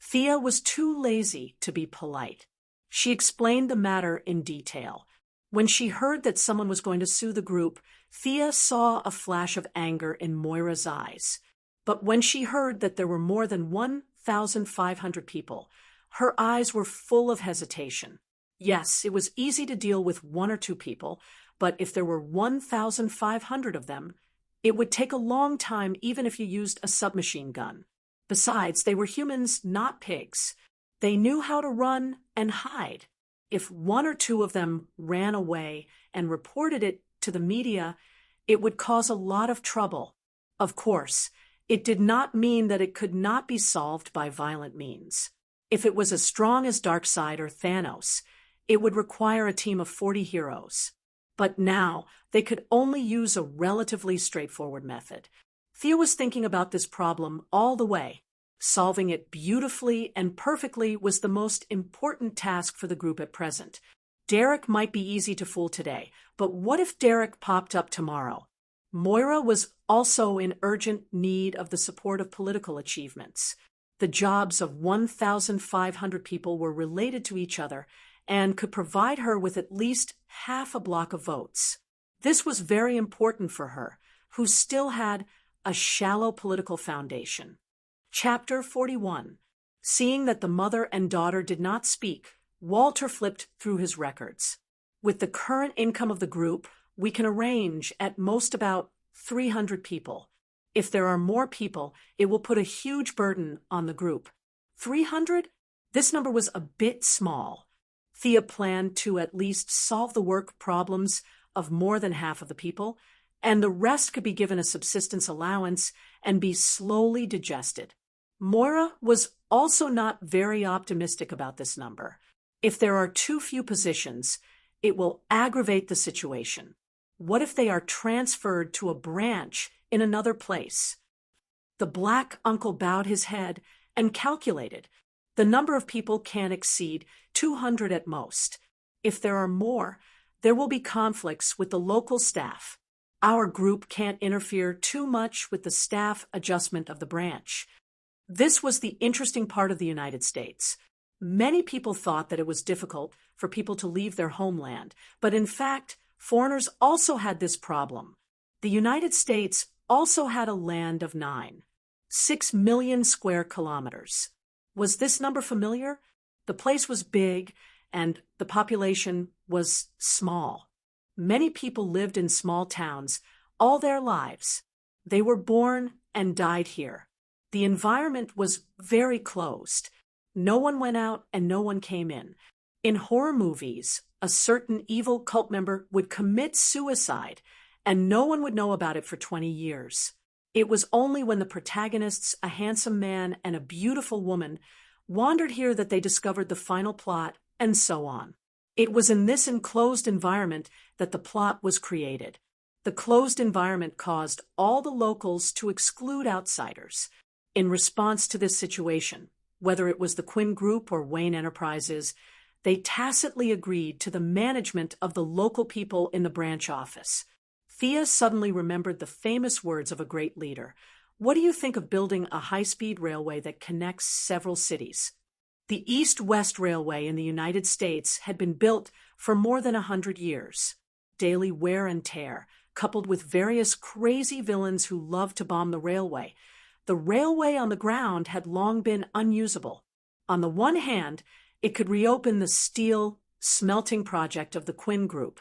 Thea was too lazy to be polite. She explained the matter in detail. When she heard that someone was going to sue the group, Thea saw a flash of anger in Moira's eyes. But when she heard that there were more than 1,500 people, her eyes were full of hesitation. Yes, it was easy to deal with 1 or 2 people, but if there were 1,500 of them, it would take a long time even if you used a submachine gun. Besides, they were humans, not pigs. They knew how to run and hide. If 1 or 2 of them ran away and reported it to the media, it would cause a lot of trouble. Of course, it did not mean that it could not be solved by violent means. If it was as strong as Darkseid or Thanos, it would require a team of 40 heroes. But now, they could only use a relatively straightforward method. Thea was thinking about this problem all the way. Solving it beautifully and perfectly was the most important task for the group at present. Derek might be easy to fool today, but what if Derek popped up tomorrow? Moira was also in urgent need of the support of political achievements. The jobs of 1,500 people were related to each other and could provide her with at least half a block of votes. This was very important for her, who still had a shallow political foundation. Chapter 41. Seeing that the mother and daughter did not speak, Walter flipped through his records. With the current income of the group, we can arrange at most about 300 people. If there are more people, it will put a huge burden on the group. 300? This number was a bit small. Thea planned to at least solve the work problems of more than half of the people, and the rest could be given a subsistence allowance and be slowly digested. Moira was also not very optimistic about this number. If there are too few positions, it will aggravate the situation. What if they are transferred to a branch in another place? The black uncle bowed his head and calculated. The number of people can't exceed 200 at most. If there are more, there will be conflicts with the local staff. Our group can't interfere too much with the staff adjustment of the branch. This was the interesting part of the United States. Many people thought that it was difficult for people to leave their homeland, but in fact, foreigners also had this problem. The United States also had a land of 6 million square kilometers. Was this number familiar? The place was big, and the population was small. Many people lived in small towns all their lives. They were born and died here. The environment was very closed. No one went out and no one came in. In horror movies, a certain evil cult member would commit suicide, and no one would know about it for 20 years. It was only when the protagonists, a handsome man and a beautiful woman, wandered here that they discovered the final plot, and so on. It was in this enclosed environment that the plot was created. The closed environment caused all the locals to exclude outsiders. In response to this situation, whether it was the Quinn Group or Wayne Enterprises, they tacitly agreed to the management of the local people in the branch office. Thea suddenly remembered the famous words of a great leader. What do you think of building a high-speed railway that connects several cities? The East-West Railway in the United States had been built for more than 100 years. Daily wear and tear, coupled with various crazy villains who loved to bomb the railway on the ground had long been unusable. On the one hand, it could reopen the steel smelting project of the Quinn Group.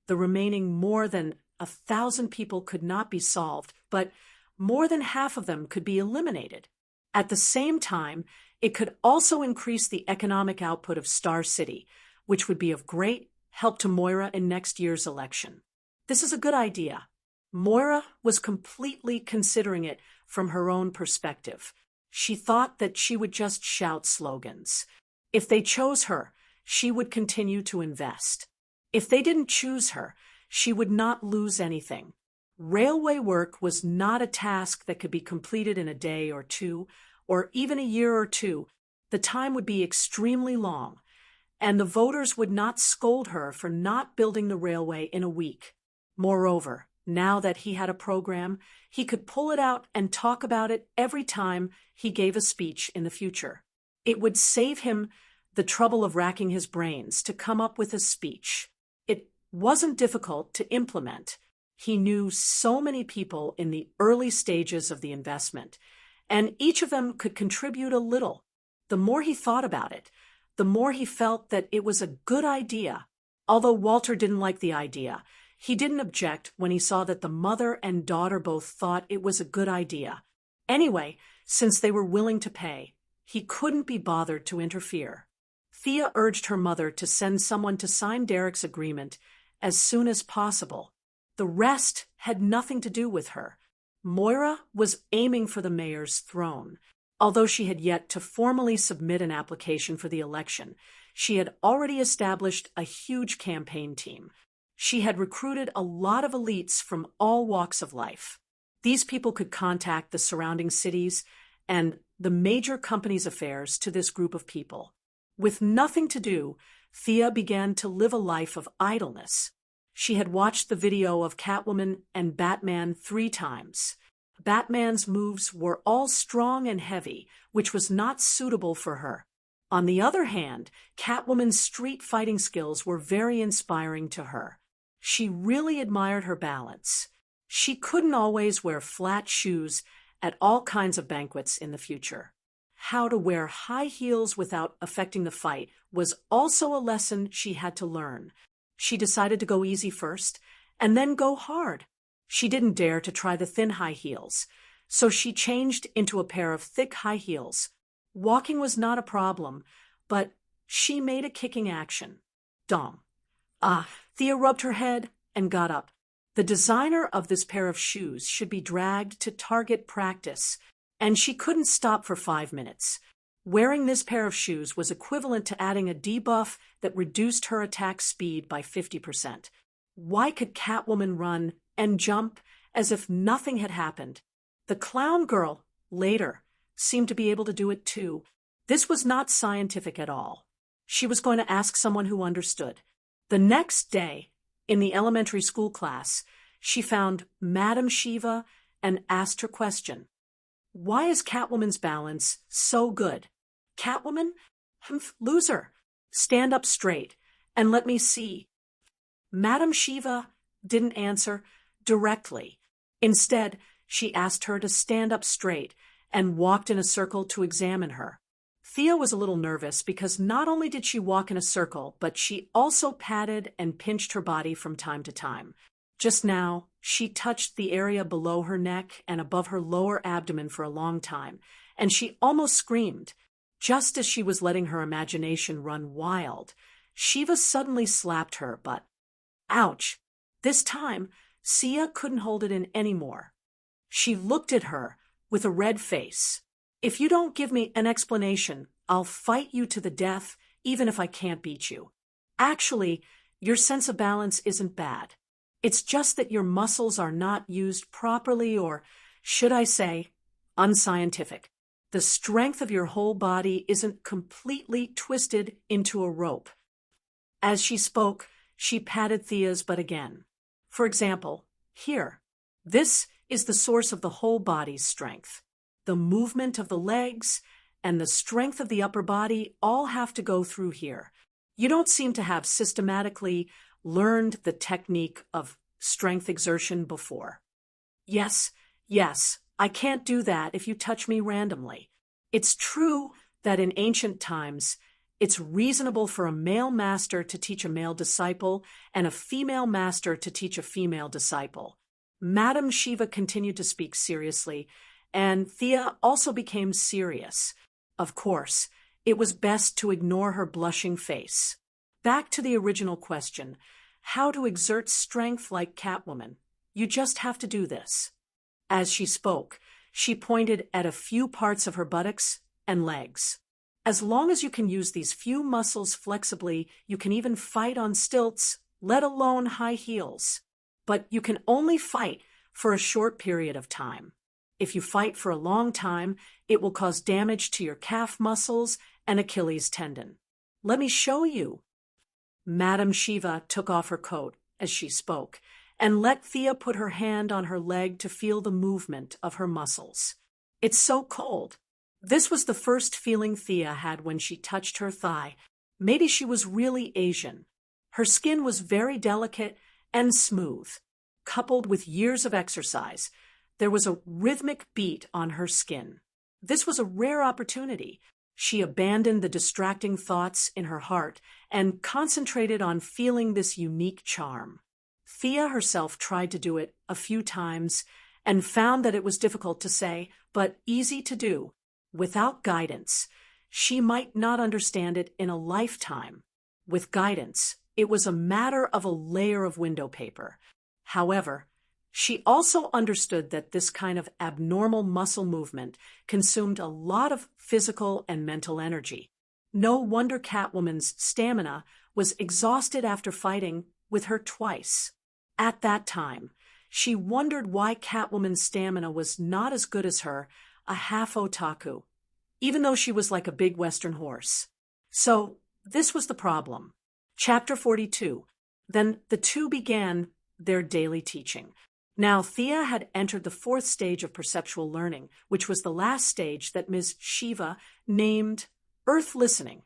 The remaining more than 1,000 people could not be solved, but more than half of them could be eliminated. At the same time, it could also increase the economic output of Star City, which would be of great help to Moira in next year's election. This is a good idea. Moira was completely considering it from her own perspective. She thought that she would just shout slogans. If they chose her, she would continue to invest. If they didn't choose her, she would not lose anything. Railway work was not a task that could be completed in a day or two, or even a year or two. The time would be extremely long, and the voters would not scold her for not building the railway in a week. Moreover, now that he had a program, he could pull it out and talk about it every time he gave a speech in the future. It would save him the trouble of racking his brains to come up with a speech. It wasn't difficult to implement. He knew so many people in the early stages of the investment, and each of them could contribute a little. The more he thought about it, the more he felt that it was a good idea. Although Walter didn't like the idea, he didn't object when he saw that the mother and daughter both thought it was a good idea. Anyway, since they were willing to pay, he couldn't be bothered to interfere. Thea urged her mother to send someone to sign Derek's agreement as soon as possible. The rest had nothing to do with her. Moira was aiming for the mayor's throne. Although she had yet to formally submit an application for the election, she had already established a huge campaign team. She had recruited a lot of elites from all walks of life. These people could contact the surrounding cities and the major companies' affairs to this group of people. With nothing to do, Thea began to live a life of idleness. She had watched the video of Catwoman and Batman 3 times. Batman's moves were all strong and heavy, which was not suitable for her. On the other hand, Catwoman's street fighting skills were very inspiring to her. She really admired her balance. She couldn't always wear flat shoes at all kinds of banquets in the future. How to wear high heels without affecting the fight was also a lesson she had to learn. She decided to go easy first, and then go hard. She didn't dare to try the thin high heels, so she changed into a pair of thick high heels. Walking was not a problem, but she made a kicking action. Dong. Thea rubbed her head and got up. The designer of this pair of shoes should be dragged to target practice, and she couldn't stop for 5 minutes. Wearing this pair of shoes was equivalent to adding a debuff that reduced her attack speed by 50%. Why could Catwoman run and jump as if nothing had happened? The clown girl, later, seemed to be able to do it too. This was not scientific at all. She was going to ask someone who understood. The next day, in the elementary school class, she found Madame Shiva and asked her question. Why is Catwoman's balance so good? Catwoman? Loser. Stand up straight and let me see. Madame Shiva didn't answer directly. Instead, she asked her to stand up straight and walked in a circle to examine her. Thea was a little nervous because not only did she walk in a circle, but she also patted and pinched her body from time to time. Just now, she touched the area below her neck and above her lower abdomen for a long time, and she almost screamed. Just as she was letting her imagination run wild, Shiva suddenly slapped her, but ouch! This time, Sia couldn't hold it in anymore. She looked at her with a red face. If you don't give me an explanation, I'll fight you to the death, even if I can't beat you. Actually, your sense of balance isn't bad. It's just that your muscles are not used properly, or, should I say, unscientific. The strength of your whole body isn't completely twisted into a rope. As she spoke, she patted Thea's butt again. For example, here. This is the source of the whole body's strength. The movement of the legs and the strength of the upper body all have to go through here. You don't seem to have systematically learned the technique of strength exertion before. Yes, I can't do that if you touch me randomly. It's true that in ancient times, it's reasonable for a male master to teach a male disciple and a female master to teach a female disciple. Madame Shiva continued to speak seriously, and Thea also became serious. Of course, it was best to ignore her blushing face. Back to the original question, how to exert strength like Catwoman. You just have to do this. As she spoke, she pointed at a few parts of her buttocks and legs. As long as you can use these few muscles flexibly, you can even fight on stilts, let alone high heels. But you can only fight for a short period of time. If you fight for a long time, it will cause damage to your calf muscles and Achilles tendon. Let me show you. Madame Shiva took off her coat as she spoke and let Thea put her hand on her leg to feel the movement of her muscles. It's so cold. This was the first feeling Thea had when she touched her thigh. Maybe she was really Asian. Her skin was very delicate and smooth. Coupled with years of exercise, there was a rhythmic beat on her skin. This was a rare opportunity. She abandoned the distracting thoughts in her heart and concentrated on feeling this unique charm. Thea herself tried to do it a few times and found that it was difficult to say, but easy to do. Without guidance, she might not understand it in a lifetime. With guidance, it was a matter of a layer of window paper. However, she also understood that this kind of abnormal muscle movement consumed a lot of physical and mental energy. No wonder Catwoman's stamina was exhausted after fighting with her twice. At that time, she wondered why Catwoman's stamina was not as good as her, a half otaku, even though she was like a big Western horse. So, this was the problem. Chapter 42. Then the two began their daily teaching. Now, Thea had entered the fourth stage of perceptual learning, which was the last stage that Ms. Shiva named Earth Listening.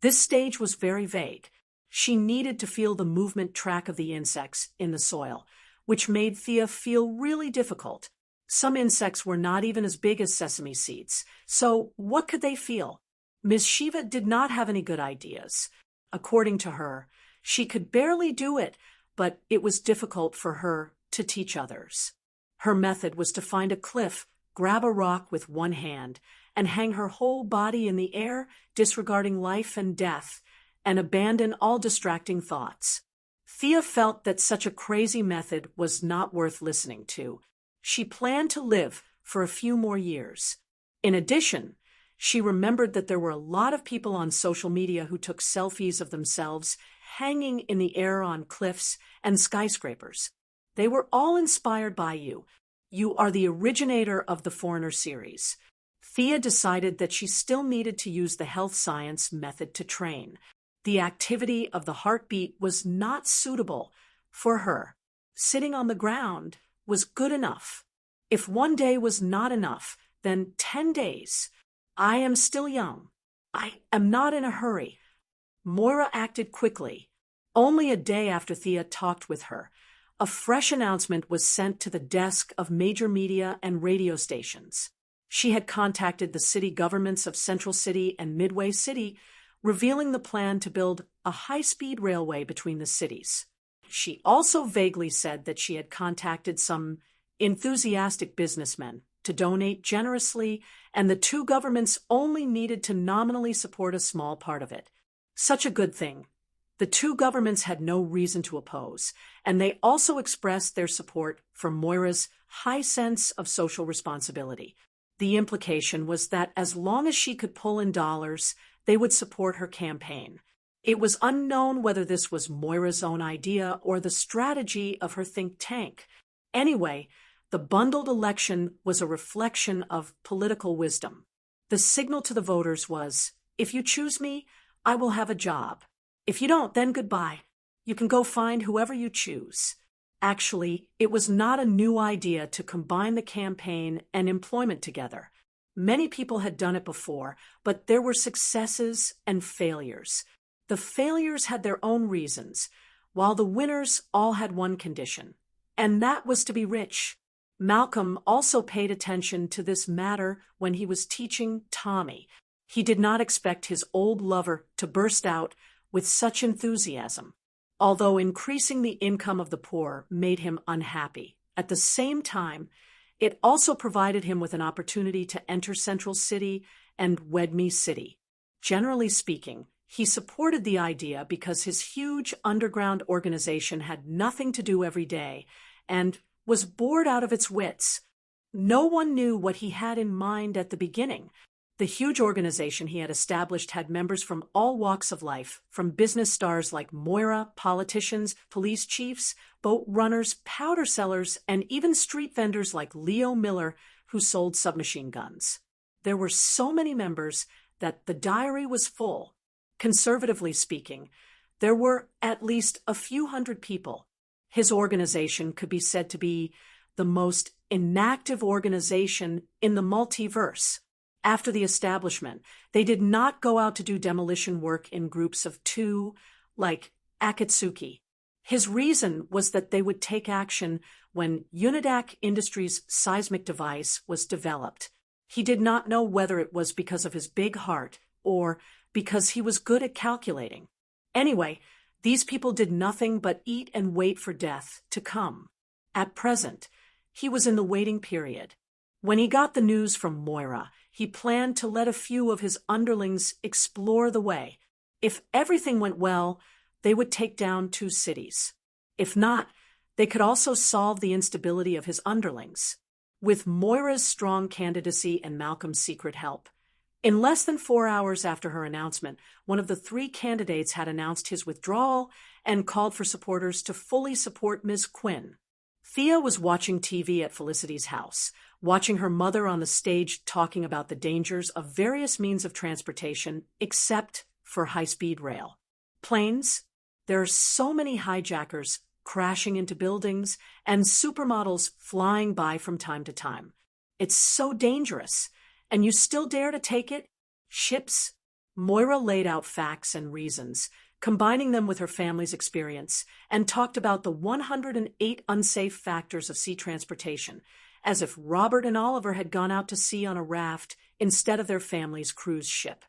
This stage was very vague. She needed to feel the movement track of the insects in the soil, which made Thea feel really difficult. Some insects were not even as big as sesame seeds, so what could they feel? Ms. Shiva did not have any good ideas. According to her, she could barely do it, but it was difficult for her to teach others. Her method was to find a cliff, grab a rock with one hand, and hang her whole body in the air, disregarding life and death, and abandon all distracting thoughts. Thea felt that such a crazy method was not worth listening to. She planned to live for a few more years. In addition, she remembered that there were a lot of people on social media who took selfies of themselves hanging in the air on cliffs and skyscrapers. They were all inspired by you. You are the originator of the Foreigner series. Thea decided that she still needed to use the health science method to train. The activity of the heartbeat was not suitable for her. Sitting on the ground was good enough. If one day was not enough, then 10 days. I am still young. I am not in a hurry. Moira acted quickly. Only a day after Thea talked with her, a fresh announcement was sent to the desk of major media and radio stations. She had contacted the city governments of Central City and Midway City, revealing the plan to build a high-speed railway between the cities. She also vaguely said that she had contacted some enthusiastic businessmen to donate generously, and the two governments only needed to nominally support a small part of it. Such a good thing. The two governments had no reason to oppose, and they also expressed their support for Moira's high sense of social responsibility. The implication was that as long as she could pull in dollars, they would support her campaign. It was unknown whether this was Moira's own idea or the strategy of her think tank. Anyway, the bundled election was a reflection of political wisdom. The signal to the voters was, if you choose me, I will have a job. If you don't, then goodbye. You can go find whoever you choose. Actually, it was not a new idea to combine the campaign and employment together. Many people had done it before, but there were successes and failures. The failures had their own reasons, while the winners all had one condition, and that was to be rich. Malcolm also paid attention to this matter when he was teaching Tommy. He did not expect his old lover to burst out with such enthusiasm. Although increasing the income of the poor made him unhappy, at the same time, it also provided him with an opportunity to enter Central City and Wedme City. Generally speaking, he supported the idea because his huge underground organization had nothing to do every day and was bored out of its wits. No one knew what he had in mind at the beginning. The huge organization he had established had members from all walks of life, from business stars like Moira, politicians, police chiefs, boat runners, powder sellers, and even street vendors like Leo Miller, who sold submachine guns. There were so many members that the diary was full. Conservatively speaking, there were at least a few hundred people. His organization could be said to be the most inactive organization in the multiverse. After the establishment, they did not go out to do demolition work in groups of 2, like Akatsuki. His reason was that they would take action when Unidac Industries' seismic device was developed. He did not know whether it was because of his big heart or because he was good at calculating. Anyway, these people did nothing but eat and wait for death to come. At present, he was in the waiting period. When he got the news from Moira, he planned to let a few of his underlings explore the way. If everything went well, they would take down 2 cities. If not, they could also solve the instability of his underlings. With Moira's strong candidacy and Malcolm's secret help. In less than 4 hours after her announcement, one of the 3 candidates had announced his withdrawal and called for supporters to fully support Ms. Quinn. Thea was watching TV at Felicity's house, watching her mother on the stage talking about the dangers of various means of transportation except for high-speed rail. Planes? There are so many hijackers crashing into buildings and supermodels flying by from time to time. It's so dangerous. And you still dare to take it? Ships? Moira laid out facts and reasons, combining them with her family's experience, and talked about the 108 unsafe factors of sea transportation, as if Robert and Oliver had gone out to sea on a raft instead of their family's cruise ship.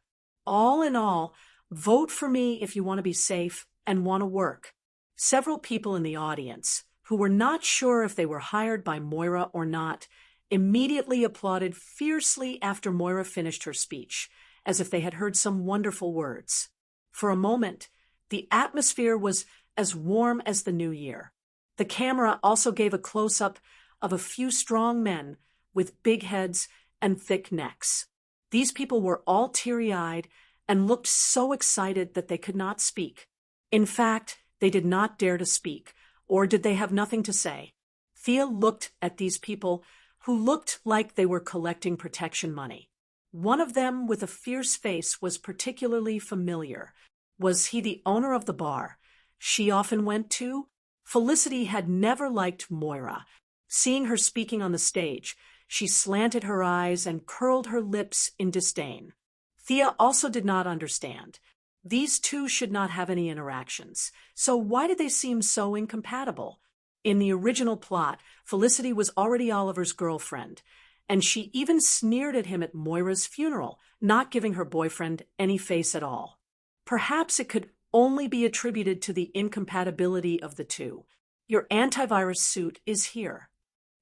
All in all, vote for me if you want to be safe and want to work. Several people in the audience, who were not sure if they were hired by Moira or not, immediately applauded fiercely after Moira finished her speech, as if they had heard some wonderful words. For a moment, the atmosphere was as warm as the new year. The camera also gave a close-up of a few strong men with big heads and thick necks. These people were all teary-eyed and looked so excited that they could not speak. In fact, they did not dare to speak, or did they have nothing to say? Thea looked at these people who looked like they were collecting protection money. One of them with a fierce face was particularly familiar. Was he the owner of the bar she often went to? Felicity had never liked Moira. Seeing her speaking on the stage, she slanted her eyes and curled her lips in disdain. Thea also did not understand. These two should not have any interactions, so why did they seem so incompatible? In the original plot, Felicity was already Oliver's girlfriend, and she even sneered at him at Moira's funeral, not giving her boyfriend any face at all. Perhaps it could only be attributed to the incompatibility of the two. Your antivirus suit is here.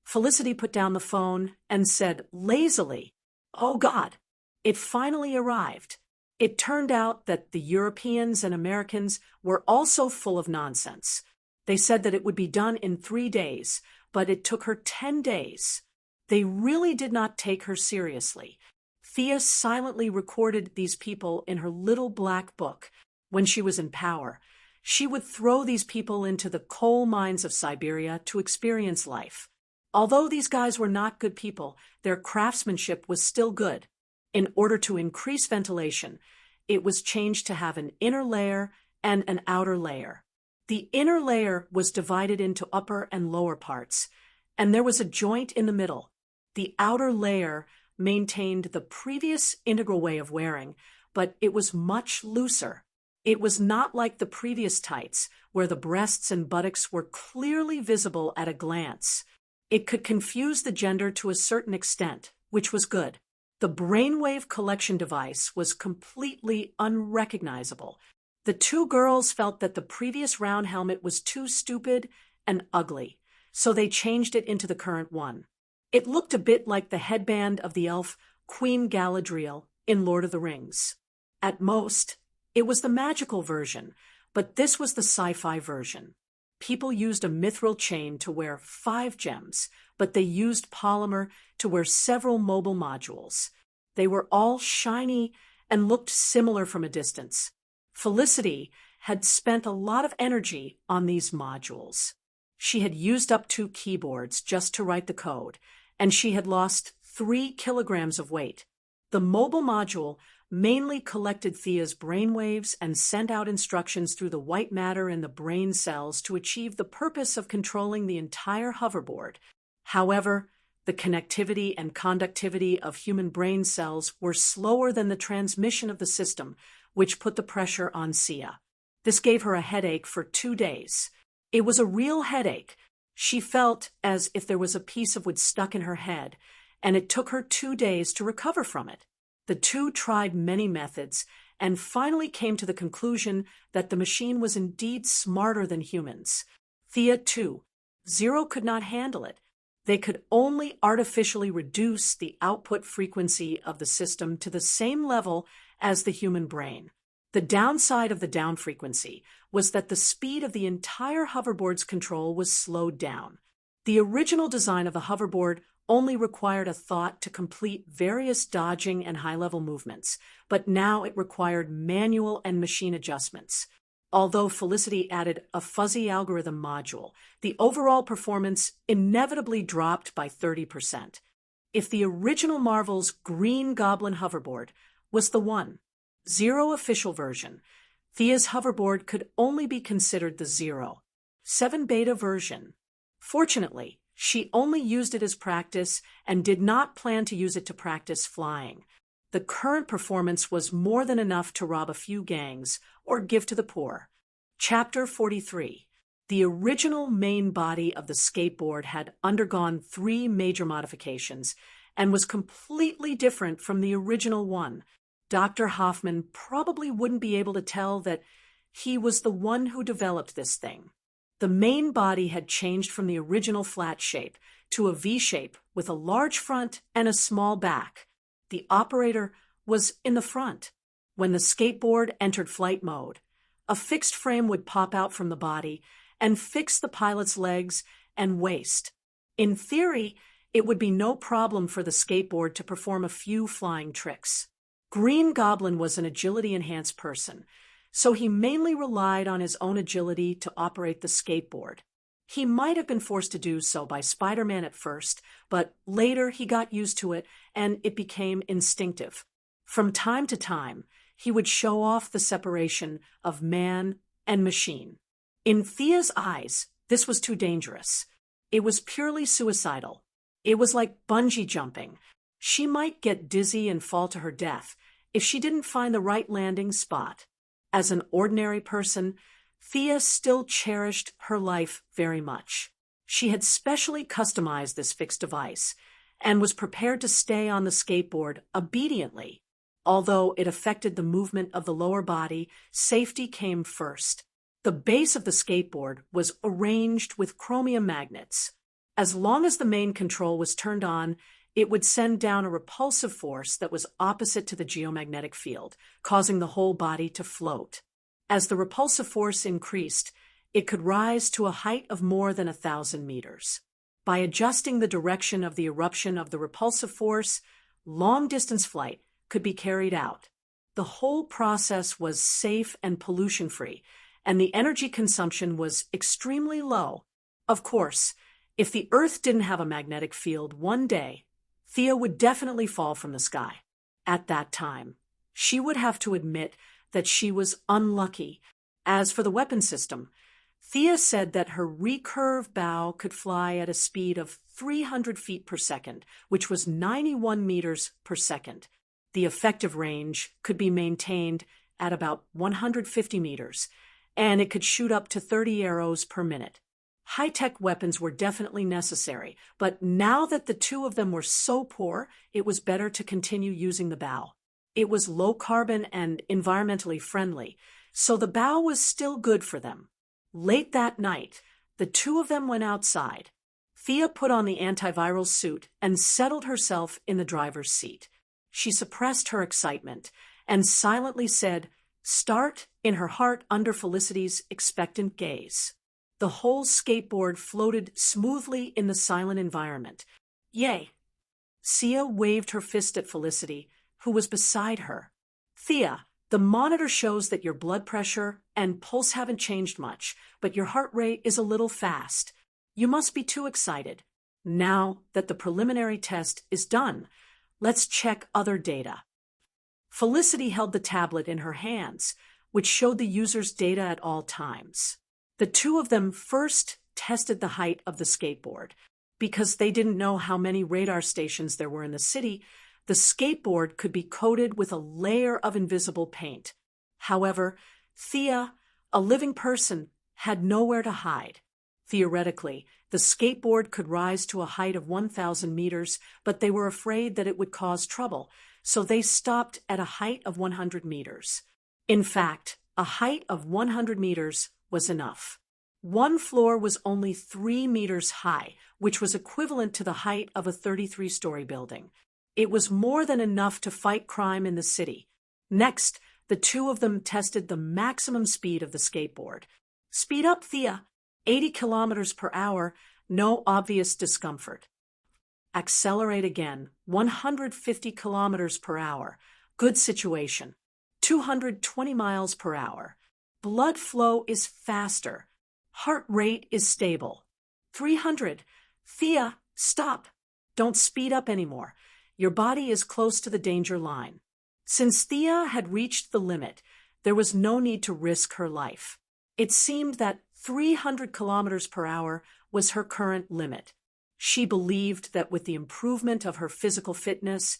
Felicity put down the phone and said lazily, "Oh God." It finally arrived. It turned out that the Europeans and Americans were also full of nonsense. They said that it would be done in 3 days, but it took her 10 days. They really did not take her seriously. Thea silently recorded these people in her little black book. When she was in power, she would throw these people into the coal mines of Siberia to experience life. Although these guys were not good people, their craftsmanship was still good. In order to increase ventilation, it was changed to have an inner layer and an outer layer. The inner layer was divided into upper and lower parts, and there was a joint in the middle. The outer layer maintained the previous integral way of wearing, but it was much looser. It was not like the previous tights, where the breasts and buttocks were clearly visible at a glance. It could confuse the gender to a certain extent, which was good. The brainwave collection device was completely unrecognizable. The two girls felt that the previous round helmet was too stupid and ugly, so they changed it into the current one. It looked a bit like the headband of the elf Queen Galadriel in Lord of the Rings. At most, it was the magical version, but this was the sci-fi version. People used a mithril chain to wear 5 gems, but they used polymer to wear several mobile modules. They were all shiny and looked similar from a distance. Felicity had spent a lot of energy on these modules. She had used up 2 keyboards just to write the code, and she had lost 3 kilograms of weight. The mobile module mainly collected Thea's brainwaves and sent out instructions through the white matter in the brain cells to achieve the purpose of controlling the entire hoverboard. However, the connectivity and conductivity of human brain cells were slower than the transmission of the system, which put the pressure on Sia. This gave her a headache for 2 days. It was a real headache. She felt as if there was a piece of wood stuck in her head, and it took her 2 days to recover from it. The two tried many methods and finally came to the conclusion that the machine was indeed smarter than humans. Thea, too. Zero could not handle it. They could only artificially reduce the output frequency of the system to the same level as the human brain. The downside of the down frequency was that the speed of the entire hoverboard's control was slowed down. The original design of the hoverboard only required a thought to complete various dodging and high-level movements, but now it required manual and machine adjustments. Although Felicity added a fuzzy algorithm module, the overall performance inevitably dropped by 30%. If the original Marvel's Green Goblin hoverboard was the 1.0 official version, Thea's hoverboard could only be considered the 0.7 beta version. Fortunately, she only used it as practice and did not plan to use it to practice flying. The current performance was more than enough to rob a few gangs or give to the poor. Chapter 43. The original main body of the skateboard had undergone 3 major modifications and was completely different from the original one. Dr. Hoffman probably wouldn't be able to tell that he was the one who developed this thing. The main body had changed from the original flat shape to a V shape with a large front and a small back. The operator was in the front. When the skateboard entered flight mode, a fixed frame would pop out from the body and fix the pilot's legs and waist. In theory, it would be no problem for the skateboard to perform a few flying tricks. Green Goblin was an agility-enhanced person, so he mainly relied on his own agility to operate the skateboard. He might have been forced to do so by Spider-Man at first, but later he got used to it and it became instinctive. From time to time, he would show off the separation of man and machine. In Thea's eyes, this was too dangerous. It was purely suicidal. It was like bungee jumping. She might get dizzy and fall to her death if she didn't find the right landing spot. As an ordinary person, Thea still cherished her life very much. She had specially customized this fixed device and was prepared to stay on the skateboard obediently. Although it affected the movement of the lower body, safety came first. The base of the skateboard was arranged with chromium magnets. As long as the main control was turned on, it would send down a repulsive force that was opposite to the geomagnetic field, causing the whole body to float. As the repulsive force increased, it could rise to a height of more than 1,000 meters. By adjusting the direction of the eruption of the repulsive force, long-distance flight could be carried out. The whole process was safe and pollution-free, and the energy consumption was extremely low. Of course, if the Earth didn't have a magnetic field one day, Thea would definitely fall from the sky. At that time, she would have to admit that she was unlucky As for the weapon system, Thea said that her recurve bow could fly at a speed of 300 feet per second, which was 91 meters per second. The effective range could be maintained at about 150 meters, and it could shoot up to 30 arrows per minute. High-tech weapons were definitely necessary, but now that the two of them were so poor, it was better to continue using the bow. It was low-carbon and environmentally friendly, so the bow was still good for them. Late that night, the two of them went outside. Thea put on the antiviral suit and settled herself in the driver's seat. She suppressed her excitement and silently said, "Start," in her heart under Felicity's expectant gaze. The whole skateboard floated smoothly in the silent environment. "Yay!" Sia waved her fist at Felicity, who was beside her. "Thea, the monitor shows that your blood pressure and pulse haven't changed much, but your heart rate is a little fast. You must be too excited. Now that the preliminary test is done, let's check other data." Felicity held the tablet in her hands, which showed the user's data at all times. The two of them first tested the height of the skateboard. Because they didn't know how many radar stations there were in the city, the skateboard could be coated with a layer of invisible paint. However, Thea, a living person, had nowhere to hide. Theoretically, the skateboard could rise to a height of 1,000 meters, but they were afraid that it would cause trouble, so they stopped at a height of 100 meters. In fact, a height of 100 meters was enough. One floor was only 3 meters high, which was equivalent to the height of a 33-story building. It was more than enough to fight crime in the city. Next, the two of them tested the maximum speed of the skateboard. "Speed up, Thea. 80 kilometers per hour, no obvious discomfort." "Accelerate again, 150 kilometers per hour. Good situation. 220 miles per hour. Blood flow is faster. Heart rate is stable. 300. Thea, stop. Don't speed up anymore. Your body is close to the danger line." Since Thea had reached the limit, there was no need to risk her life. It seemed that 300 kilometers per hour was her current limit. She believed that with the improvement of her physical fitness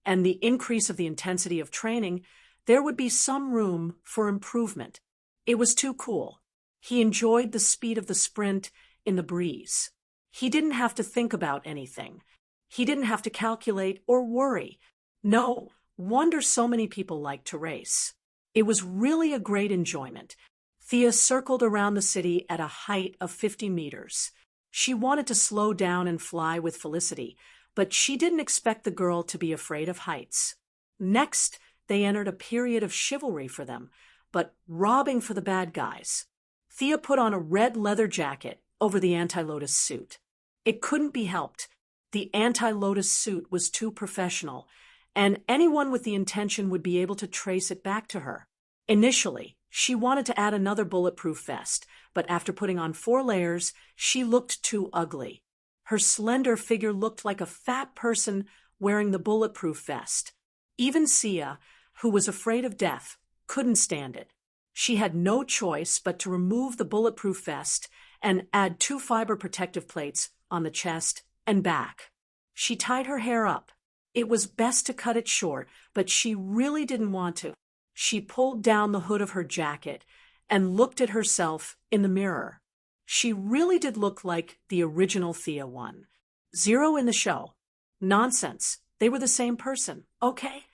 and the increase of the intensity of training, there would be some room for improvement. It was too cool. He enjoyed the speed of the sprint in the breeze. He didn't have to think about anything. He didn't have to calculate or worry. No wonder so many people liked to race. It was really a great enjoyment. Thea circled around the city at a height of 50 meters. She wanted to slow down and fly with Felicity, but she didn't expect the girl to be afraid of heights. Next, they entered a period of chivalry for them, but robbing for the bad guys. Thea put on a red leather jacket over the anti-lotus suit. It couldn't be helped. The anti-lotus suit was too professional, and anyone with the intention would be able to trace it back to her. Initially, she wanted to add another bulletproof vest, but after putting on 4 layers, she looked too ugly. Her slender figure looked like a fat person wearing the bulletproof vest. Even Sia, who was afraid of death, couldn't stand it. She had no choice but to remove the bulletproof vest and add 2 fiber protective plates on the chest and back. She tied her hair up. It was best to cut it short, but she really didn't want to. She pulled down the hood of her jacket and looked at herself in the mirror. She really did look like the original Thea one. 0 in the show. Nonsense. They were the same person, okay?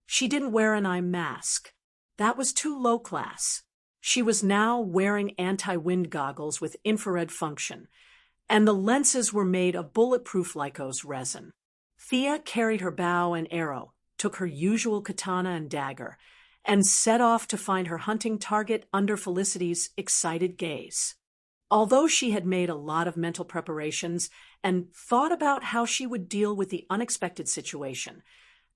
She didn't wear an eye mask. That was too low class. She was now wearing anti-wind goggles with infrared function, and the lenses were made of bulletproof Lycos resin. Thea carried her bow and arrow, took her usual katana and dagger, and set off to find her hunting target under Felicity's excited gaze. Although she had made a lot of mental preparations and thought about how she would deal with the unexpected situation,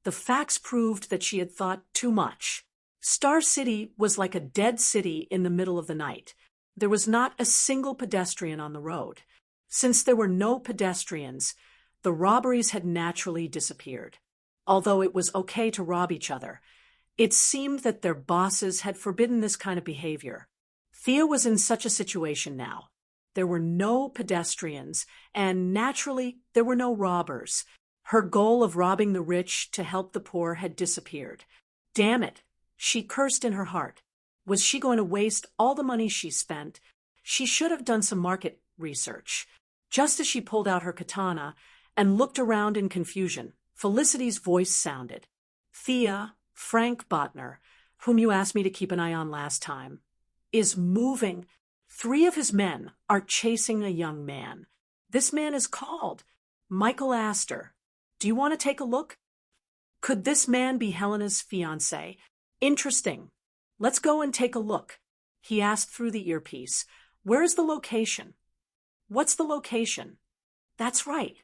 the facts proved that she had thought too much. Star City was like a dead city in the middle of the night. There was not a single pedestrian on the road. Since there were no pedestrians, the robberies had naturally disappeared. Although it was okay to rob each other, it seemed that their bosses had forbidden this kind of behavior. Thea was in such a situation now. There were no pedestrians, and naturally, there were no robbers. Her goal of robbing the rich to help the poor had disappeared. Damn it, she cursed in her heart. Was she going to waste all the money she spent? She should have done some market research. Just as she pulled out her katana and looked around in confusion, Felicity's voice sounded. Thea, Frank Botner, whom you asked me to keep an eye on last time, is moving. 3 of his men are chasing a young man. This man is called Michael Astor. Do you want to take a look? Could this man be Helena's fiancé? Interesting. Let's go and take a look, he asked through the earpiece. Where is the location? What's the location? That's right.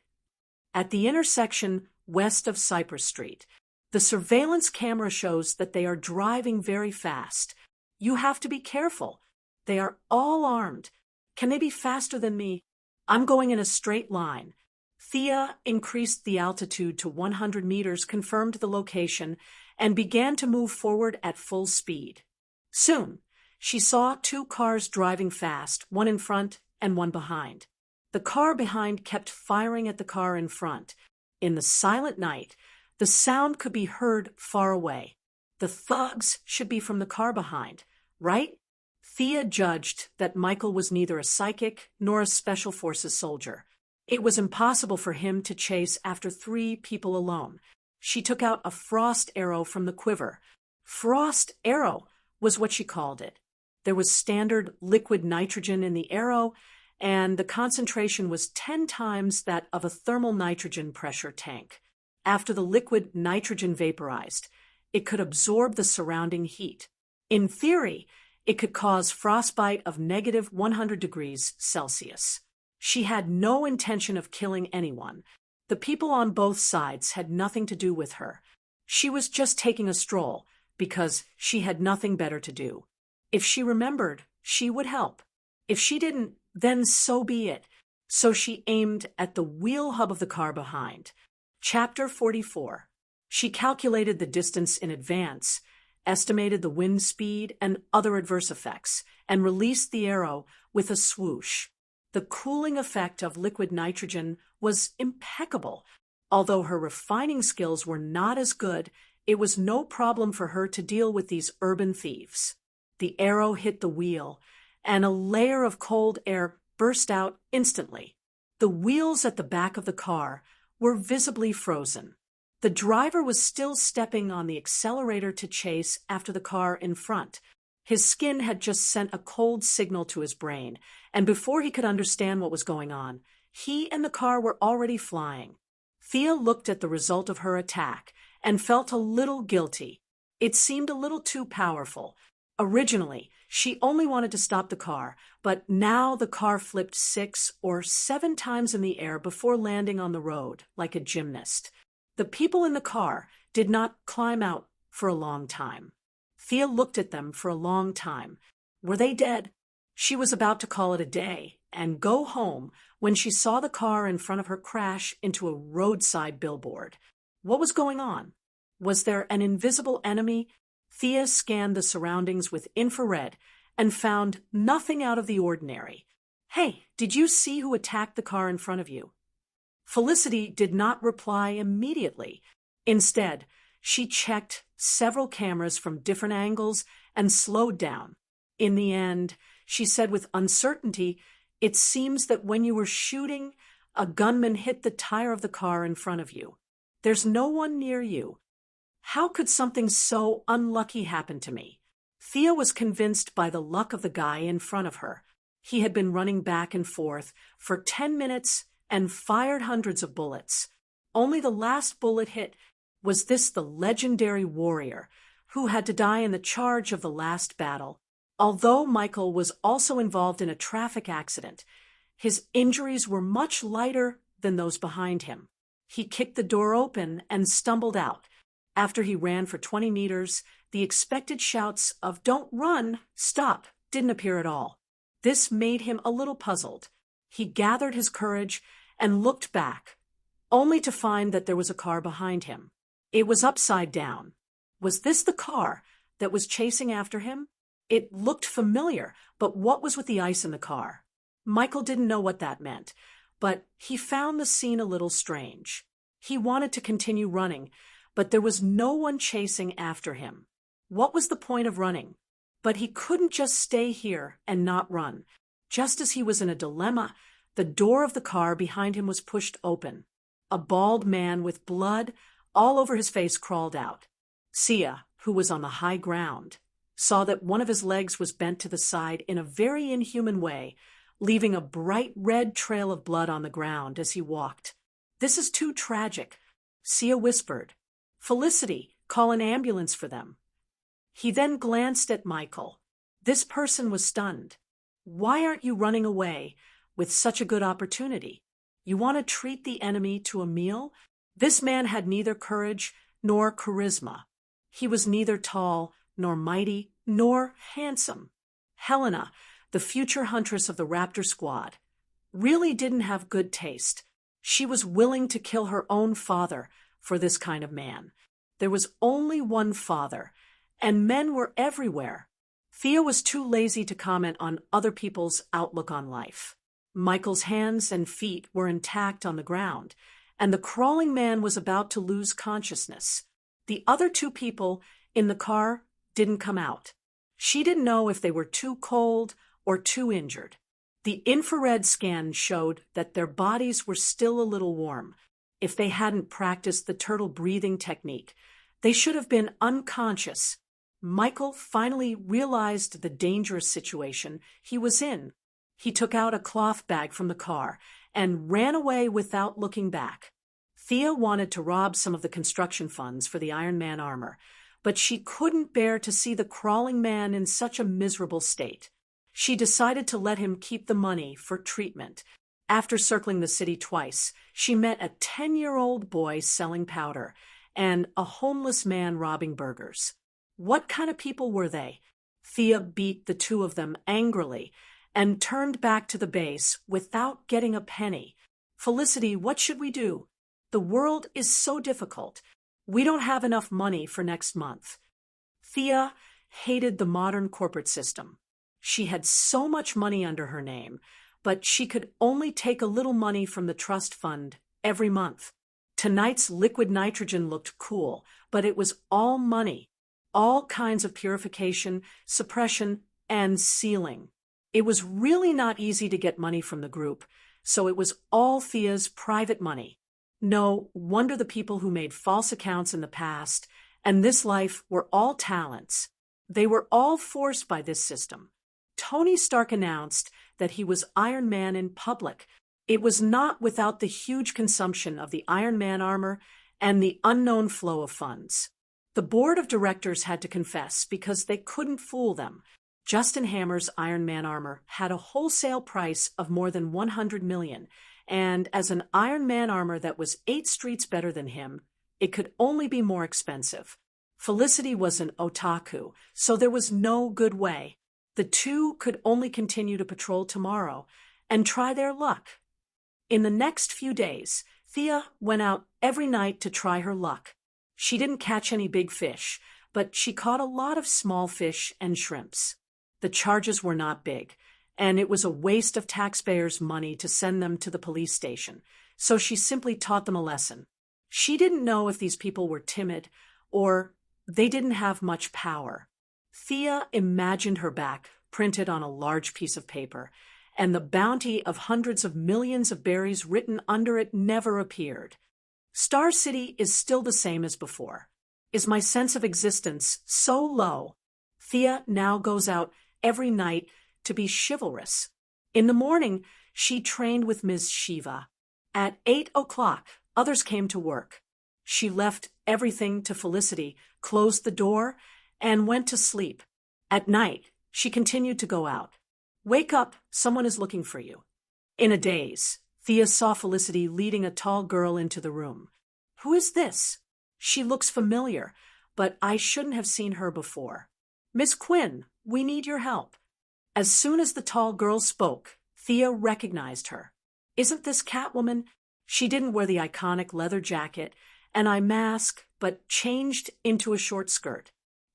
At the intersection west of Cypress Street. The surveillance camera shows that they are driving very fast. You have to be careful. They are all armed. Can they be faster than me? I'm going in a straight line. Thea increased the altitude to 100 meters, confirmed the location, and began to move forward at full speed. Soon, she saw 2 cars driving fast, one in front and one behind. The car behind kept firing at the car in front. In the silent night, the sound could be heard far away. The thugs should be from the car behind, right? Thea judged that Michael was neither a psychic nor a special forces soldier. It was impossible for him to chase after 3 people alone. She took out a frost arrow from the quiver. Frost arrow was what she called it. There was standard liquid nitrogen in the arrow, and the concentration was 10 times that of a thermal nitrogen pressure tank. After the liquid nitrogen vaporized, it could absorb the surrounding heat. In theory, it could cause frostbite of negative 100 degrees Celsius. She had no intention of killing anyone. The people on both sides had nothing to do with her. She was just taking a stroll because she had nothing better to do. If she remembered, she would help. If she didn't, then so be it. So she aimed at the wheel hub of the car behind. Chapter 44. She calculated the distance in advance, estimated the wind speed and other adverse effects, and released the arrow with a swoosh. The cooling effect of liquid nitrogen was impeccable. Although her refining skills were not as good, it was no problem for her to deal with these urban thieves. The arrow hit the wheel, and a layer of cold air burst out instantly. The wheels at the back of the car were visibly frozen. The driver was still stepping on the accelerator to chase after the car in front. His skin had just sent a cold signal to his brain, and before he could understand what was going on, he and the car were already flying. Thea looked at the result of her attack and felt a little guilty. It seemed a little too powerful. Originally, she only wanted to stop the car, but now the car flipped 6 or 7 times in the air before landing on the road, like a gymnast. The people in the car did not climb out for a long time. Thea looked at them for a long time. Were they dead? She was about to call it a day and go home when she saw the car in front of her crash into a roadside billboard. What was going on? Was there an invisible enemy? Thea scanned the surroundings with infrared and found nothing out of the ordinary. Hey, did you see who attacked the car in front of you? Felicity did not reply immediately. Instead, she checked several cameras from different angles and slowed down. In the end, she said with uncertainty, "It seems that when you were shooting, a gunman hit the tire of the car in front of you. There's no one near you. How could something so unlucky happen to me?" Thea was convinced by the luck of the guy in front of her. He had been running back and forth for 10 minutes and fired hundreds of bullets. Only the last bullet hit. Was this the legendary warrior who had to die in the charge of the last battle? Although Michael was also involved in a traffic accident, his injuries were much lighter than those behind him. He kicked the door open and stumbled out. After he ran for 20 meters, the expected shouts of "Don't run, stop," didn't appear at all. This made him a little puzzled. He gathered his courage and looked back, only to find that there was a car behind him. It was upside down. Was this the car that was chasing after him? It looked familiar, but what was with the ice in the car? Michael didn't know what that meant, but he found the scene a little strange. He wanted to continue running, but there was no one chasing after him. What was the point of running? But he couldn't just stay here and not run. Just as he was in a dilemma, the door of the car behind him was pushed open. A bald man with blood all over his face crawled out. Sia, who was on the high ground, saw that one of his legs was bent to the side in a very inhuman way, leaving a bright red trail of blood on the ground as he walked. "This is too tragic," Sia whispered. "Felicity, call an ambulance for them." He then glanced at Michael. This person was stunned. "Why aren't you running away with such a good opportunity? You want to treat the enemy to a meal?" This man had neither courage nor charisma. He was neither tall nor mighty nor handsome. Helena, the future huntress of the Raptor squad, really didn't have good taste. She was willing to kill her own father for this kind of man. There was only one father, and men were everywhere. Thea was too lazy to comment on other people's outlook on life. Michael's hands and feet were intact on the ground, and the crawling man was about to lose consciousness. The other two people in the car didn't come out. She didn't know if they were too cold or too injured. The infrared scan showed that their bodies were still a little warm. If they hadn't practiced the turtle breathing technique, they should have been unconscious. Michael finally realized the dangerous situation he was in. He took out a cloth bag from the car and ran away without looking back. Thea wanted to rob some of the construction funds for the Iron Man armor, but she couldn't bear to see the crawling man in such a miserable state. She decided to let him keep the money for treatment. After circling the city twice, she met a 10-year-old boy selling powder and a homeless man robbing burgers. What kind of people were they? Thea beat the two of them angrily and turned back to the base without getting a penny. "Felicity, what should we do? The world is so difficult. We don't have enough money for next month." Thea hated the modern corporate system. She had so much money under her name, but she could only take a little money from the trust fund every month. Tonight's liquid nitrogen looked cool, but it was all money. All kinds of purification, suppression, and sealing. It was really not easy to get money from the group, so it was all Thea's private money. No wonder the people who made false accounts in the past and this life were all talents. They were all forced by this system. Tony Stark announced that he was Iron Man in public. It was not without the huge consumption of the Iron Man armor and the unknown flow of funds. The board of directors had to confess because they couldn't fool them. Justin Hammer's Iron Man armor had a wholesale price of more than $100 million, and as an Iron Man armor that was 8 streets better than him, it could only be more expensive. Felicity was an otaku, so there was no good way. The two could only continue to patrol tomorrow and try their luck. In the next few days, Thea went out every night to try her luck. She didn't catch any big fish, but she caught a lot of small fish and shrimps. The charges were not big, and it was a waste of taxpayers' money to send them to the police station, so she simply taught them a lesson. She didn't know if these people were timid or they didn't have much power. Thea imagined her back printed on a large piece of paper, and the bounty of hundreds of millions of berries written under it never appeared. Star City is still the same as before. Is my sense of existence so low? Thea now goes out every night to be chivalrous. In the morning, she trained with Ms. Shiva. At 8 o'clock, others came to work. She left everything to Felicity, closed the door, and went to sleep. At night, she continued to go out. "Wake up, someone is looking for you." In a daze, Thea saw Felicity leading a tall girl into the room. "Who is this? She looks familiar, but I shouldn't have seen her before." "Miss Quinn, we need your help." As soon as the tall girl spoke, Thea recognized her. "Isn't this Catwoman?" She didn't wear the iconic leather jacket and eye mask, but changed into a short skirt.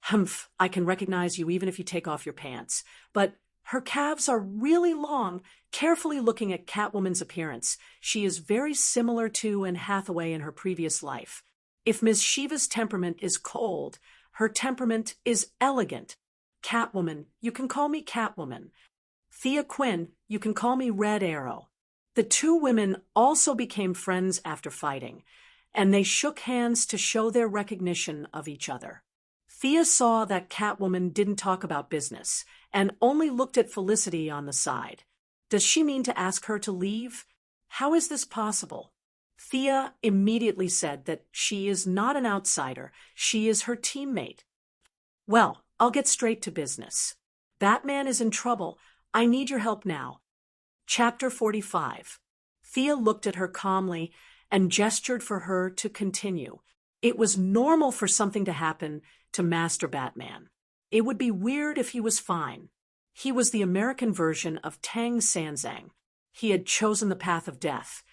Humph, I can recognize you even if you take off your pants. But her calves are really long. Carefully looking at Catwoman's appearance, she is very similar to Anne Hathaway in her previous life. If Ms. Shiva's temperament is cold, her temperament is elegant. Catwoman, you can call me Catwoman. Thea Quinn, you can call me Red Arrow. The two women also became friends after fighting, and they shook hands to show their recognition of each other. Thea saw that Catwoman didn't talk about business and only looked at Felicity on the side. Does she mean to ask her to leave? How is this possible? Thea immediately said that she is not an outsider, she is her teammate. Well, I'll get straight to business. Batman is in trouble. I need your help now. Chapter 45. Thea looked at her calmly and gestured for her to continue. It was normal for something to happen to Master Batman. It would be weird if he was fine. He was the American version of Tang Sanzang. He had chosen the path of death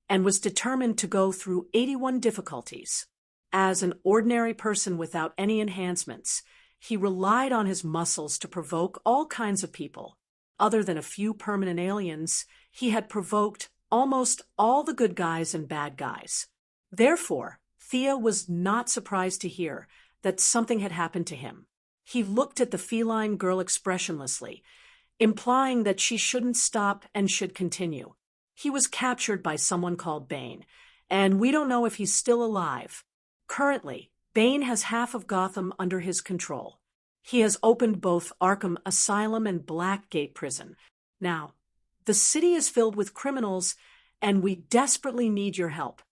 and was determined to go through 81 difficulties. As an ordinary person without any enhancements, he relied on his muscles to provoke all kinds of people. Other than a few permanent aliens, he had provoked almost all the good guys and bad guys. Therefore, Thea was not surprised to hear that something had happened to him. He looked at the feline girl expressionlessly, implying that she shouldn't stop and should continue. He was captured by someone called Bane, and we don't know if he's still alive. Currently, Bane has half of Gotham under his control. He has opened both Arkham Asylum and Blackgate Prison. Now, the city is filled with criminals, and we desperately need your help.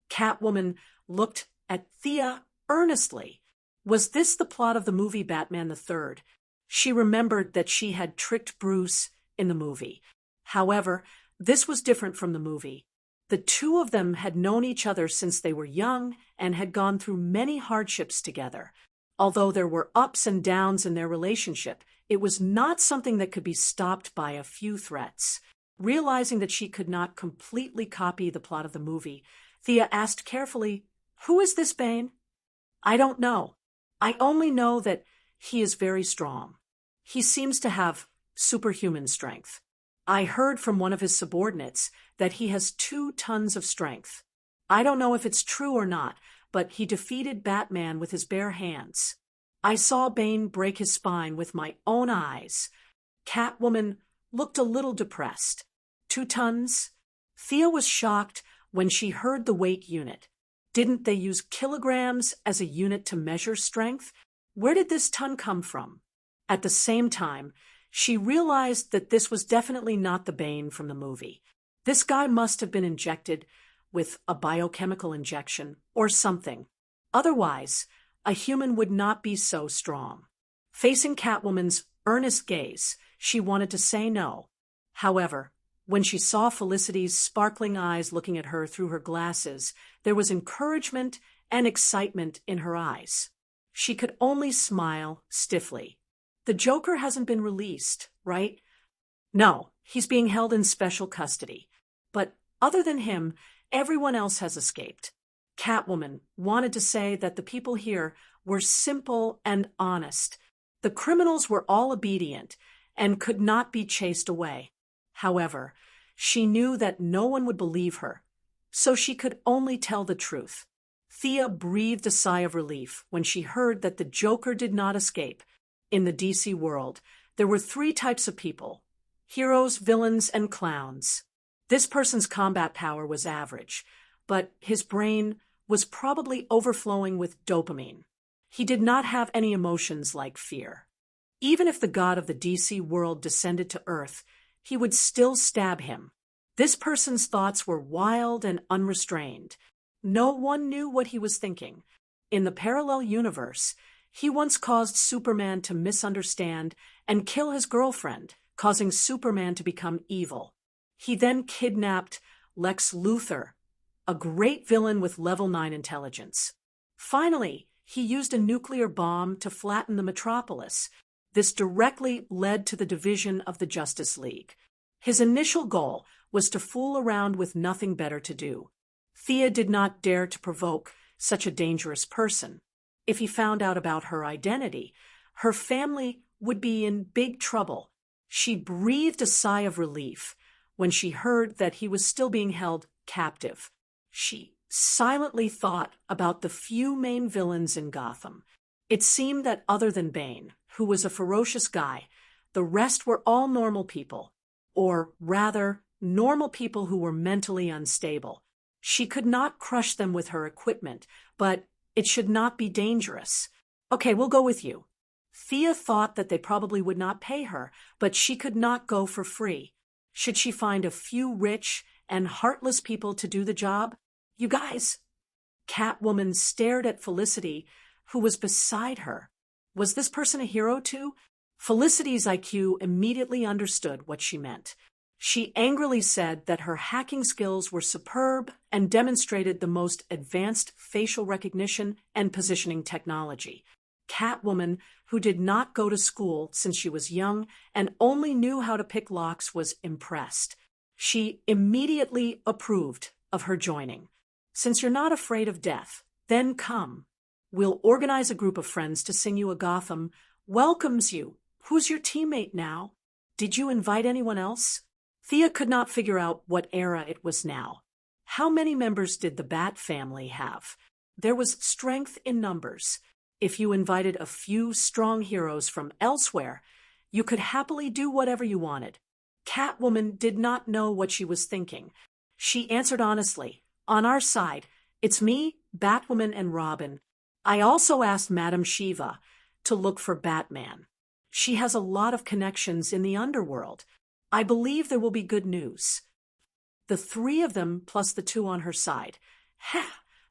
Catwoman looked at Thea earnestly. Was this the plot of the movie Batman III? She remembered that she had tricked Bruce in the movie. However, this was different from the movie. The two of them had known each other since they were young and had gone through many hardships together. Although there were ups and downs in their relationship, it was not something that could be stopped by a few threats. Realizing that she could not completely copy the plot of the movie, Thea asked carefully, "Who is this Bane?" "I don't know. I only know that he is very strong. He seems to have superhuman strength. I heard from one of his subordinates that he has 2 tons of strength. I don't know if it's true or not, but he defeated Batman with his bare hands. I saw Bane break his spine with my own eyes." Catwoman looked a little depressed. 2 tons? Thea was shocked when she heard the weight unit. Didn't they use kilograms as a unit to measure strength? Where did this ton come from? At the same time, she realized that this was definitely not the Bane from the movie. This guy must have been injected with a biochemical injection or something. Otherwise, a human would not be so strong. Facing Catwoman's earnest gaze, she wanted to say no. However, when she saw Felicity's sparkling eyes looking at her through her glasses, there was encouragement and excitement in her eyes. She could only smile stiffly. "The Joker hasn't been released, right?" "No, he's being held in special custody. But other than him, everyone else has escaped." Catwoman wanted to say that the people here were simple and honest. The criminals were all obedient and could not be chased away. However, she knew that no one would believe her, so she could only tell the truth. Thea breathed a sigh of relief when she heard that the Joker did not escape. In the DC world, there were 3 types of people: heroes, villains, and clowns. This person's combat power was average, but his brain was probably overflowing with dopamine. He did not have any emotions like fear. Even if the god of the DC world descended to Earth, he would still stab him. This person's thoughts were wild and unrestrained. No one knew what he was thinking. In the parallel universe, he once caused Superman to misunderstand and kill his girlfriend, causing Superman to become evil. He then kidnapped Lex Luthor, a great villain with level 9 intelligence. Finally, he used a nuclear bomb to flatten the metropolis. This directly led to the division of the Justice League. His initial goal was to fool around with nothing better to do. Thea did not dare to provoke such a dangerous person. If he found out about her identity, her family would be in big trouble. She breathed a sigh of relief when she heard that he was still being held captive. She silently thought about the few main villains in Gotham. It seemed that other than Bane, who was a ferocious guy, the rest were all normal people, or rather, normal people who were mentally unstable. She could not crush them with her equipment, but it should not be dangerous. Okay, we'll go with you. Thea thought that they probably would not pay her, but she could not go for free. Should she find a few rich and heartless people to do the job? You guys. Catwoman stared at Felicity, who was beside her. Was this person a hero too? Felicity's IQ immediately understood what she meant. She angrily said that her hacking skills were superb and demonstrated the most advanced facial recognition and positioning technology. Catwoman, who did not go to school since she was young and only knew how to pick locks, was impressed. She immediately approved of her joining. Since you're not afraid of death, then come. We'll organize a group of friends to sing you a Gotham welcomes you. Who's your teammate now? Did you invite anyone else? Thea could not figure out what era it was now. How many members did the Bat family have? There was strength in numbers. If you invited a few strong heroes from elsewhere, you could happily do whatever you wanted. Catwoman did not know what she was thinking. She answered honestly, on our side, it's me, Batwoman, and Robin. I also asked Madame Shiva to look for Batman. She has a lot of connections in the underworld. I believe there will be good news. The three of them plus the two on her side.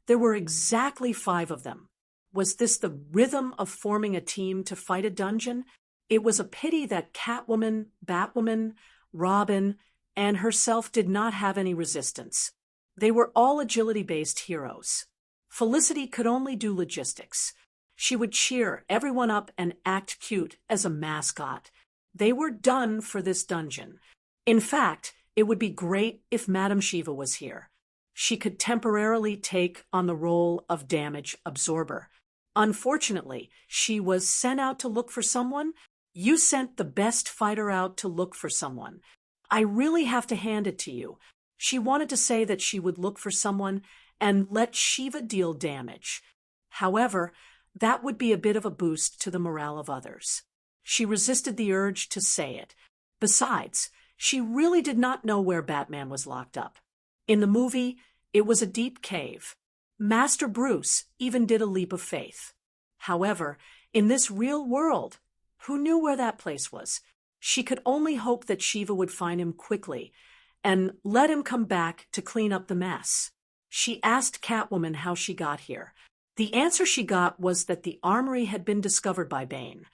There were exactly 5 of them. Was this the rhythm of forming a team to fight a dungeon? It was a pity that Catwoman, Batwoman, Robin, and herself did not have any resistance. They were all agility-based heroes. Felicity could only do logistics. She would cheer everyone up and act cute as a mascot. They were done for this dungeon. In fact, it would be great if Madame Shiva was here. She could temporarily take on the role of damage absorber. Unfortunately, she was sent out to look for someone. You sent the best fighter out to look for someone. I really have to hand it to you. She wanted to say that she would look for someone and let Shiva deal damage. However, that would be a bit of a boost to the morale of others. She resisted the urge to say it. Besides, she really did not know where Batman was locked up. In the movie, it was a deep cave. Master Bruce even did a leap of faith. However, in this real world, who knew where that place was? She could only hope that Shiva would find him quickly and let him come back to clean up the mess. She asked Catwoman how she got here. The answer she got was that the armory had been discovered by Bane.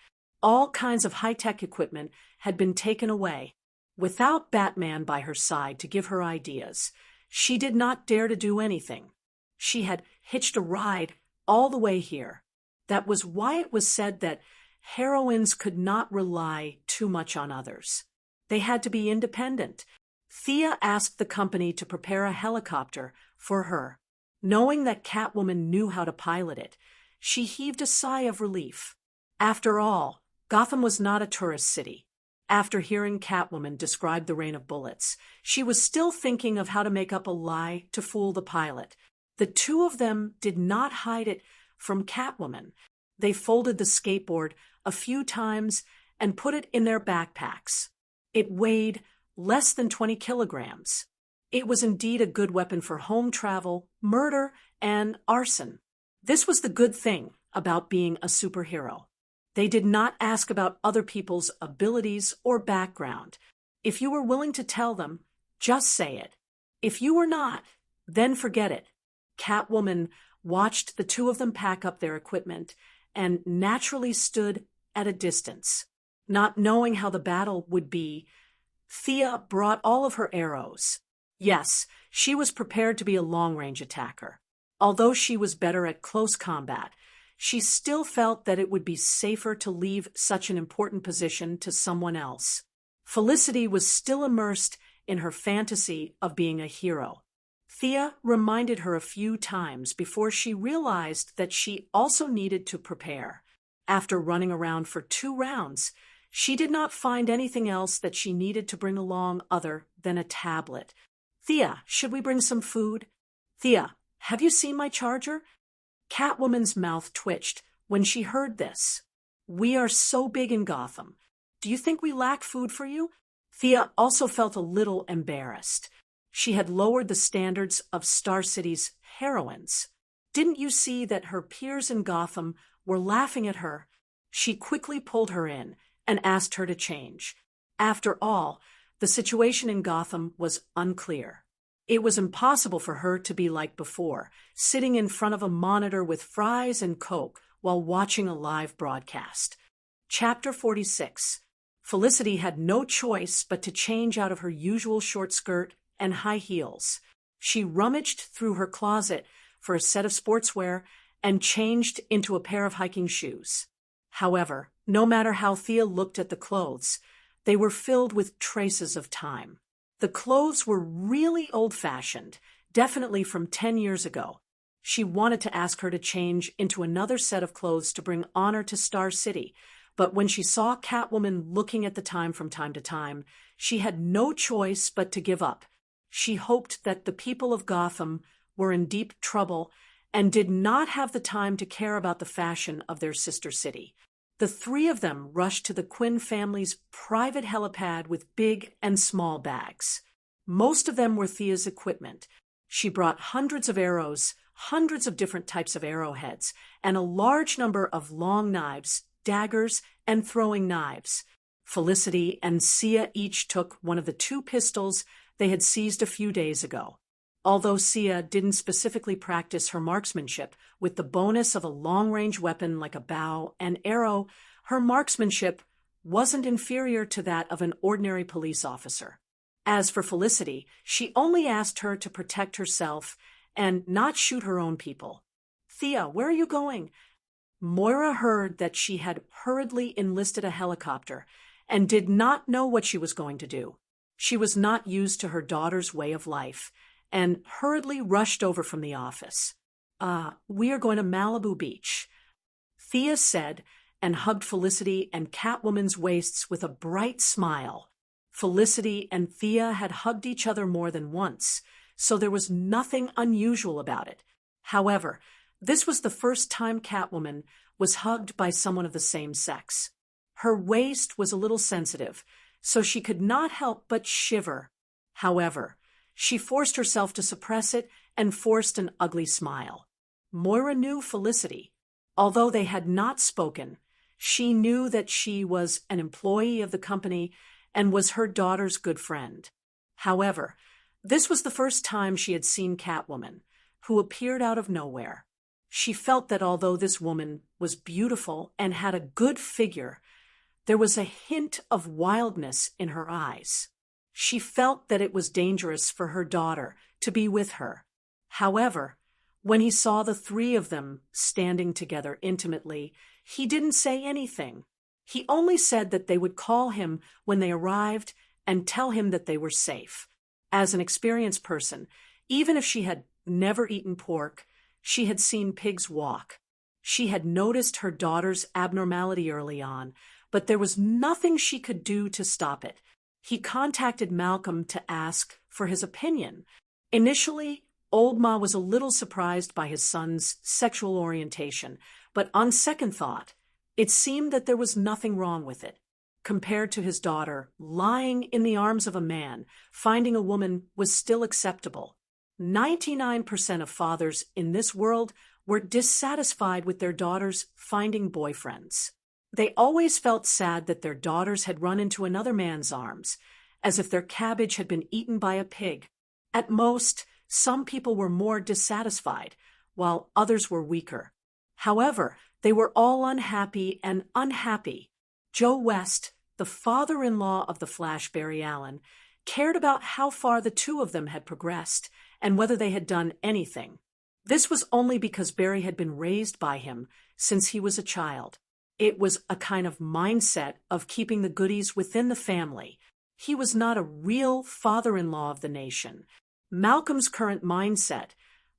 All kinds of high-tech equipment had been taken away. Without Batman by her side to give her ideas, she did not dare to do anything. She had hitched a ride all the way here. That was why it was said that heroines could not rely too much on others. They had to be independent. Thea asked the company to prepare a helicopter for her. Knowing that Catwoman knew how to pilot it, she heaved a sigh of relief. After all, Gotham was not a tourist city. After hearing Catwoman describe the rain of bullets, she was still thinking of how to make up a lie to fool the pilot. The two of them did not hide it from Catwoman. They folded the skateboard a few times and put it in their backpacks. It weighed less than 20 kilograms. It was indeed a good weapon for home travel, murder, and arson. This was the good thing about being a superhero. They did not ask about other people's abilities or background. If you were willing to tell them, just say it. If you were not, then forget it. Catwoman watched the two of them pack up their equipment and naturally stood at a distance. Not knowing how the battle would be, Thea brought all of her arrows. Yes, she was prepared to be a long-range attacker. Although she was better at close combat, she still felt that it would be safer to leave such an important position to someone else. Felicity was still immersed in her fantasy of being a hero. Thea reminded her a few times before she realized that she also needed to prepare. After running around for 2 rounds, she did not find anything else that she needed to bring along other than a tablet. Thea, should we bring some food? Thea, have you seen my charger? Catwoman's mouth twitched when she heard this. We are so big in Gotham. Do you think we lack food for you? Thea also felt a little embarrassed. She had lowered the standards of Star City's heroines. Didn't you see that her peers in Gotham were laughing at her? She quickly pulled her in and asked her to change. After all, the situation in Gotham was unclear. It was impossible for her to be like before, sitting in front of a monitor with fries and Coke while watching a live broadcast. Chapter 46. Felicity had no choice but to change out of her usual short skirt and high heels. She rummaged through her closet for a set of sportswear and changed into a pair of hiking shoes. However, no matter how Thea looked at the clothes, they were filled with traces of time. The clothes were really old-fashioned, definitely from 10 years ago. She wanted to ask her to change into another set of clothes to bring honor to Star City, but when she saw Catwoman looking at the time from time to time, she had no choice but to give up. She hoped that the people of Gotham were in deep trouble and did not have the time to care about the fashion of their sister city. The three of them rushed to the Quinn family's private helipad with big and small bags. Most of them were Thea's equipment. She brought hundreds of arrows, hundreds of different types of arrowheads, and a large number of long knives, daggers, and throwing knives. Felicity and Sia each took one of the 2 pistols they had seized a few days ago. Although Sia didn't specifically practice her marksmanship with the bonus of a long-range weapon like a bow and arrow, her marksmanship wasn't inferior to that of an ordinary police officer. As for Felicity, she only asked her to protect herself and not shoot her own people. Thea, where are you going? Moira heard that she had hurriedly enlisted a helicopter and did not know what she was going to do. She was not used to her daughter's way of life and hurriedly rushed over from the office. We are going to Malibu Beach, Thea said, and hugged Felicity and Catwoman's waists with a bright smile. Felicity and Thea had hugged each other more than once, so there was nothing unusual about it. However, this was the first time Catwoman was hugged by someone of the same sex. Her waist was a little sensitive, so she could not help but shiver. However, she forced herself to suppress it and forced an ugly smile. Moira knew Felicity. Although they had not spoken, she knew that she was an employee of the company and was her daughter's good friend. However, this was the first time she had seen Catwoman, who appeared out of nowhere. She felt that although this woman was beautiful and had a good figure, there was a hint of wildness in her eyes. She felt that it was dangerous for her daughter to be with her. However, when he saw the 3 of them standing together intimately, he didn't say anything. He only said that they would call him when they arrived and tell him that they were safe. As an experienced person, even if she had never eaten pork, she had seen pigs walk. She had noticed her daughter's abnormality early on, but there was nothing she could do to stop it. He contacted Malcolm to ask for his opinion. Initially, Old Ma was a little surprised by his son's sexual orientation, but on second thought, it seemed that there was nothing wrong with it. Compared to his daughter, lying in the arms of a man, finding a woman was still acceptable. 99% of fathers in this world were dissatisfied with their daughters finding boyfriends. They always felt sad that their daughters had run into another man's arms, as if their cabbage had been eaten by a pig. At most, some people were more dissatisfied, while others were weaker. However, they were all unhappy and unhappy. Joe West, the father-in-law of the Flash Barry Allen, cared about how far the 2 of them had progressed and whether they had done anything. This was only because Barry had been raised by him since he was a child. It was a kind of mindset of keeping the goodies within the family. He was not a real father-in-law of the nation. Malcolm's current mindset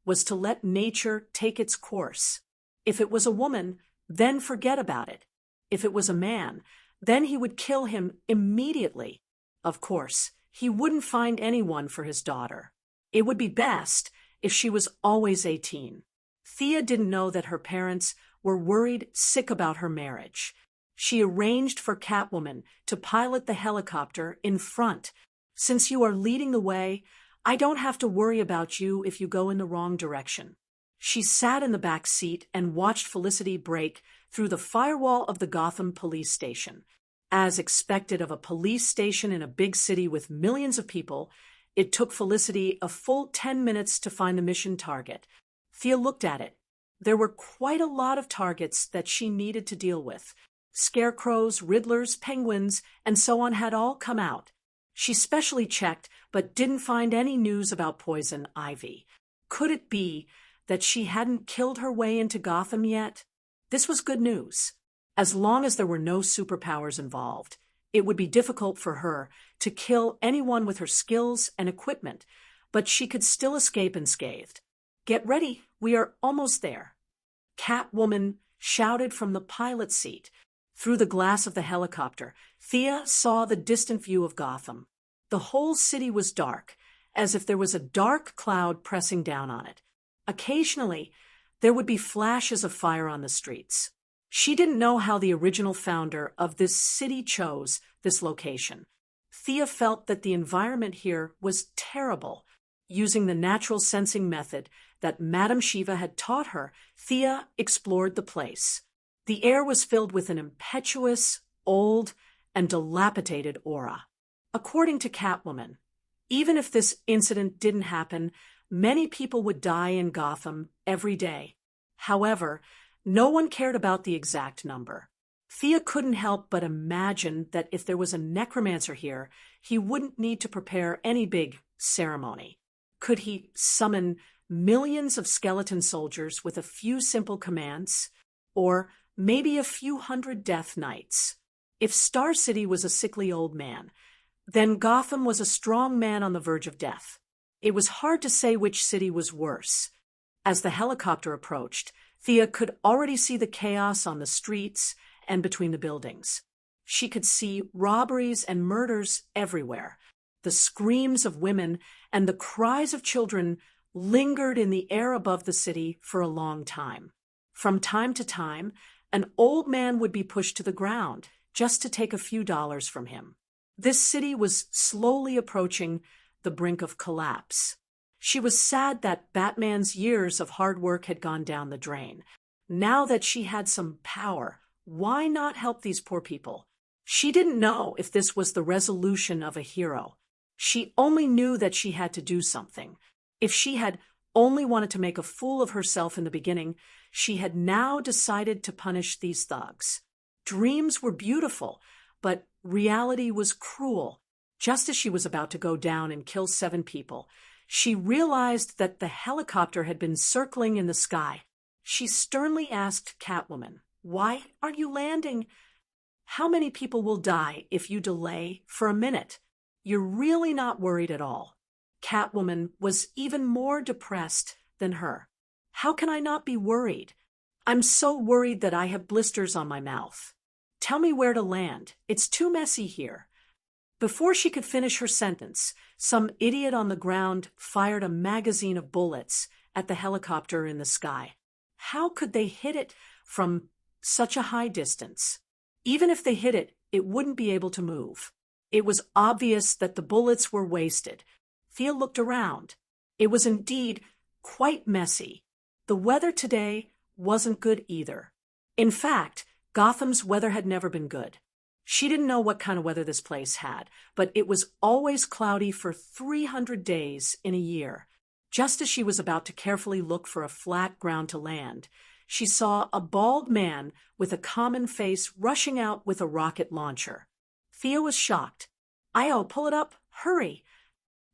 was to let nature take its course. If it was a woman, then forget about it. If it was a man, then he would kill him immediately. Of course, he wouldn't find anyone for his daughter. It would be best if she was always 18. Thea didn't know that her parents were worried sick about her marriage. She arranged for Catwoman to pilot the helicopter in front. Since you are leading the way, I don't have to worry about you if you go in the wrong direction. She sat in the back seat and watched Felicity break through the firewall of the Gotham police station. As expected of a police station in a big city with millions of people, it took Felicity a full 10 minutes to find the mission target. Thea looked at it. There were quite a lot of targets that she needed to deal with. Scarecrows, Riddlers, Penguins, and so on had all come out. She specially checked, but didn't find any news about Poison Ivy. Could it be that she hadn't killed her way into Gotham yet? This was good news. As long as there were no superpowers involved, it would be difficult for her to kill anyone with her skills and equipment, but she could still escape unscathed. Get ready, we are almost there. Catwoman shouted from the pilot's seat. Through the glass of the helicopter, Thea saw the distant view of Gotham. The whole city was dark, as if there was a dark cloud pressing down on it. Occasionally, there would be flashes of fire on the streets. She didn't know how the original founder of this city chose this location. Thea felt that the environment here was terrible. Using the natural sensing method that Madame Shiva had taught her, Thea explored the place. The air was filled with an impetuous, old, and dilapidated aura. According to Catwoman, even if this incident didn't happen, many people would die in Gotham every day. However, no one cared about the exact number. Thea couldn't help but imagine that if there was a necromancer here, he wouldn't need to prepare any big ceremony. Could he summon millions of skeleton soldiers with a few simple commands? Or maybe a few hundred death knights? If Star City was a sickly old man, then Gotham was a strong man on the verge of death. It was hard to say which city was worse. As the helicopter approached, Thea could already see the chaos on the streets and between the buildings. She could see robberies and murders everywhere. The screams of women and the cries of children lingered in the air above the city for a long time. From time to time, an old man would be pushed to the ground just to take a few dollars from him. This city was slowly approaching the brink of collapse. She was sad that Batman's years of hard work had gone down the drain. Now that she had some power, why not help these poor people? She didn't know if this was the resolution of a hero. She only knew that she had to do something. If she had only wanted to make a fool of herself in the beginning, she had now decided to punish these thugs. Dreams were beautiful, but reality was cruel. Just as she was about to go down and kill 7 people, she realized that the helicopter had been circling in the sky. She sternly asked Catwoman, "Why aren't you landing? How many people will die if you delay for a minute? You're really not worried at all." Catwoman was even more depressed than her. "How can I not be worried? I'm so worried that I have blisters on my mouth. Tell me where to land. It's too messy here." Before she could finish her sentence, some idiot on the ground fired a magazine of bullets at the helicopter in the sky. How could they hit it from such a high distance? Even if they hit it, it wouldn't be able to move. It was obvious that the bullets were wasted. Thea looked around. It was indeed quite messy. The weather today wasn't good either. In fact, Gotham's weather had never been good. She didn't know what kind of weather this place had, but it was always cloudy for 300 days in a year. Just as she was about to carefully look for a flat ground to land, she saw a bald man with a common face rushing out with a rocket launcher. Thea was shocked. "Io, pull it up, hurry."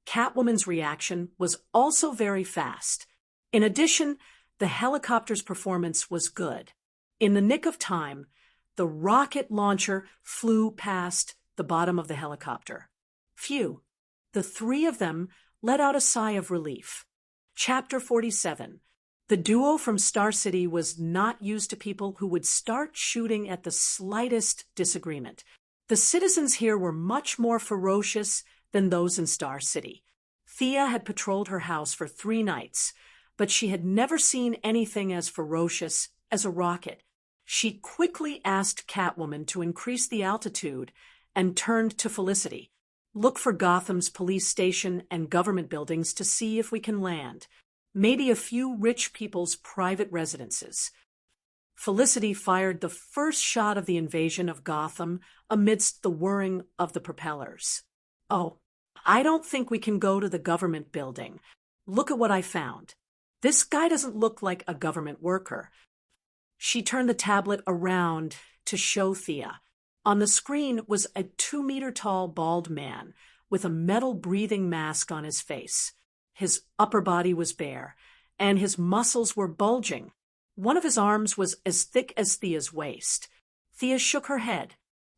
Catwoman's reaction was also very fast. In addition, the helicopter's performance was good. In the nick of time, the rocket launcher flew past the bottom of the helicopter. Phew! The 3 of them let out a sigh of relief. Chapter 47. The duo from Star City was not used to people who would start shooting at the slightest disagreement. The citizens here were much more ferocious than those in Star City. Thea had patrolled her house for 3 nights, but she had never seen anything as ferocious as a rocket. She quickly asked Catwoman to increase the altitude and turned to Felicity. Look for Gotham's police station and government buildings to see if we can land. Maybe a few rich people's private residences. Felicity fired the first shot of the invasion of Gotham amidst the whirring of the propellers. Oh, I don't think we can go to the government building. Look at what I found. This guy doesn't look like a government worker. She turned the tablet around to show Thea. On the screen was a 2-meter-tall bald man with a metal-breathing mask on his face. His upper body was bare, and his muscles were bulging. One of his arms was as thick as Thea's waist. Thea shook her head.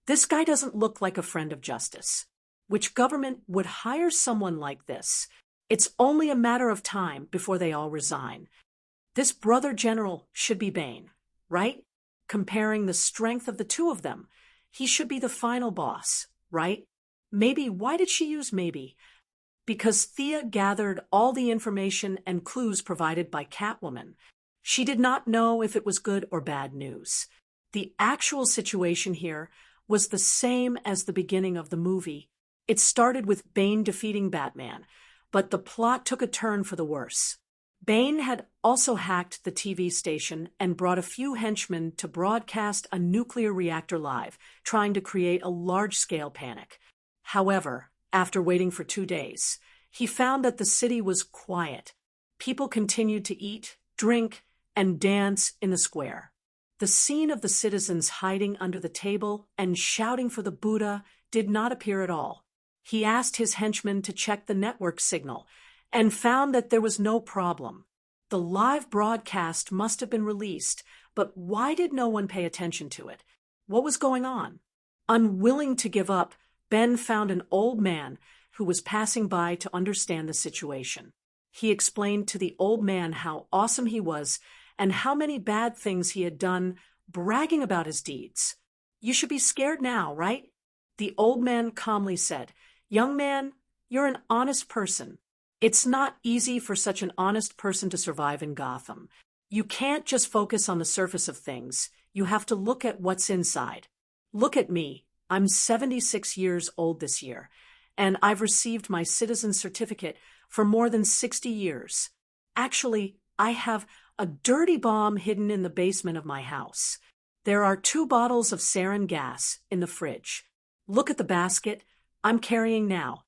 This guy doesn't look like a friend of justice. Which government would hire someone like this? It's only a matter of time before they all resign. This brother general should be Bane, right? Comparing the strength of the two of them, he should be the final boss, right? Maybe. Why did she use maybe? Because Thea gathered all the information and clues provided by Catwoman. She did not know if it was good or bad news. The actual situation here was the same as the beginning of the movie. It started with Bane defeating Batman, but the plot took a turn for the worse. Bane had also hacked the TV station and brought a few henchmen to broadcast a nuclear reactor live, trying to create a large-scale panic. However, after waiting for 2 days, he found that the city was quiet. People continued to eat, drink, and dance in the square. The scene of the citizens hiding under the table and shouting for the Buddha did not appear at all. He asked his henchmen to check the network signal and found that there was no problem. The live broadcast must have been released, but why did no one pay attention to it? What was going on? Unwilling to give up, Ben found an old man who was passing by to understand the situation. He explained to the old man how awesome he was and how many bad things he had done, bragging about his deeds. You should be scared now, right? The old man calmly said, "Young man, you're an honest person. It's not easy for such an honest person to survive in Gotham. You can't just focus on the surface of things. You have to look at what's inside. Look at me. I'm 76 years old this year, and I've received my citizen certificate for more than 60 years. Actually, I have a dirty bomb hidden in the basement of my house. There are 2 bottles of sarin gas in the fridge. Look at the basket I'm carrying now.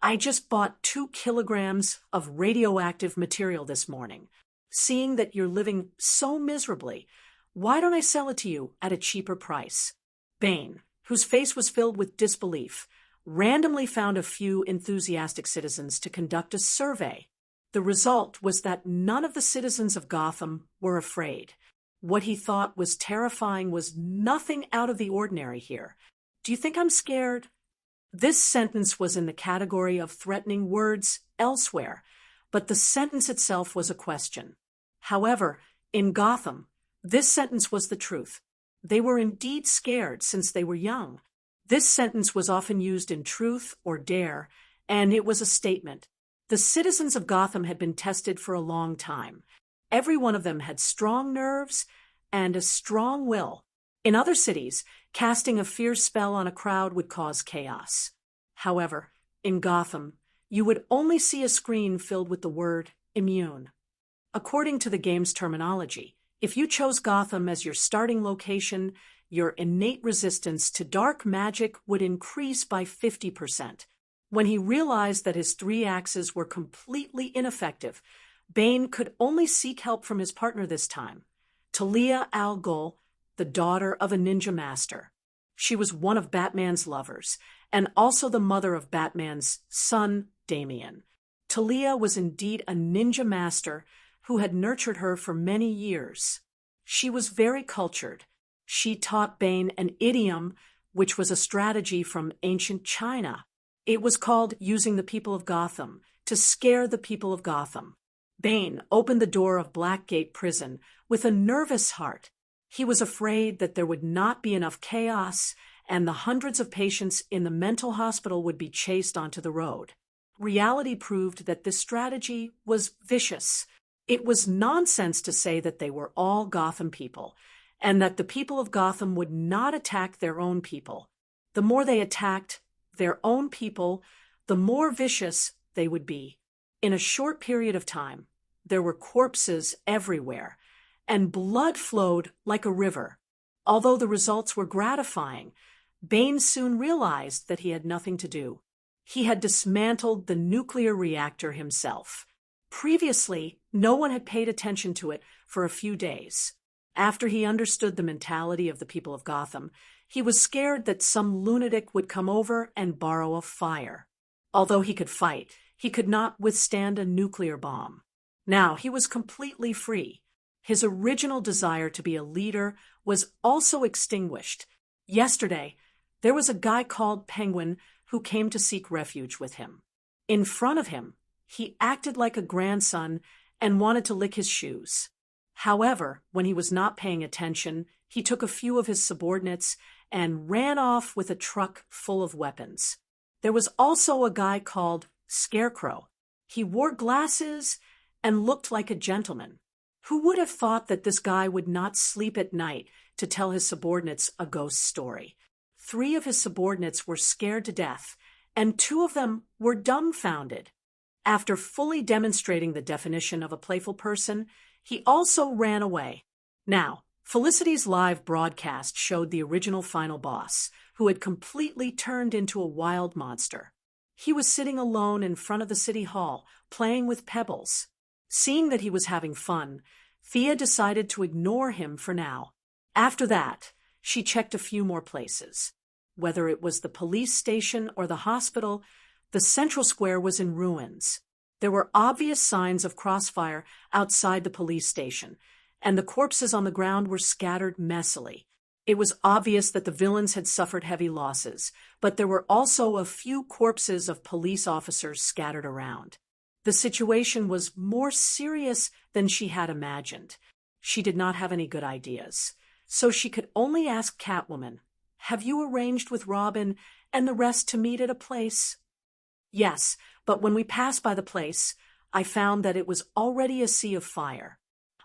I just bought 2 kilograms of radioactive material this morning. Seeing that you're living so miserably, why don't I sell it to you at a cheaper price?" Bane, whose face was filled with disbelief, randomly found a few enthusiastic citizens to conduct a survey. The result was that none of the citizens of Gotham were afraid. What he thought was terrifying was nothing out of the ordinary here. "Do you think I'm scared?" This sentence was in the category of threatening words elsewhere, but the sentence itself was a question. However, in Gotham, this sentence was the truth. They were indeed scared since they were young. This sentence was often used in Truth or Dare, and it was a statement. The citizens of Gotham had been tested for a long time. Every one of them had strong nerves and a strong will. In other cities, casting a fierce spell on a crowd would cause chaos. However, in Gotham, you would only see a screen filled with the word immune. According to the game's terminology, if you chose Gotham as your starting location, your innate resistance to dark magic would increase by 50%. When he realized that his 3 axes were completely ineffective, Bane could only seek help from his partner this time, Talia al Ghul, the daughter of a ninja master. She was one of Batman's lovers, and also the mother of Batman's son, Damian. Talia was indeed a ninja master who had nurtured her for many years. She was very cultured. She taught Bane an idiom, which was a strategy from ancient China. It was called using the people of Gotham, to scare the people of Gotham. Bane opened the door of Blackgate Prison with a nervous heart. He was afraid that there would not be enough chaos and the hundreds of patients in the mental hospital would be chased onto the road. Reality proved that this strategy was vicious. It was nonsense to say that they were all Gotham people, and that the people of Gotham would not attack their own people. The more they attacked their own people, the more vicious they would be. In a short period of time, there were corpses everywhere, and blood flowed like a river. Although the results were gratifying, Bane soon realized that he had nothing to do. He had dismantled the nuclear reactor himself. Previously, no one had paid attention to it for a few days. After he understood the mentality of the people of Gotham, he was scared that some lunatic would come over and borrow a fire. Although he could fight, he could not withstand a nuclear bomb. Now he was completely free. His original desire to be a leader was also extinguished. Yesterday, there was a guy called Penguin who came to seek refuge with him. In front of him, he acted like a grandson and wanted to lick his shoes. However, when he was not paying attention, he took a few of his subordinates and ran off with a truck full of weapons. There was also a guy called Scarecrow. He wore glasses and looked like a gentleman. Who would have thought that this guy would not sleep at night to tell his subordinates a ghost story? 3 of his subordinates were scared to death, and 2 of them were dumbfounded. After fully demonstrating the definition of a playful person, he also ran away. Now, Felicity's live broadcast showed the original final boss, who had completely turned into a wild monster. He was sitting alone in front of the city hall, playing with pebbles. Seeing that he was having fun, Thea decided to ignore him for now. After that, she checked a few more places. Whether it was the police station or the hospital, the central square was in ruins. There were obvious signs of crossfire outside the police station, and the corpses on the ground were scattered messily. It was obvious that the villains had suffered heavy losses, but there were also a few corpses of police officers scattered around. The situation was more serious than she had imagined. She did not have any good ideas, so she could only ask Catwoman, "Have you arranged with Robin and the rest to meet at a place?" "Yes, but when we passed by the place, I found that it was already a sea of fire.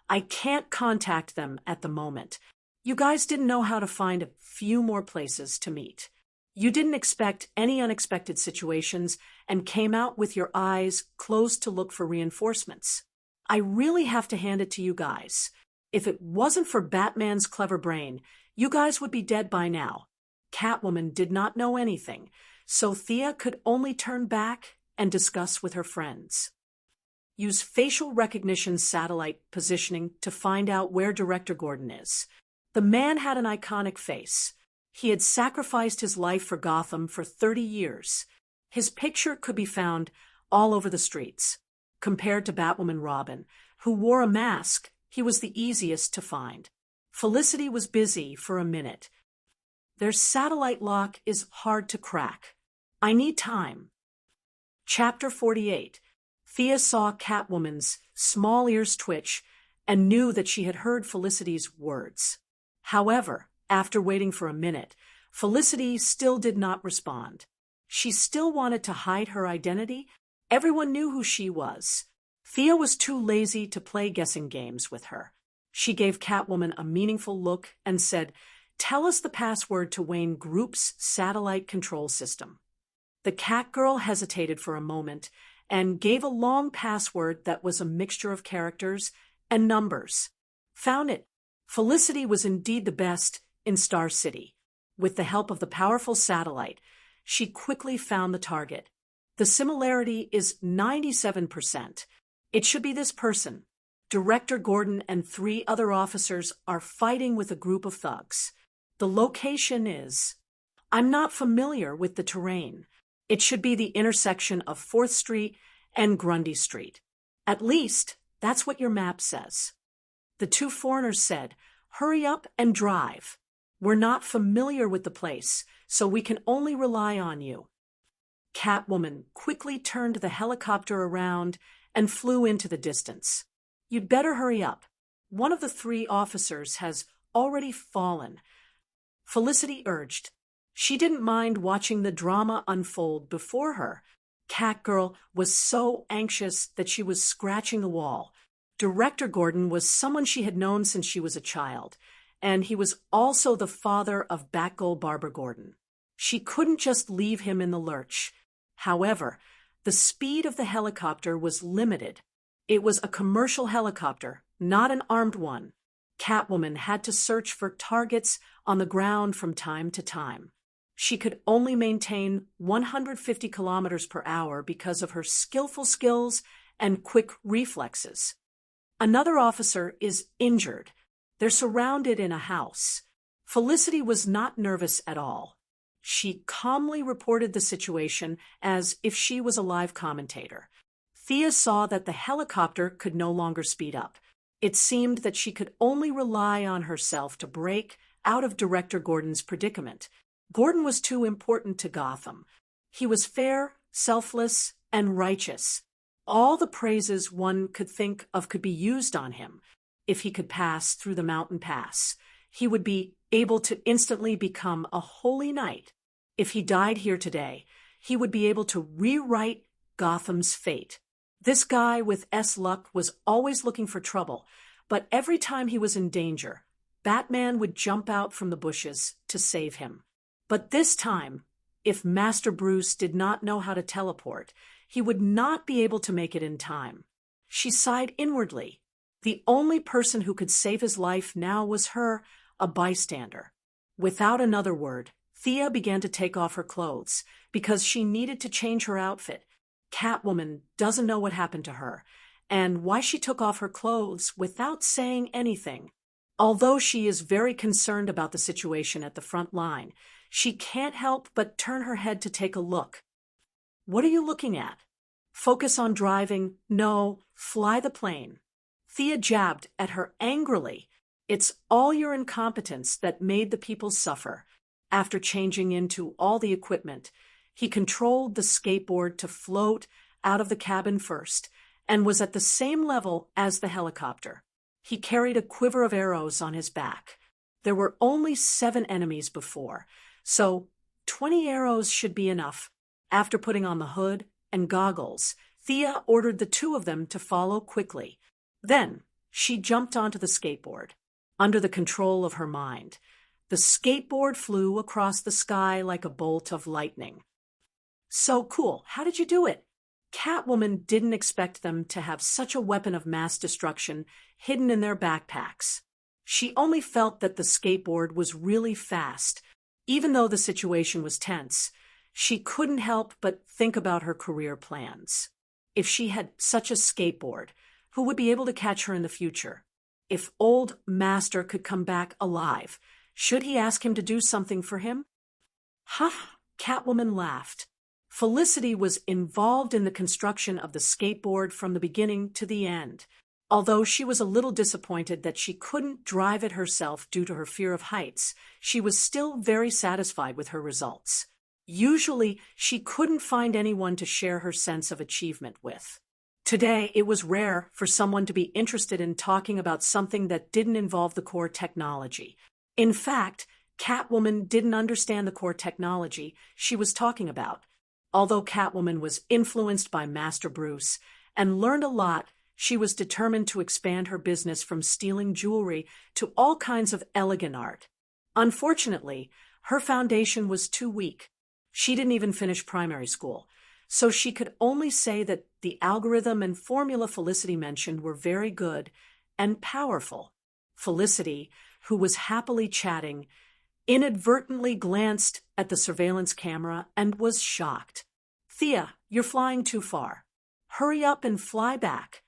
I can't contact them at the moment. You guys didn't know how to find a few more places to meet. You didn't expect any unexpected situations and came out with your eyes closed to look for reinforcements. I really have to hand it to you guys. If it wasn't for Batman's clever brain, you guys would be dead by now." Catwoman did not know anything, so Thea could only turn back and discuss with her friends. Use facial recognition satellite positioning to find out where Director Gordon is. The man had an iconic face. He had sacrificed his life for Gotham for 30 years. His picture could be found all over the streets. Compared to Batwoman Robin, who wore a mask, he was the easiest to find. Felicity was busy for a minute. Their satellite lock is hard to crack. I need time. Chapter 48. Thea saw Catwoman's small ears twitch and knew that she had heard Felicity's words. However, after waiting for a minute, Felicity still did not respond. She still wanted to hide her identity. Everyone knew who she was. Thea was too lazy to play guessing games with her. She gave Catwoman a meaningful look and said, "Tell us the password to Wayne Group's satellite control system." The Catgirl hesitated for a moment and gave a long password that was a mixture of characters and numbers. Found it. Felicity was indeed the best in Star City. With the help of the powerful satellite, she quickly found the target. The similarity is 97%. It should be this person. Director Gordon and 3 other officers are fighting with a group of thugs. The location is... I'm not familiar with the terrain. It should be the intersection of 4th Street and Grundy Street. At least, that's what your map says. The 2 foreigners said, "Hurry up and drive. We're not familiar with the place, so we can only rely on you." Catwoman quickly turned the helicopter around and flew into the distance. "You'd better hurry up. One of the 3 officers has already fallen," Felicity urged. She didn't mind watching the drama unfold before her. Catgirl was so anxious that she was scratching the wall. Director Gordon was someone she had known since she was a child, and he was also the father of Batgirl Barbara Gordon. She couldn't just leave him in the lurch. However, the speed of the helicopter was limited. It was a commercial helicopter, not an armed one. Catwoman had to search for targets on the ground from time to time. She could only maintain 150 kilometers per hour because of her skillful skills and quick reflexes. Another officer is injured. They're surrounded in a house. Felicity was not nervous at all. She calmly reported the situation as if she was a live commentator. Thea saw that the helicopter could no longer speed up. It seemed that she could only rely on herself to break out of Director Gordon's predicament. Gordon was too important to Gotham. He was fair, selfless, and righteous. All the praises one could think of could be used on him. If he could pass through the mountain pass, he would be able to instantly become a holy knight. If he died here today, he would be able to rewrite Gotham's fate. This guy with luck was always looking for trouble, but every time he was in danger, Batman would jump out from the bushes to save him. But this time, if Master Bruce did not know how to teleport, he would not be able to make it in time. She sighed inwardly. The only person who could save his life now was her, a bystander. Without another word, Thea began to take off her clothes because she needed to change her outfit. Catwoman doesn't know what happened to her and why she took off her clothes without saying anything. Although she is very concerned about the situation at the front line, she can't help but turn her head to take a look. "What are you looking at?" "Focus on driving. No, fly the plane." Thea jabbed at her angrily. "It's all your incompetence that made the people suffer." After changing into all the equipment, he controlled the skateboard to float out of the cabin first and was at the same level as the helicopter. He carried a quiver of arrows on his back. There were only 7 enemies before, so 20 arrows should be enough. After putting on the hood and goggles, Thea ordered the 2 of them to follow quickly. Then she jumped onto the skateboard. Under the control of her mind, the skateboard flew across the sky like a bolt of lightning. "So cool. How did you do it?" Catwoman didn't expect them to have such a weapon of mass destruction hidden in their backpacks. She only felt that the skateboard was really fast. Even though the situation was tense, she couldn't help but think about her career plans. If she had such a skateboard, who would be able to catch her in the future? If old Master could come back alive, should he ask him to do something for him? "Ha!" Catwoman laughed. Felicity was involved in the construction of the skateboard from the beginning to the end. Although she was a little disappointed that she couldn't drive it herself due to her fear of heights, she was still very satisfied with her results. Usually, she couldn't find anyone to share her sense of achievement with. Today, it was rare for someone to be interested in talking about something that didn't involve the core technology. In fact, Catwoman didn't understand the core technology she was talking about. Although Catwoman was influenced by Master Bruce and learned a lot, she was determined to expand her business from stealing jewelry to all kinds of elegant art. Unfortunately, her foundation was too weak. She didn't even finish primary school, so she could only say that the algorithm and formula Felicity mentioned were very good and powerful. Felicity, who was happily chatting, inadvertently glanced at the surveillance camera and was shocked. "Thea, you're flying too far. Hurry up and fly back."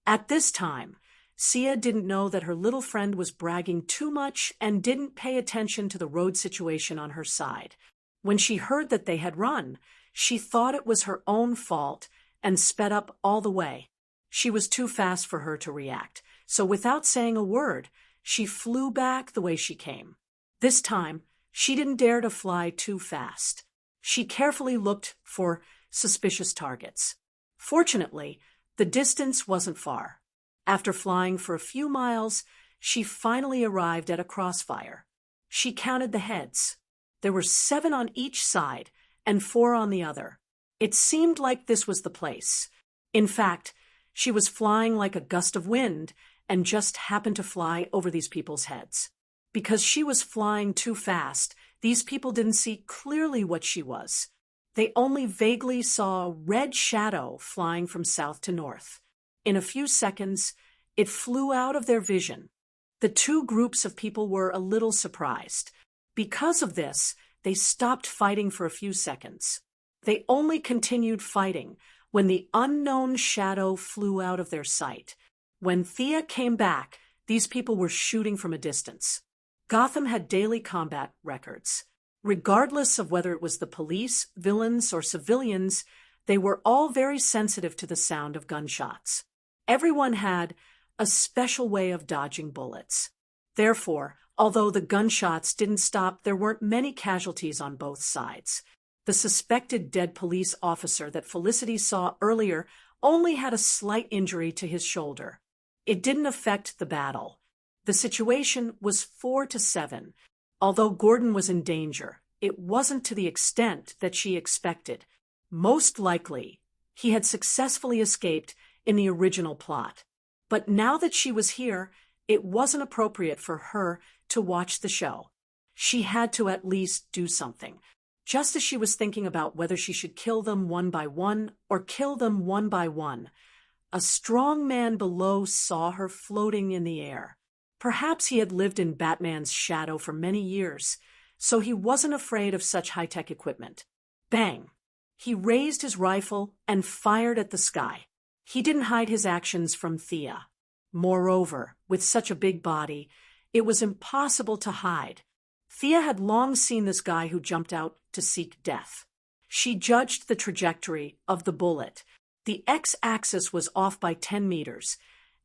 At this time, Sia didn't know that her little friend was bragging too much and didn't pay attention to the road situation on her side. When she heard that they had run, she thought it was her own fault and sped up all the way. She was too fast for her to react, so without saying a word, she flew back the way she came. This time, she didn't dare to fly too fast. She carefully looked for suspicious targets. Fortunately, the distance wasn't far. After flying for a few miles, she finally arrived at a crossfire. She counted the heads. There were 7 on each side and 4 on the other. It seemed like this was the place. In fact, she was flying like a gust of wind and just happened to fly over these people's heads. Because she was flying too fast, these people didn't see clearly what she was. They only vaguely saw a red shadow flying from south to north. In a few seconds, it flew out of their vision. The 2 groups of people were a little surprised. Because of this, they stopped fighting for a few seconds. They only continued fighting when the unknown shadow flew out of their sight. When Thea came back, these people were shooting from a distance. Gotham had daily combat records. Regardless of whether it was the police, villains, or civilians, they were all very sensitive to the sound of gunshots. Everyone had a special way of dodging bullets. Therefore, although the gunshots didn't stop, there weren't many casualties on both sides. The suspected dead police officer that Felicity saw earlier only had a slight injury to his shoulder. It didn't affect the battle. The situation was 4-7. Although Gordon was in danger, it wasn't to the extent that she expected. Most likely, he had successfully escaped in the original plot. But now that she was here, it wasn't appropriate for her to watch the show. She had to at least do something. Just as she was thinking about whether she should kill them one by one or kill them one by one, a strong man below saw her floating in the air. Perhaps he had lived in Batman's shadow for many years, so he wasn't afraid of such high-tech equipment. Bang! He raised his rifle and fired at the sky. He didn't hide his actions from Thea. Moreover, with such a big body, it was impossible to hide. Thea had long seen this guy who jumped out to seek death. She judged the trajectory of the bullet. The x-axis was off by 10 meters,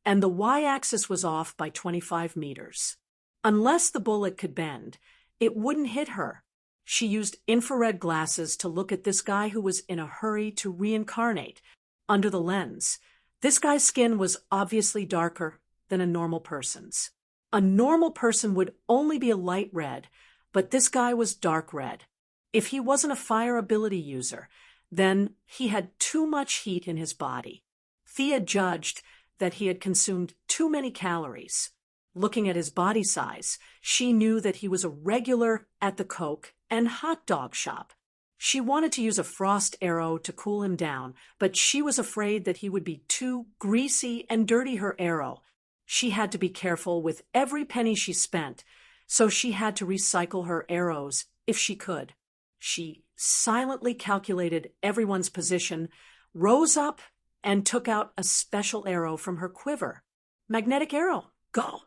and the y-axis was off by 25 meters. Unless the bullet could bend, it wouldn't hit her. She used infrared glasses to look at this guy who was in a hurry to reincarnate. Under the lens, this guy's skin was obviously darker than a normal person's. A normal person would only be a light red, but this guy was dark red. If he wasn't a fire ability user, then he had too much heat in his body. Thea judged that he had consumed too many calories. Looking at his body size, she knew that he was a regular at the Coke and hot dog shop. She wanted to use a frost arrow to cool him down, but she was afraid that he would be too greasy and dirty her arrow. She had to be careful with every penny she spent, so she had to recycle her arrows if she could. She silently calculated everyone's position, rose up, and took out a special arrow from her quiver. Magnetic arrow, go!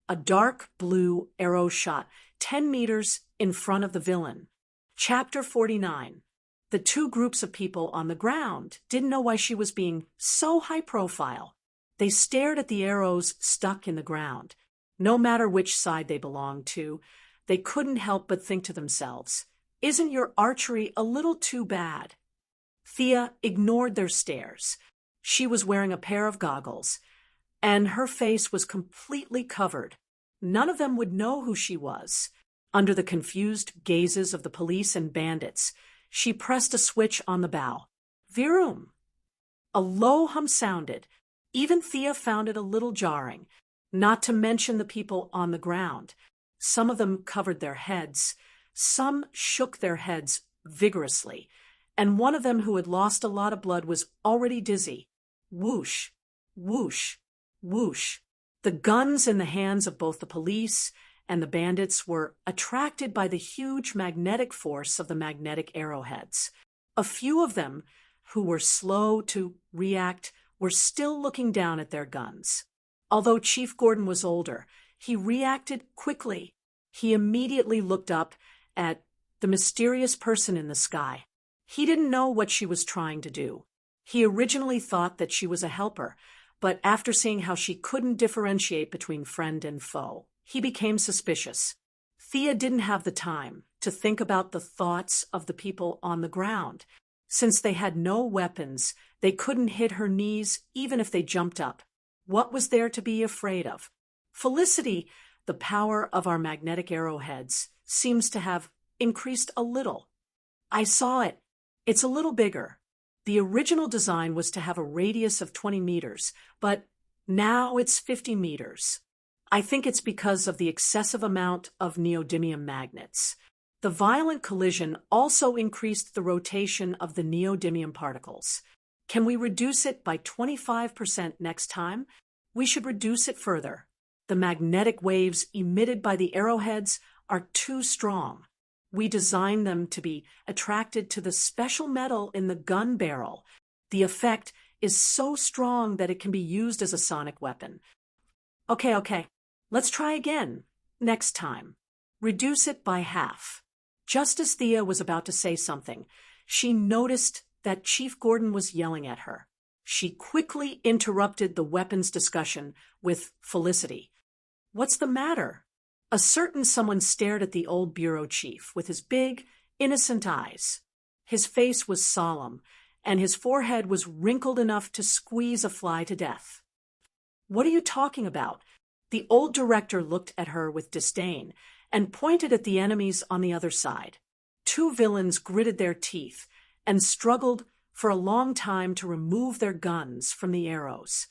A dark blue arrow shot 10 meters in front of the villain. Chapter 49. The 2 groups of people on the ground didn't know why she was being so high profile. They stared at the arrows stuck in the ground. No matter which side they belonged to, they couldn't help but think to themselves, "Isn't your archery a little too bad?" Thea ignored their stares. She was wearing a pair of goggles, and her face was completely covered. None of them would know who she was. Under the confused gazes of the police and bandits, she pressed a switch on the bow. Vroom! A low hum sounded. Even Thea found it a little jarring, not to mention the people on the ground. Some of them covered their heads. Some shook their heads vigorously, and one of them who had lost a lot of blood was already dizzy. Whoosh, whoosh, whoosh. The guns in the hands of both the police and the bandits were attracted by the huge magnetic force of the magnetic arrowheads. A few of them, who were slow to react, were still looking down at their guns. Although Chief Gordon was older, he reacted quickly. He immediately looked up at the mysterious person in the sky. He didn't know what she was trying to do. He originally thought that she was a helper, but after seeing how she couldn't differentiate between friend and foe, he became suspicious. Thea didn't have the time to think about the thoughts of the people on the ground. Since they had no weapons, they couldn't hit her knees even if they jumped up. What was there to be afraid of? Felicity, the power of our magnetic arrowheads, seems to have increased a little. I saw it. It's a little bigger. The original design was to have a radius of 20 meters, but now it's 50 meters. I think it's because of the excessive amount of neodymium magnets. The violent collision also increased the rotation of the neodymium particles. Can we reduce it by 25% next time? We should reduce it further. The magnetic waves emitted by the arrowheads are too strong. We designed them to be attracted to the special metal in the gun barrel. The effect is so strong that it can be used as a sonic weapon. Okay. Let's try again. Next time. Reduce it by half. Just as Thea was about to say something, she noticed that Chief Gordon was yelling at her. She quickly interrupted the weapons discussion with Felicity. What's the matter? A certain someone stared at the old bureau chief with his big, innocent eyes. His face was solemn, and his forehead was wrinkled enough to squeeze a fly to death. What are you talking about? The old director looked at her with disdain and pointed at the enemies on the other side. Two villains gritted their teeth and struggled for a long time to remove their guns from the arrows.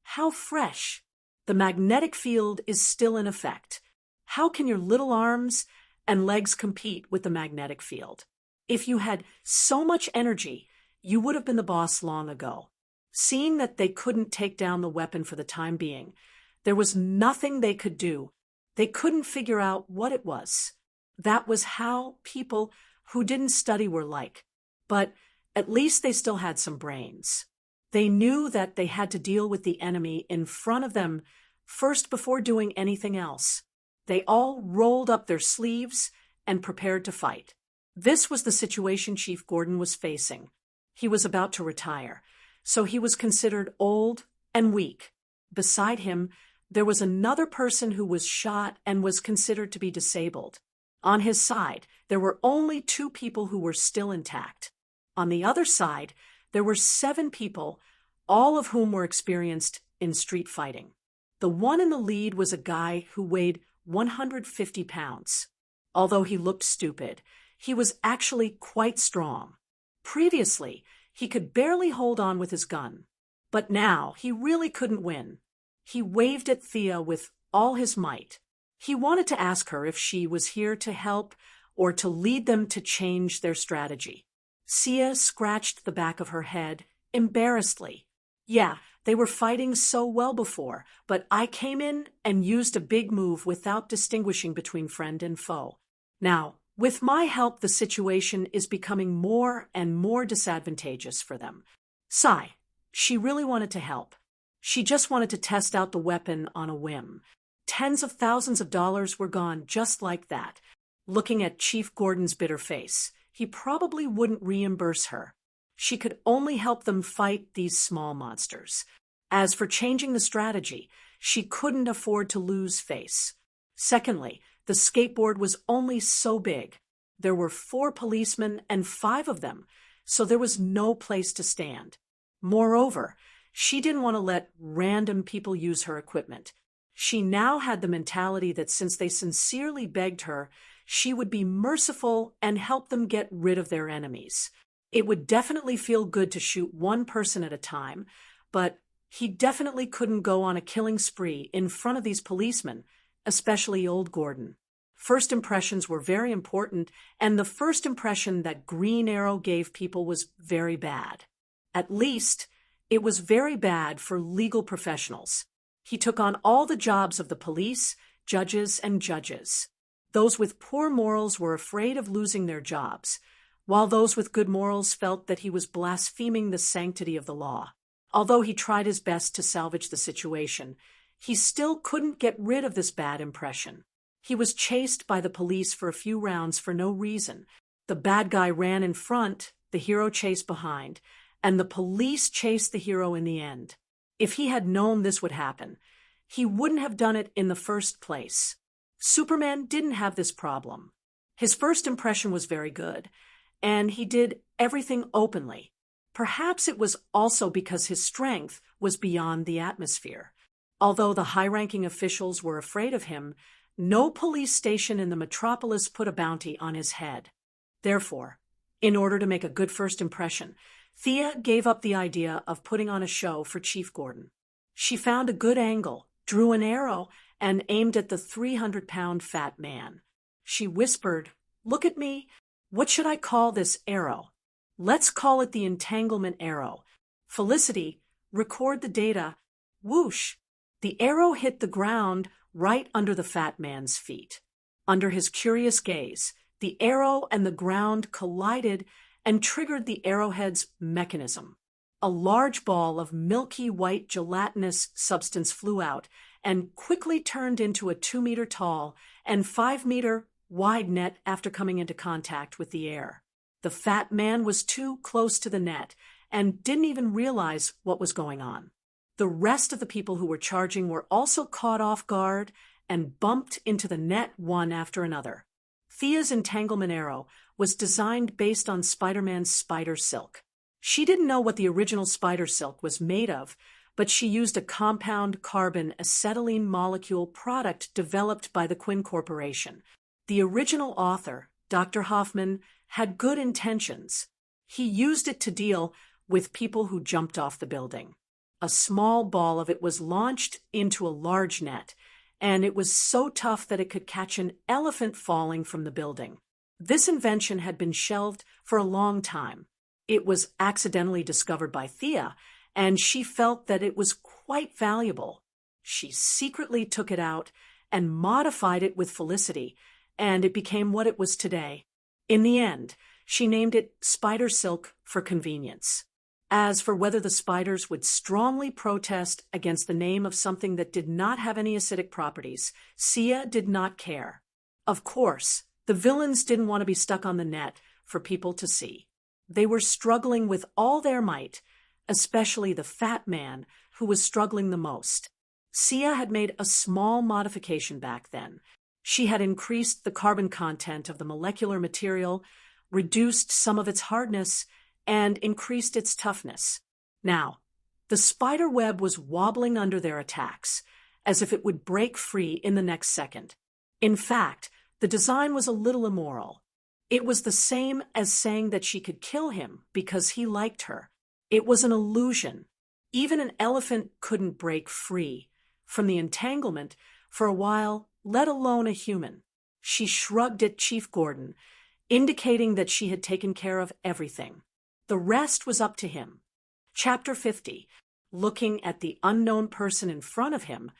How fresh! The magnetic field is still in effect. How can your little arms and legs compete with the magnetic field? If you had so much energy, you would have been the boss long ago. Seeing that they couldn't take down the weapon for the time being, there was nothing they could do. They couldn't figure out what it was. That was how people who didn't study were like. But at least they still had some brains. They knew that they had to deal with the enemy in front of them first before doing anything else. They all rolled up their sleeves and prepared to fight. This was the situation Chief Gordon was facing. He was about to retire, so he was considered old and weak. Beside him, there was another person who was shot and was considered to be disabled. On his side, there were only 2 people who were still intact. On the other side, there were 7 people, all of whom were experienced in street fighting. The one in the lead was a guy who weighed 150 pounds. Although he looked stupid, he was actually quite strong. Previously, he could barely hold on with his gun. But now, he really couldn't win. He waved at Thea with all his might. He wanted to ask her if she was here to help or to lead them to change their strategy. Thea scratched the back of her head, embarrassedly. Yeah, they were fighting so well before, but I came in and used a big move without distinguishing between friend and foe. Now, with my help, the situation is becoming more and more disadvantageous for them. Sigh, she really wanted to help. She just wanted to test out the weapon on a whim. Tens of thousands of dollars were gone just like that. Looking at Chief Gordon's bitter face, he probably wouldn't reimburse her. She could only help them fight these small monsters. As for changing the strategy, she couldn't afford to lose face. Secondly, the skateboard was only so big. There were 4 policemen and 5 of them, so there was no place to stand. Moreover, she didn't want to let random people use her equipment. She now had the mentality that since they sincerely begged her, she would be merciful and help them get rid of their enemies. It would definitely feel good to shoot one person at a time, but he definitely couldn't go on a killing spree in front of these policemen, especially old Gordon. First impressions were very important, and the first impression that Green Arrow gave people was very bad. At least, it was very bad for legal professionals. He took on all the jobs of the police, judges, and judges. Those with poor morals were afraid of losing their jobs, while those with good morals felt that he was blaspheming the sanctity of the law. Although he tried his best to salvage the situation, he still couldn't get rid of this bad impression. He was chased by the police for a few rounds for no reason. The bad guy ran in front, the hero chased behind, and the police chased the hero in the end. If he had known this would happen, he wouldn't have done it in the first place. Superman didn't have this problem. His first impression was very good, and he did everything openly. Perhaps it was also because his strength was beyond the atmosphere. Although the high-ranking officials were afraid of him, no police station in the metropolis put a bounty on his head. Therefore, in order to make a good first impression, Thea gave up the idea of putting on a show for Chief Gordon. She found a good angle, drew an arrow, and aimed at the 300-pound fat man. She whispered, "Look at me. What should I call this arrow? Let's call it the entanglement arrow. Felicity, record the data." Whoosh! The arrow hit the ground right under the fat man's feet. Under his curious gaze, the arrow and the ground collided and triggered the arrowhead's mechanism. A large ball of milky white gelatinous substance flew out and quickly turned into a 2-meter tall and 5-meter wide net after coming into contact with the air. The fat man was too close to the net and didn't even realize what was going on. The rest of the people who were charging were also caught off guard and bumped into the net one after another. Thea's entanglement arrow was designed based on Spider-Man's spider silk. She didn't know what the original spider silk was made of, but she used a compound carbon acetylene molecule product developed by the Quinn Corporation. The original author, Dr. Hoffman, had good intentions. He used it to deal with people who jumped off the building. A small ball of it was launched into a large net, and it was so tough that it could catch an elephant falling from the building. This invention had been shelved for a long time. It was accidentally discovered by Thea, and she felt that it was quite valuable. She secretly took it out and modified it with Felicity, and it became what it was today. In the end, she named it Spider Silk for convenience. As for whether the spiders would strongly protest against the name of something that did not have any acidic properties, Sia did not care. Of course, the villains didn't want to be stuck on the net for people to see. They were struggling with all their might, especially the fat man who was struggling the most. Sia had made a small modification back then. She had increased the carbon content of the molecular material, reduced some of its hardness, and increased its toughness. Now, the spider web was wobbling under their attacks, as if it would break free in the next second. In fact, the design was a little immoral. It was the same as saying that she could kill him because he liked her. It was an illusion. Even an elephant couldn't break free from the entanglement for a while, let alone a human. She shrugged at Chief Gordon, indicating that she had taken care of everything. The rest was up to him. Chapter 50. Looking at the unknown person in front of him,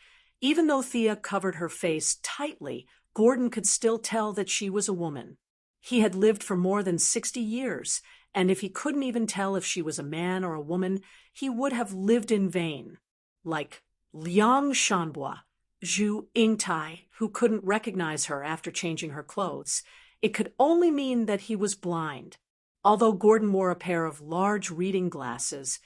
even though Thea covered her face tightly, Gordon could still tell that she was a woman. He had lived for more than 60 years, and if he couldn't even tell if she was a man or a woman, he would have lived in vain. Like Liang Shanbua, Zhu Yingtai, who couldn't recognize her after changing her clothes, it could only mean that he was blind. Although Gordon wore a pair of large reading glasses,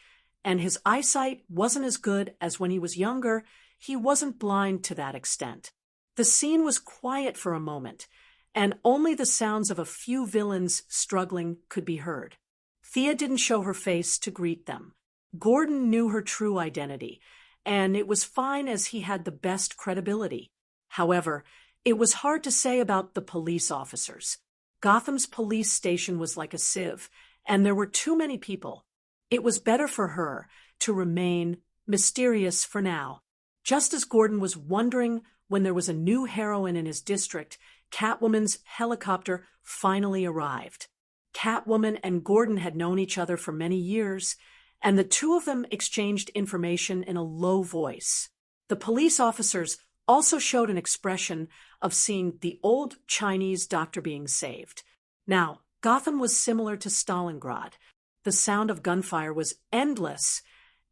and his eyesight wasn't as good as when he was younger, he wasn't blind to that extent. The scene was quiet for a moment, and only the sounds of a few villains struggling could be heard. Thea didn't show her face to greet them. Gordon knew her true identity, and it was fine as he had the best credibility. However, it was hard to say about the police officers. Gotham's police station was like a sieve, and there were too many people. It was better for her to remain mysterious for now. Just as Gordon was wondering when there was a new heroine in his district, Catwoman's helicopter finally arrived. Catwoman and Gordon had known each other for many years, and the two of them exchanged information in a low voice. The police officers also showed an expression of seeing the old Chinese doctor being saved. Now, Gotham was similar to Stalingrad. The sound of gunfire was endless,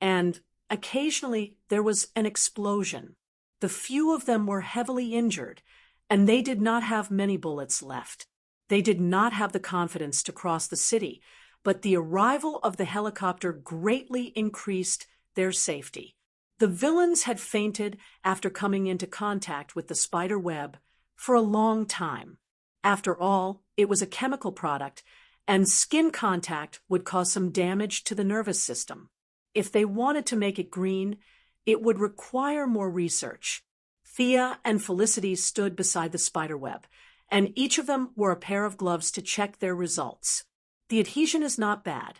and occasionally there was an explosion. The few of them were heavily injured, and they did not have many bullets left. They did not have the confidence to cross the city, but the arrival of the helicopter greatly increased their safety. The villains had fainted after coming into contact with the spider web for a long time. After all, it was a chemical product, and skin contact would cause some damage to the nervous system. If they wanted to make it green, it would require more research. Thea and Felicity stood beside the spiderweb, and each of them wore a pair of gloves to check their results. The adhesion is not bad.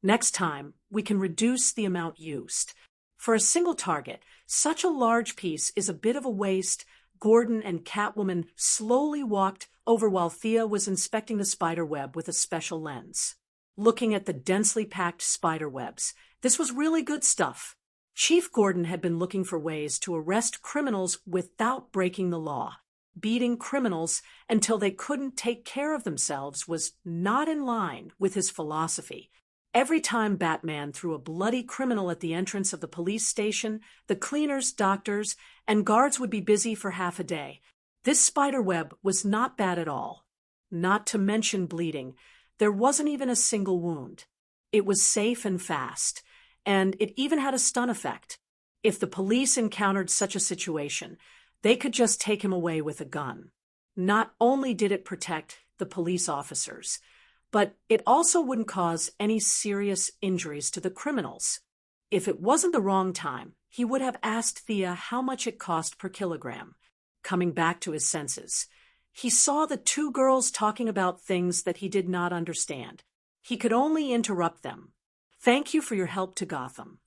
Next time, we can reduce the amount used. For a single target, such a large piece is a bit of a waste. Gordon and Catwoman slowly walked over while Thea was inspecting the spiderweb with a special lens. Looking at the densely packed spiderwebs, this was really good stuff. Chief Gordon had been looking for ways to arrest criminals without breaking the law. Beating criminals until they couldn't take care of themselves was not in line with his philosophy. Every time Batman threw a bloody criminal at the entrance of the police station, the cleaners, doctors, and guards would be busy for half a day. This spiderweb was not bad at all. Not to mention bleeding. There wasn't even a single wound. It was safe and fast, and it even had a stun effect. If the police encountered such a situation, they could just take him away with a gun. Not only did it protect the police officers, but it also wouldn't cause any serious injuries to the criminals. If it wasn't the wrong time, he would have asked Thea how much it cost per kilogram. Coming back to his senses, he saw the two girls talking about things that he did not understand. He could only interrupt them. "Thank you for your help to Gotham."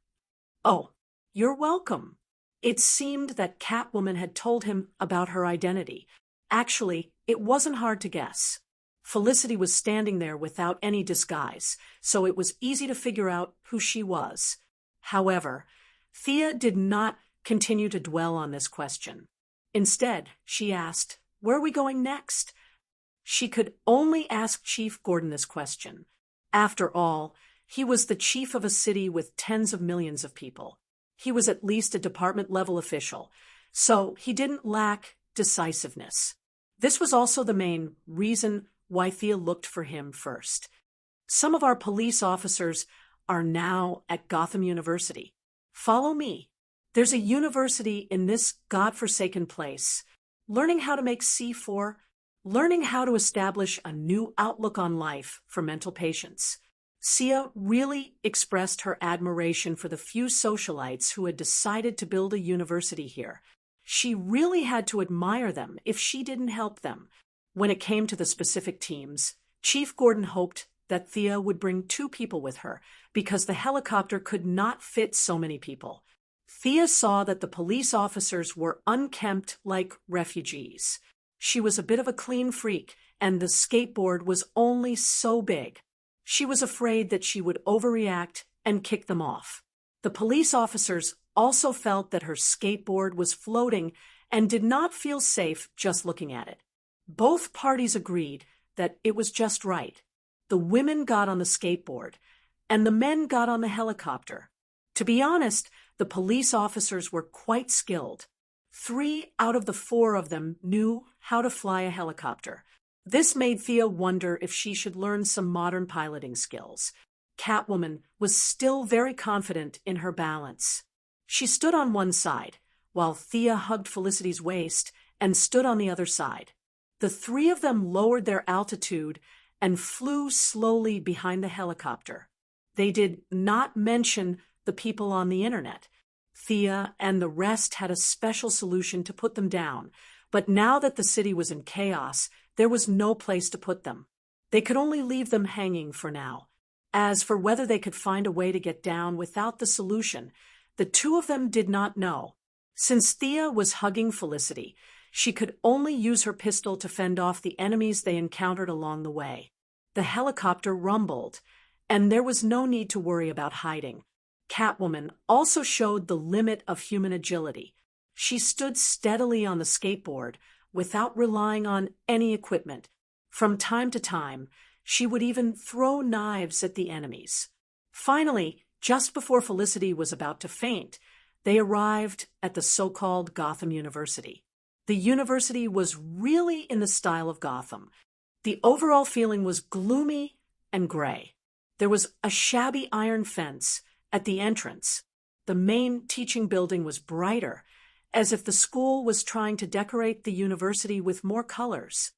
"Oh, you're welcome." It seemed that Catwoman had told him about her identity. Actually, it wasn't hard to guess. Felicity was standing there without any disguise, so it was easy to figure out who she was. However, Thea did not continue to dwell on this question. Instead, she asked, "Where are we going next?" She could only ask Chief Gordon this question. After all, he was the chief of a city with tens of millions of people. He was at least a department-level official, so he didn't lack decisiveness. This was also the main reason why Thea looked for him first. "Some of our police officers are now at Gotham University. Follow me. There's a university in this godforsaken place. Learning how to make C4, learning how to establish a new outlook on life for mental patients." Thea really expressed her admiration for the few socialites who had decided to build a university here. She really had to admire them if she didn't help them. When it came to the specific teams, Chief Gordon hoped that Thea would bring 2 people with her, because the helicopter could not fit so many people. Thea saw that the police officers were unkempt like refugees. She was a bit of a clean freak, and the skateboard was only so big. She was afraid that she would overreact and kick them off. The police officers also felt that her skateboard was floating and did not feel safe just looking at it. Both parties agreed that it was just right. The women got on the skateboard, and the men got on the helicopter. To be honest, the police officers were quite skilled. 3 out of the 4 of them knew how to fly a helicopter. This made Thea wonder if she should learn some modern piloting skills. Catwoman was still very confident in her balance. She stood on one side, while Thea hugged Felicity's waist and stood on the other side. The 3 of them lowered their altitude and flew slowly behind the helicopter. They did not mention the people on the internet. Thea and the rest had a special solution to put them down, but now that the city was in chaos, there was no place to put them. They could only leave them hanging for now. As for whether they could find a way to get down without the solution, the 2 of them did not know. Since Thea was hugging Felicity, she could only use her pistol to fend off the enemies they encountered along the way. The helicopter rumbled, and there was no need to worry about hiding. Catwoman also showed the limit of human agility. She stood steadily on the skateboard without relying on any equipment. From time to time, she would even throw knives at the enemies. Finally, just before Felicity was about to faint, they arrived at the so-called Gotham University. The university was really in the style of Gotham. The overall feeling was gloomy and gray. There was a shabby iron fence at the entrance. The main teaching building was brighter, as if the school was trying to decorate the university with more colors.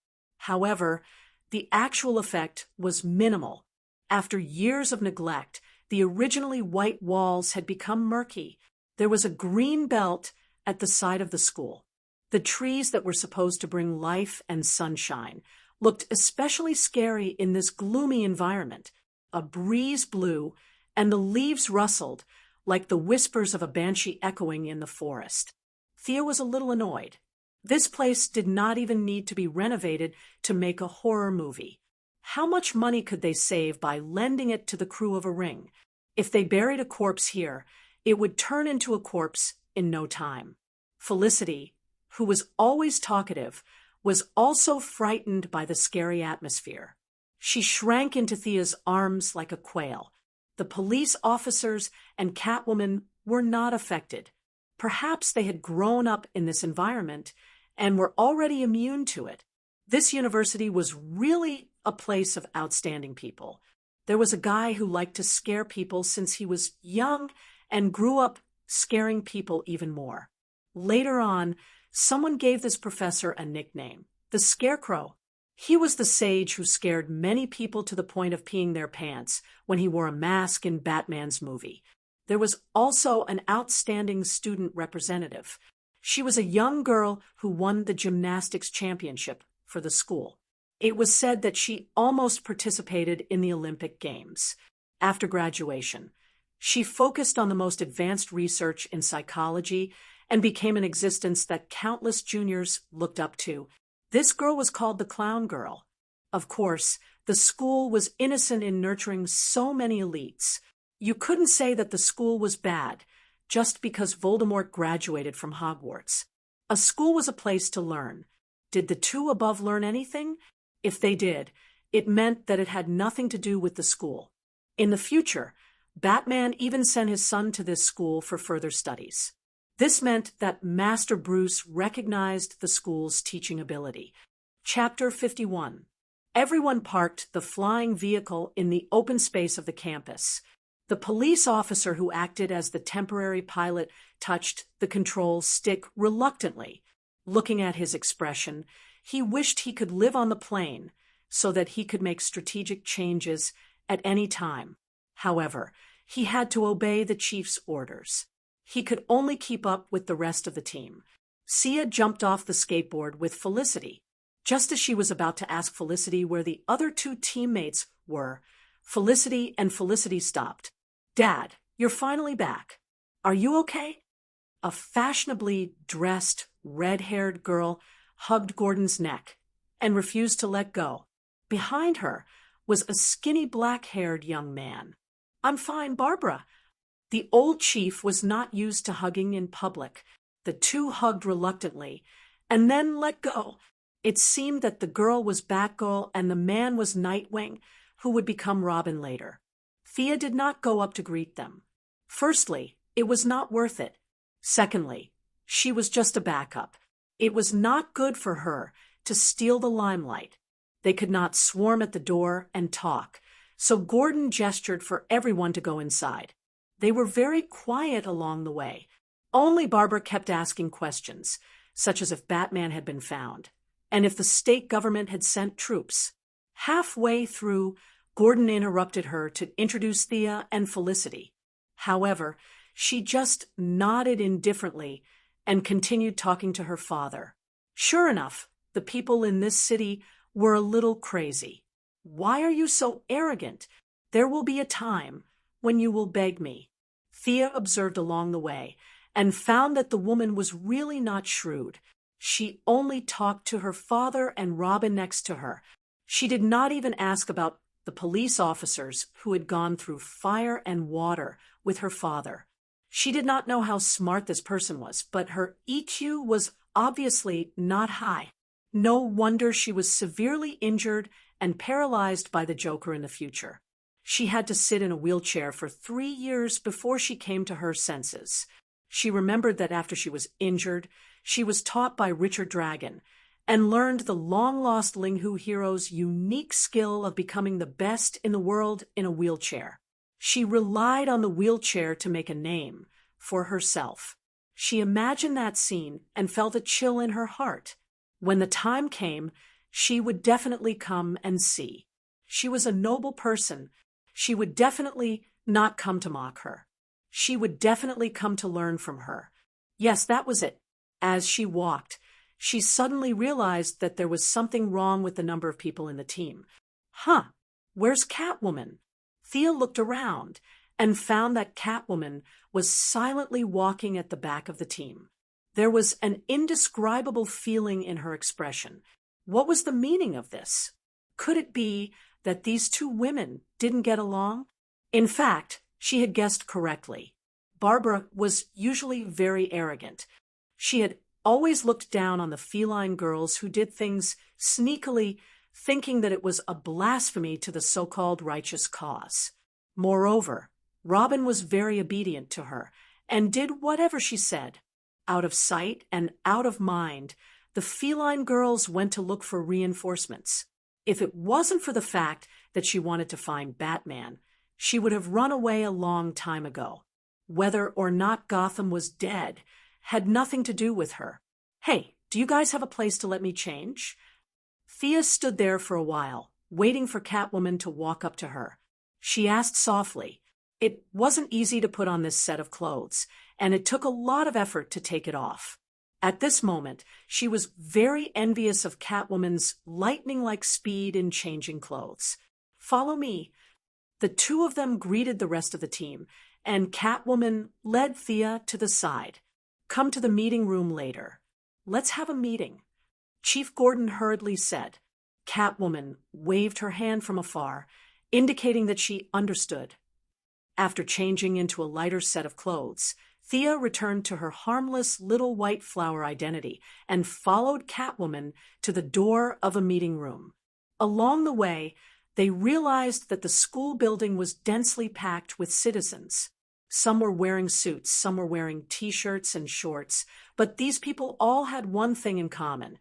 However, the actual effect was minimal. After years of neglect, the originally white walls had become murky. There was a green belt at the side of the school. The trees that were supposed to bring life and sunshine looked especially scary in this gloomy environment. A breeze blew, and the leaves rustled like the whispers of a banshee echoing in the forest. Thea was a little annoyed. This place did not even need to be renovated to make a horror movie. How much money could they save by lending it to the crew of a ring? If they buried a corpse here, it would turn into a corpse in no time. Felicity, who was always talkative, was also frightened by the scary atmosphere. She shrank into Thea's arms like a quail. The police officers and Catwoman were not affected. Perhaps they had grown up in this environment and were already immune to it. This university was really a place of outstanding people. There was a guy who liked to scare people since he was young and grew up scaring people even more. Later on, someone gave this professor a nickname, the Scarecrow. He was the sage who scared many people to the point of peeing their pants when he wore a mask in Batman's movie. There was also an outstanding student representative. She was a young girl who won the gymnastics championship for the school. It was said that she almost participated in the Olympic Games. After graduation, she focused on the most advanced research in psychology and became an existence that countless juniors looked up to. This girl was called the Clown Girl. Of course, the school was innocent in nurturing so many elites. You couldn't say that the school was bad just because Voldemort graduated from Hogwarts. A school was a place to learn. Did the two above learn anything? If they did, it meant that it had nothing to do with the school. In the future, Batman even sent his son to this school for further studies. This meant that Master Bruce recognized the school's teaching ability. Chapter 51. Everyone parked the flying vehicle in the open space of the campus. The police officer who acted as the temporary pilot touched the control stick reluctantly. Looking at his expression, he wished he could live on the plane so that he could make strategic changes at any time. However, he had to obey the chief's orders. He could only keep up with the rest of the team. Sia jumped off the skateboard with Felicity. Just as she was about to ask Felicity where the other two teammates were, Felicity stopped. "Dad, you're finally back. Are you okay?" A fashionably dressed, red-haired girl hugged Gordon's neck and refused to let go. Behind her was a skinny black-haired young man. "I'm fine, Barbara." The old chief was not used to hugging in public. The two hugged reluctantly and then let go. It seemed that the girl was Batgirl and the man was Nightwing, who would become Robin later. Thea did not go up to greet them. Firstly, it was not worth it. Secondly, she was just a backup. It was not good for her to steal the limelight. They could not swarm at the door and talk, so Gordon gestured for everyone to go inside. They were very quiet along the way. Only Barbara kept asking questions, such as if Batman had been found, and if the state government had sent troops. Halfway through, Gordon interrupted her to introduce Thea and Felicity. However, she just nodded indifferently and continued talking to her father. Sure enough, the people in this city were a little crazy. "Why are you so arrogant? There will be a time when you will beg me." Thea observed along the way and found that the woman was really not shrewd. She only talked to her father and Robin next to her. She did not even ask about the police officers who had gone through fire and water with her father. She did not know how smart this person was, but her EQ was obviously not high. No wonder she was severely injured and paralyzed by the Joker in the future. She had to sit in a wheelchair for 3 years before she came to her senses. She remembered that after she was injured, she was taught by Richard Dragon and learned the long-lost Linghu hero's unique skill of becoming the best in the world in a wheelchair. She relied on the wheelchair to make a name for herself. She imagined that scene and felt a chill in her heart. When the time came, She would definitely come and see. She was a noble person. She would definitely not come to mock her. She would definitely come to learn from her. Yes, that was it. As she walked, she suddenly realized that there was something wrong with the number of people in the team. Huh, where's Catwoman? Thea looked around and found that Catwoman was silently walking at the back of the team. There was an indescribable feeling in her expression. What was the meaning of this? Could it be that these two women didn't get along? In fact, she had guessed correctly. Barbara was usually very arrogant. She had always looked down on the feline girls who did things sneakily, thinking that it was a blasphemy to the so-called righteous cause. Moreover, Robin was very obedient to her and did whatever she said. Out of sight and out of mind, the feline girls went to look for reinforcements. If it wasn't for the fact that she wanted to find Batman, she would have run away a long time ago. Whether or not Gotham was dead had nothing to do with her. Hey, do you guys have a place to let me change? Thea stood there for a while, waiting for Catwoman to walk up to her. She asked softly. It wasn't easy to put on this set of clothes, and it took a lot of effort to take it off. At this moment, she was very envious of Catwoman's lightning-like speed in changing clothes. Follow me. The two of them greeted the rest of the team, and Catwoman led Thea to the side. Come to the meeting room later. Let's have a meeting. Chief Gordon hurriedly said. Catwoman waved her hand from afar, indicating that she understood. After changing into a lighter set of clothes, Thea returned to her harmless little white flower identity and followed Catwoman to the door of a meeting room. Along the way, they realized that the school building was densely packed with citizens. Some were wearing suits, some were wearing t-shirts and shorts, but these people all had one thing in common,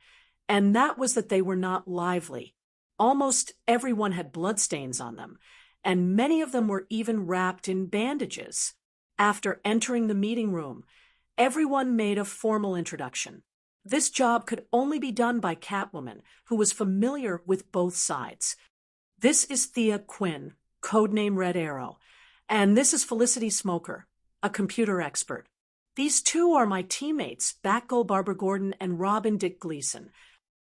and that was that they were not lively. Almost everyone had bloodstains on them, and many of them were even wrapped in bandages. After entering the meeting room, everyone made a formal introduction. This job could only be done by Catwoman, who was familiar with both sides. This is Thea Quinn, codename Red Arrow, and this is Felicity Smoker, a computer expert. These two are my teammates, Batgirl Barbara Gordon and Robin Dick Gleason.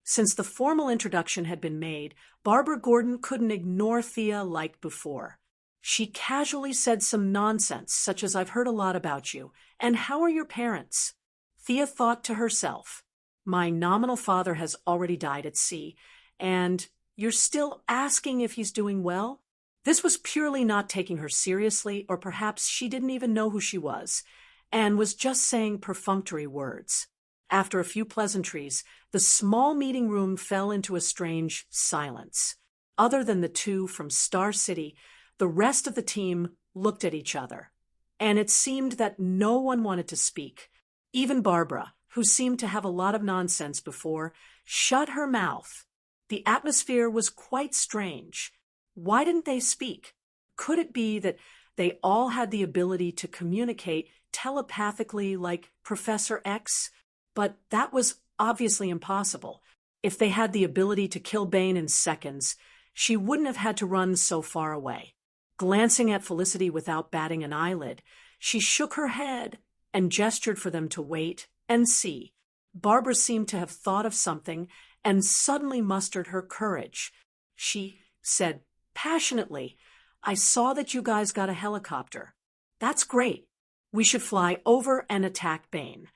Since the formal introduction had been made, Barbara Gordon couldn't ignore Thea like before. She casually said some nonsense, such as I've heard a lot about you, and how are your parents? Thea thought to herself, my nominal father has already died at sea, and you're still asking if he's doing well? This was purely not taking her seriously, or perhaps she didn't even know who she was, and was just saying perfunctory words. After a few pleasantries, the small meeting room fell into a strange silence. Other than the two from Star City, the rest of the team looked at each other, and it seemed that no one wanted to speak. Even Barbara, who seemed to have a lot of nonsense before, shut her mouth. The atmosphere was quite strange. Why didn't they speak? Could it be that they all had the ability to communicate telepathically like Professor X? But that was obviously impossible. If they had the ability to kill Bane in seconds, she wouldn't have had to run so far away. Glancing at Felicity without batting an eyelid, she shook her head and gestured for them to wait and see. Barbara seemed to have thought of something and suddenly mustered her courage. She said passionately, I saw that you guys got a helicopter. That's great. We should fly over and attack Bane.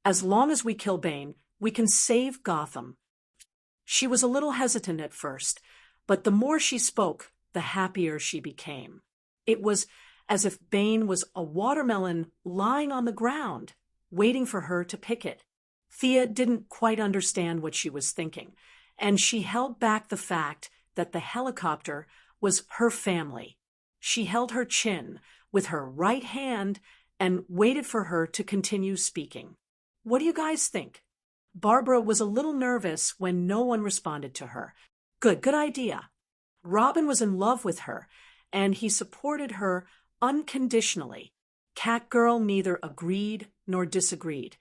As long as we kill Bane, we can save Gotham. She was a little hesitant at first, but the more she spoke, the happier she became. It was as if Bane was a watermelon lying on the ground, waiting for her to pick it. Thea didn't quite understand what she was thinking, and she held back the fact that the helicopter was her family. She held her chin with her right hand and waited for her to continue speaking. What do you guys think? Barbara was a little nervous when no one responded to her. Good idea. Robin was in love with her, and he supported her unconditionally. Catgirl neither agreed nor disagreed,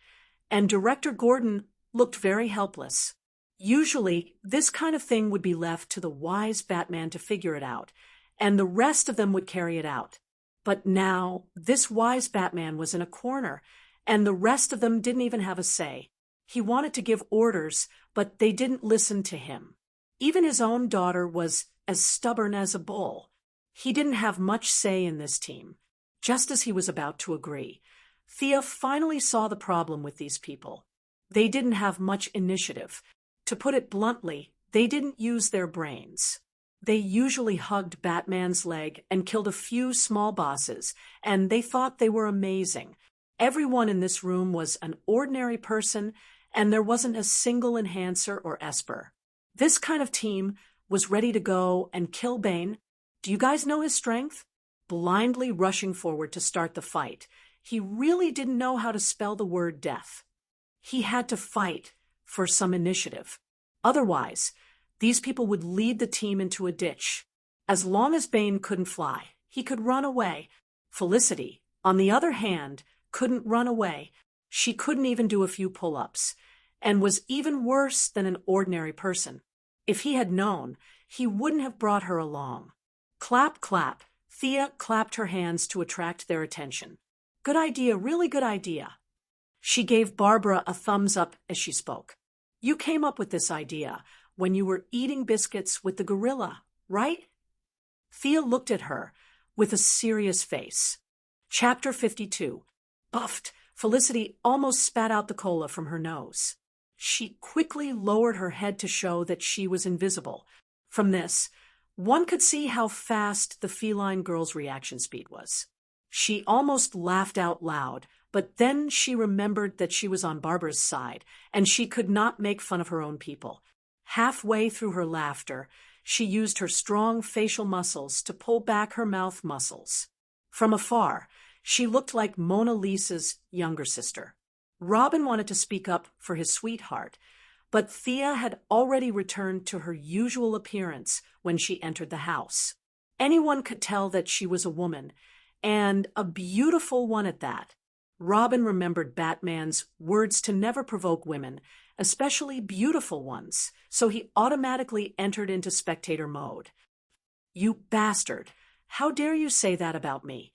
and Director Gordon looked very helpless. Usually, this kind of thing would be left to the wise Batman to figure it out, and the rest of them would carry it out. But now, this wise Batman was in a corner, and the rest of them didn't even have a say. He wanted to give orders, but they didn't listen to him. Even his own daughter was as stubborn as a bull. He didn't have much say in this team. Just as he was about to agree, Thea finally saw the problem with these people. They didn't have much initiative. To put it bluntly, they didn't use their brains. They usually hugged Batman's leg and killed a few small bosses, and they thought they were amazing. Everyone in this room was an ordinary person, and there wasn't a single enhancer or esper. This kind of team was ready to go and kill Bane. Do you guys know his strength? Blindly rushing forward to start the fight. He really didn't know how to spell the word death. He had to fight for some initiative. Otherwise, these people would lead the team into a ditch. As long as Bane couldn't fly, he could run away. Felicity, on the other hand, couldn't run away. She couldn't even do a few pull-ups, and was even worse than an ordinary person. If he had known, he wouldn't have brought her along. Clap, clap. Thea clapped her hands to attract their attention. Good idea, really good idea. She gave Barbara a thumbs up as she spoke. You came up with this idea when you were eating biscuits with the gorilla, right? Thea looked at her with a serious face. Chapter 52. Buffed, Felicity almost spat out the cola from her nose. She quickly lowered her head to show that she was invisible. From this, one could see how fast the feline girl's reaction speed was. She almost laughed out loud, but then she remembered that she was on Barbara's side, and she could not make fun of her own people. Halfway through her laughter, she used her strong facial muscles to pull back her mouth muscles. From afar, she looked like Mona Lisa's younger sister. Robin wanted to speak up for his sweetheart, but Thea had already returned to her usual appearance when she entered the house. Anyone could tell that she was a woman, and a beautiful one at that. Robin remembered Batman's words to never provoke women, especially beautiful ones, so he automatically entered into spectator mode. You bastard! How dare you say that about me?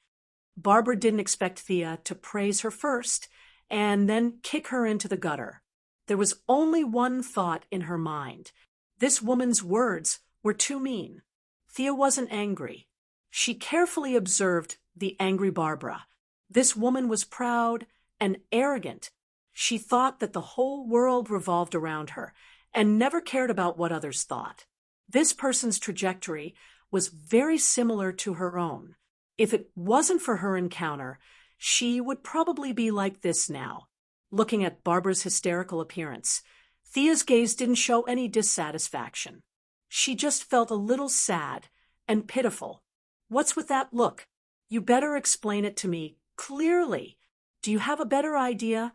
Barbara didn't expect Thea to praise her first, and then kick her into the gutter. There was only one thought in her mind. This woman's words were too mean. Thea wasn't angry. She carefully observed the angry Barbara. This woman was proud and arrogant. She thought that the whole world revolved around her and never cared about what others thought. This person's trajectory was very similar to her own. If it wasn't for her encounter, she would probably be like this now. Looking at Barbara's hysterical appearance, Thea's gaze didn't show any dissatisfaction. She just felt a little sad and pitiful. What's with that look? You better explain it to me clearly. Do you have a better idea?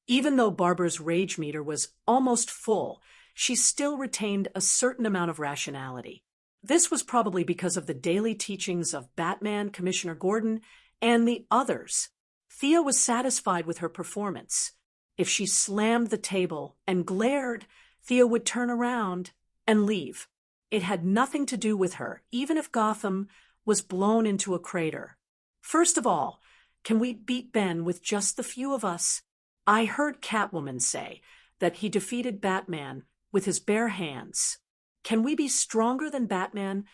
Even though Barbara's rage meter was almost full, she still retained a certain amount of rationality. This was probably because of the daily teachings of Batman, Commissioner Gordon, and the others. Thea was satisfied with her performance. If she slammed the table and glared, Thea would turn around and leave. It had nothing to do with her, even if Gotham was blown into a crater. First of all, can we beat Ben with just the few of us? I heard Catwoman say that he defeated Batman with his bare hands. Can we be stronger than Batman?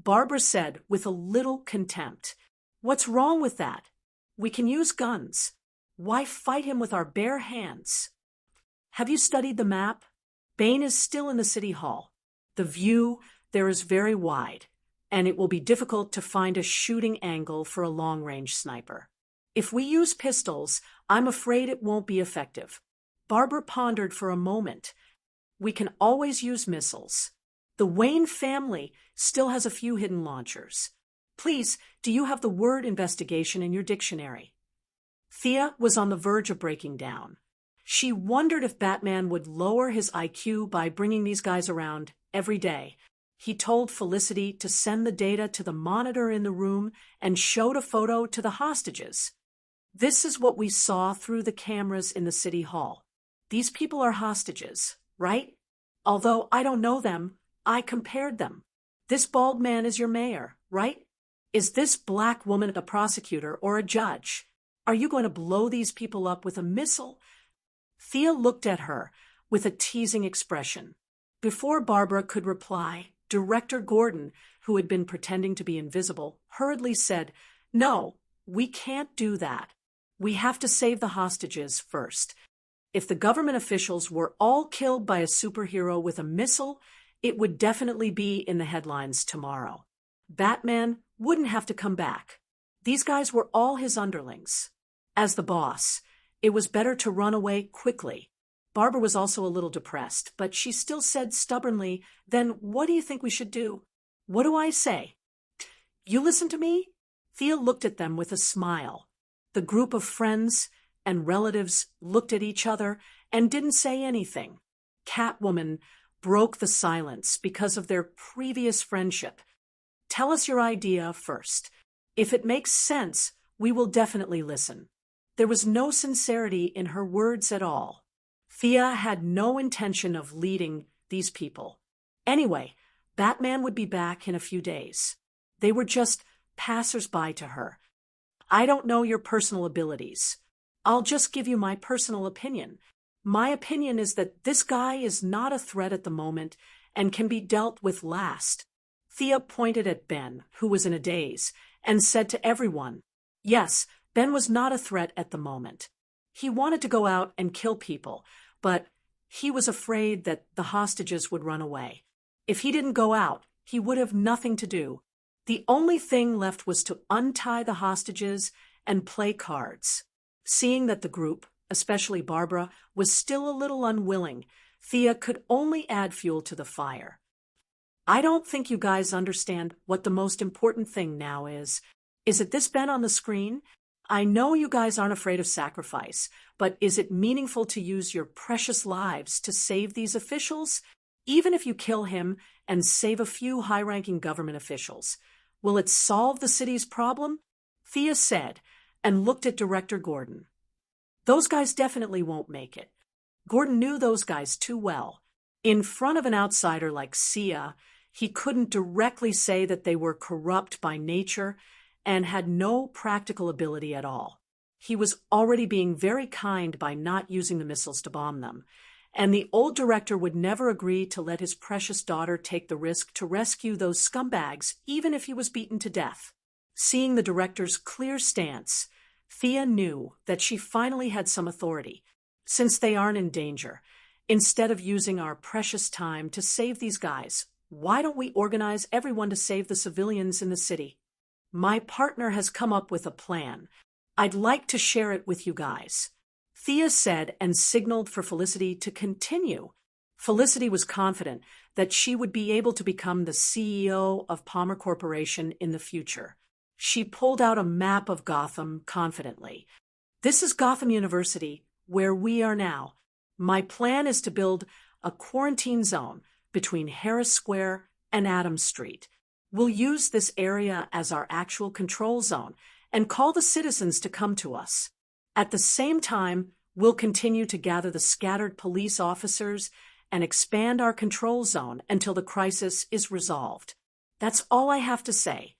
Barbara said with a little contempt. What's wrong with that? We can use guns. Why fight him with our bare hands? Have you studied the map? Bane is still in the city hall. The view there is very wide, and it will be difficult to find a shooting angle for a long-range sniper. If we use pistols, I'm afraid it won't be effective. Barbara pondered for a moment. We can always use missiles. The Wayne family still has a few hidden launchers. Please, do you have the word investigation in your dictionary? Thea was on the verge of breaking down. She wondered if Batman would lower his IQ by bringing these guys around every day. He told Felicity to send the data to the monitor in the room and showed a photo to the hostages. This is what we saw through the cameras in the city hall. These people are hostages, right? Although I don't know them, I compared them. This bald man is your mayor, right? Is this black woman a prosecutor or a judge? Are you going to blow these people up with a missile? Thea looked at her with a teasing expression. Before Barbara could reply, Director Gordon, who had been pretending to be invisible, hurriedly said, "No, we can't do that. We have to save the hostages first. If the government officials were all killed by a superhero with a missile, it would definitely be in the headlines tomorrow. Batman wouldn't have to come back. These guys were all his underlings. As the boss, it was better to run away quickly." Barbara was also a little depressed, but she still said stubbornly, "Then what do you think we should do?" "What do I say?" "You listen to me?" Thea looked at them with a smile. The group of friends and relatives looked at each other and didn't say anything. Catwoman broke the silence because of their previous friendship. "Tell us your idea first. If it makes sense, we will definitely listen." There was no sincerity in her words at all. Thea had no intention of leading these people. Anyway, Batman would be back in a few days. They were just passers-by to her. "I don't know your personal abilities. I'll just give you my personal opinion. My opinion is that this guy is not a threat at the moment and can be dealt with last." Thea pointed at Ben, who was in a daze, and said to everyone, "Yes, Ben was not a threat at the moment. He wanted to go out and kill people, but he was afraid that the hostages would run away. If he didn't go out, he would have nothing to do. The only thing left was to untie the hostages and play cards." Seeing that the group, especially Barbara, was still a little unwilling, Thea could only add fuel to the fire. "I don't think you guys understand what the most important thing now is. Is it this Ben on the screen? I know you guys aren't afraid of sacrifice, but is it meaningful to use your precious lives to save these officials? Even if you kill him and save a few high-ranking government officials, will it solve the city's problem?" Thea said, and looked at Director Gordon. "Those guys definitely won't make it." Gordon knew those guys too well. In front of an outsider like Sia, he couldn't directly say that they were corrupt by nature and had no practical ability at all. He was already being very kind by not using the missiles to bomb them, and the old director would never agree to let his precious daughter take the risk to rescue those scumbags, even if he was beaten to death. Seeing the director's clear stance, Thea knew that she finally had some authority. "Since they aren't in danger, instead of using our precious time to save these guys, why don't we organize everyone to save the civilians in the city? My partner has come up with a plan. I'd like to share it with you guys." Thea said and signaled for Felicity to continue. Felicity was confident that she would be able to become the CEO of Palmer Corporation in the future. She pulled out a map of Gotham confidently. "This is Gotham University, where we are now. My plan is to build a quarantine zone between Harris Square and Adams Street. We'll use this area as our actual control zone and call the citizens to come to us. At the same time, we'll continue to gather the scattered police officers and expand our control zone until the crisis is resolved. That's all I have to say."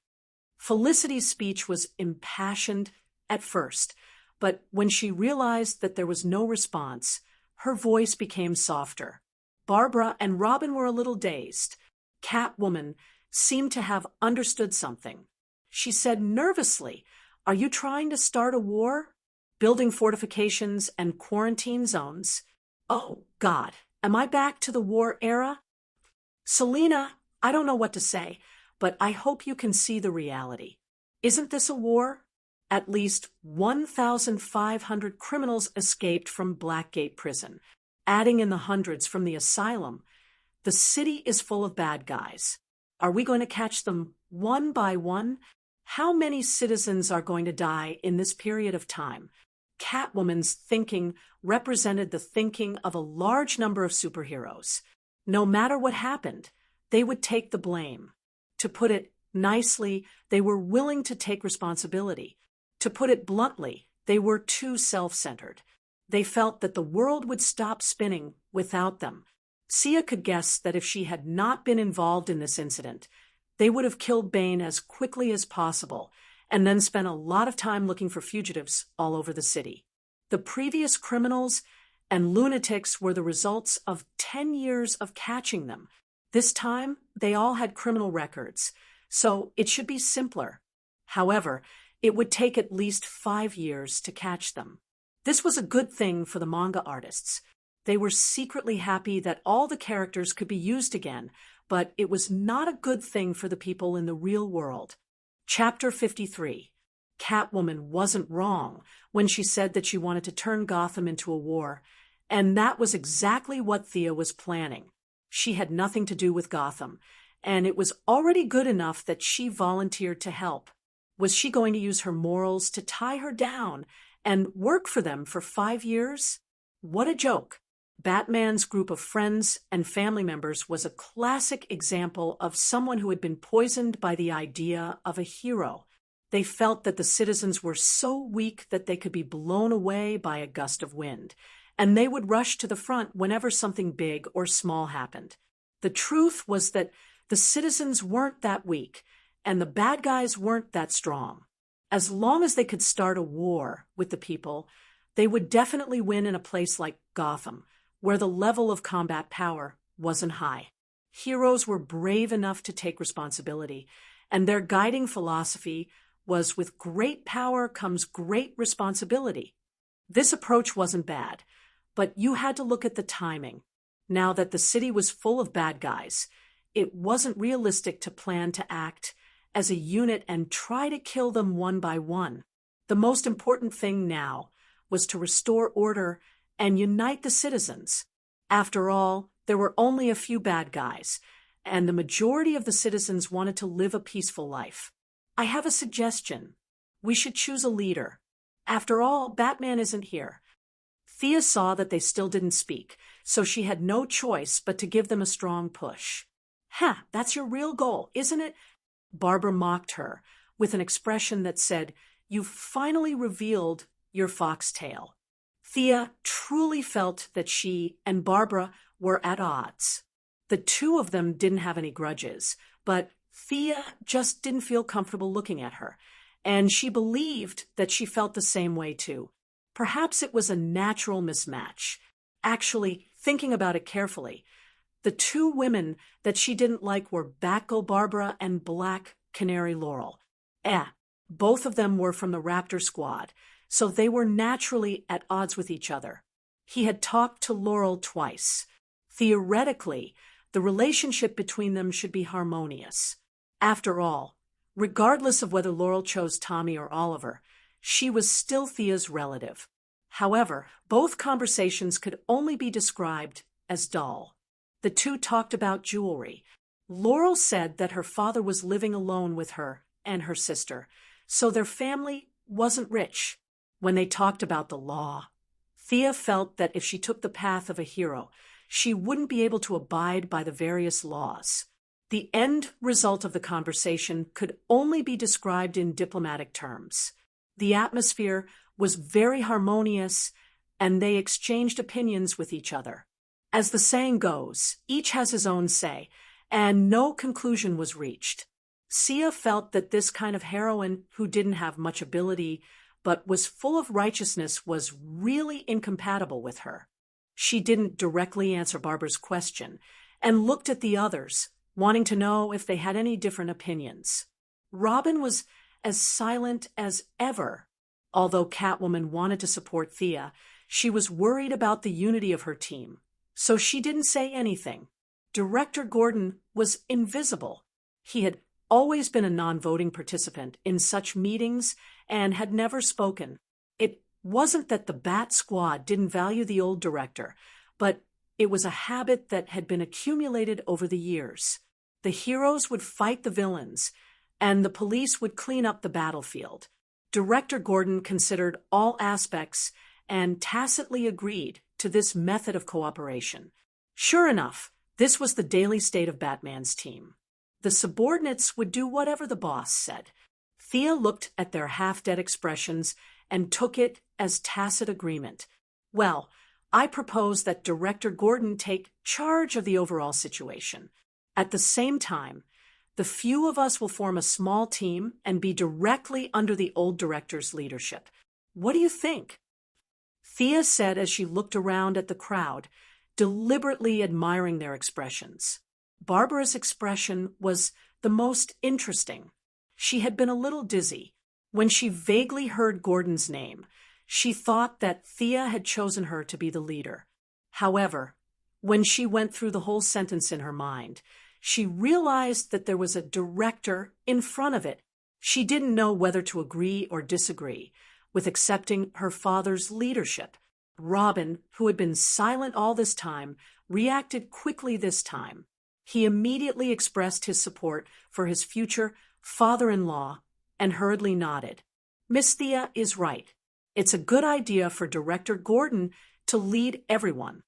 Felicity's speech was impassioned at first, but when she realized that there was no response, her voice became softer. Barbara and Robin were a little dazed. Catwoman seemed to have understood something. She said nervously, "Are you trying to start a war? Building fortifications and quarantine zones? Oh, God, am I back to the war era?" "Selena, I don't know what to say, but I hope you can see the reality. Isn't this a war? At least 1,500 criminals escaped from Blackgate Prison, adding in the hundreds from the asylum. The city is full of bad guys. Are we going to catch them one by one? How many citizens are going to die in this period of time?" Catwoman's thinking represented the thinking of a large number of superheroes. No matter what happened, they would take the blame. To put it nicely, they were willing to take responsibility. To put it bluntly, they were too self-centered. They felt that the world would stop spinning without them. Sia could guess that if she had not been involved in this incident, they would have killed Bane as quickly as possible and then spent a lot of time looking for fugitives all over the city. The previous criminals and lunatics were the results of 10 years of catching them. This time, they all had criminal records, so it should be simpler. However, it would take at least 5 years to catch them. This was a good thing for the manga artists. They were secretly happy that all the characters could be used again, but it was not a good thing for the people in the real world. Chapter 53. Catwoman wasn't wrong when she said that she wanted to turn Gotham into a war, and that was exactly what Thea was planning. She had nothing to do with Gotham, and it was already good enough that she volunteered to help. Was she going to use her morals to tie her down and work for them for 5 years? What a joke. Batman's group of friends and family members was a classic example of someone who had been poisoned by the idea of a hero. They felt that the citizens were so weak that they could be blown away by a gust of wind, and they would rush to the front whenever something big or small happened. The truth was that the citizens weren't that weak, and the bad guys weren't that strong. As long as they could start a war with the people, they would definitely win in a place like Gotham, where the level of combat power wasn't high. Heroes were brave enough to take responsibility, and their guiding philosophy was with great power comes great responsibility. This approach wasn't bad, but you had to look at the timing. Now that the city was full of bad guys, it wasn't realistic to plan to act as a unit and try to kill them one by one. The most important thing now was to restore order and unite the citizens. After all, there were only a few bad guys, and the majority of the citizens wanted to live a peaceful life. I have a suggestion. We should choose a leader. After all, Batman isn't here. Thea saw that they still didn't speak, so she had no choice but to give them a strong push. That's your real goal, isn't it? Barbara mocked her with an expression that said, "You've finally revealed your foxtail." Thea truly felt that she and Barbara were at odds. The two of them didn't have any grudges, but Thea just didn't feel comfortable looking at her, and she believed that she felt the same way too. Perhaps it was a natural mismatch. Actually, thinking about it carefully, the two women that she didn't like were Batgirl Barbara and Black Canary Laurel. Both of them were from the Raptor Squad, so they were naturally at odds with each other. He had talked to Laurel twice. Theoretically, the relationship between them should be harmonious. After all, regardless of whether Laurel chose Tommy or Oliver, she was still Thea's relative. However, both conversations could only be described as dull. The two talked about jewelry. Laurel said that her father was living alone with her and her sister, so their family wasn't rich. When they talked about the law, Thea felt that if she took the path of a hero, she wouldn't be able to abide by the various laws. The end result of the conversation could only be described in diplomatic terms. The atmosphere was very harmonious, and they exchanged opinions with each other. As the saying goes, each has his own say, and no conclusion was reached. Sia felt that this kind of heroine who didn't have much ability but was full of righteousness was really incompatible with her. She didn't directly answer Barbara's question and looked at the others, wanting to know if they had any different opinions. Robin was as silent as ever. Although Catwoman wanted to support Thea, she was worried about the unity of her team, so she didn't say anything. Director Gordon was invisible. He had always been a non-voting participant in such meetings and had never spoken. It wasn't that the Bat Squad didn't value the old director, but it was a habit that had been accumulated over the years. The heroes would fight the villains, and the police would clean up the battlefield. Director Gordon considered all aspects and tacitly agreed to this method of cooperation. Sure enough, this was the daily state of Batman's team. The subordinates would do whatever the boss said. Thea looked at their half-dead expressions and took it as tacit agreement. Well, I propose that Director Gordon take charge of the overall situation. At the same time, the few of us will form a small team and be directly under the old director's leadership. What do you think?" Thea said as she looked around at the crowd, deliberately admiring their expressions. Barbara's expression was the most interesting. She had been a little dizzy. When she vaguely heard Gordon's name, she thought that Thea had chosen her to be the leader. However, when she went through the whole sentence in her mind, she realized that there was a director in front of it. She didn't know whether to agree or disagree with accepting her father's leadership. Robin, who had been silent all this time, reacted quickly this time. He immediately expressed his support for his future father-in-law and hurriedly nodded. "Miss Thea is right. It's a good idea for Director Gordon to lead everyone."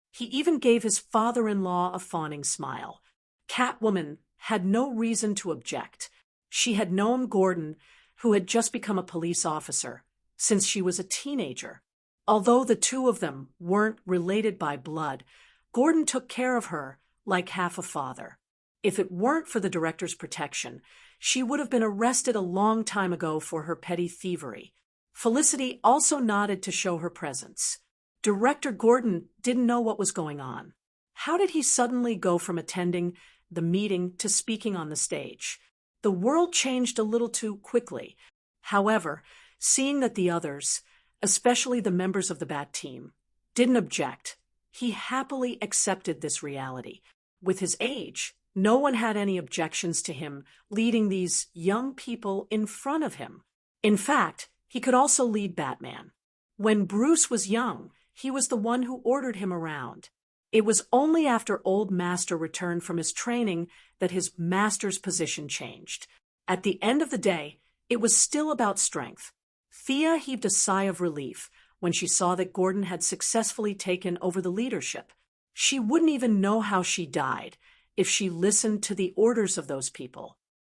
He even gave his father-in-law a fawning smile. Catwoman had no reason to object. She had known Gordon, who had just become a police officer, since she was a teenager. Although the two of them weren't related by blood, Gordon took care of her like half a father. If it weren't for the director's protection, she would have been arrested a long time ago for her petty thievery. Felicity also nodded to show her presence. Director Gordon didn't know what was going on. How did he suddenly go from attending the meeting to speaking on the stage? The world changed a little too quickly. However, seeing that the others, especially the members of the Bat team, didn't object, he happily accepted this reality. With his age, no one had any objections to him leading these young people in front of him. In fact, he could also lead Batman. When Bruce was young, he was the one who ordered him around. It was only after Old Master returned from his training that his master's position changed. At the end of the day, it was still about strength. Thea heaved a sigh of relief when she saw that Gordon had successfully taken over the leadership. She wouldn't even know how she died if she listened to the orders of those people.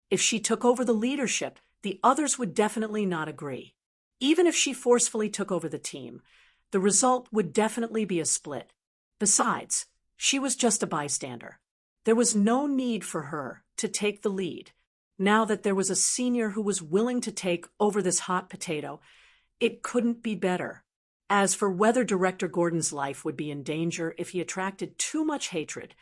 If she took over the leadership, the others would definitely not agree. Even if she forcefully took over the team, the result would definitely be a split. Besides, she was just a bystander. There was no need for her to take the lead. Now that there was a senior who was willing to take over this hot potato, it couldn't be better. As for whether Director Gordon's life would be in danger if he attracted too much hatred,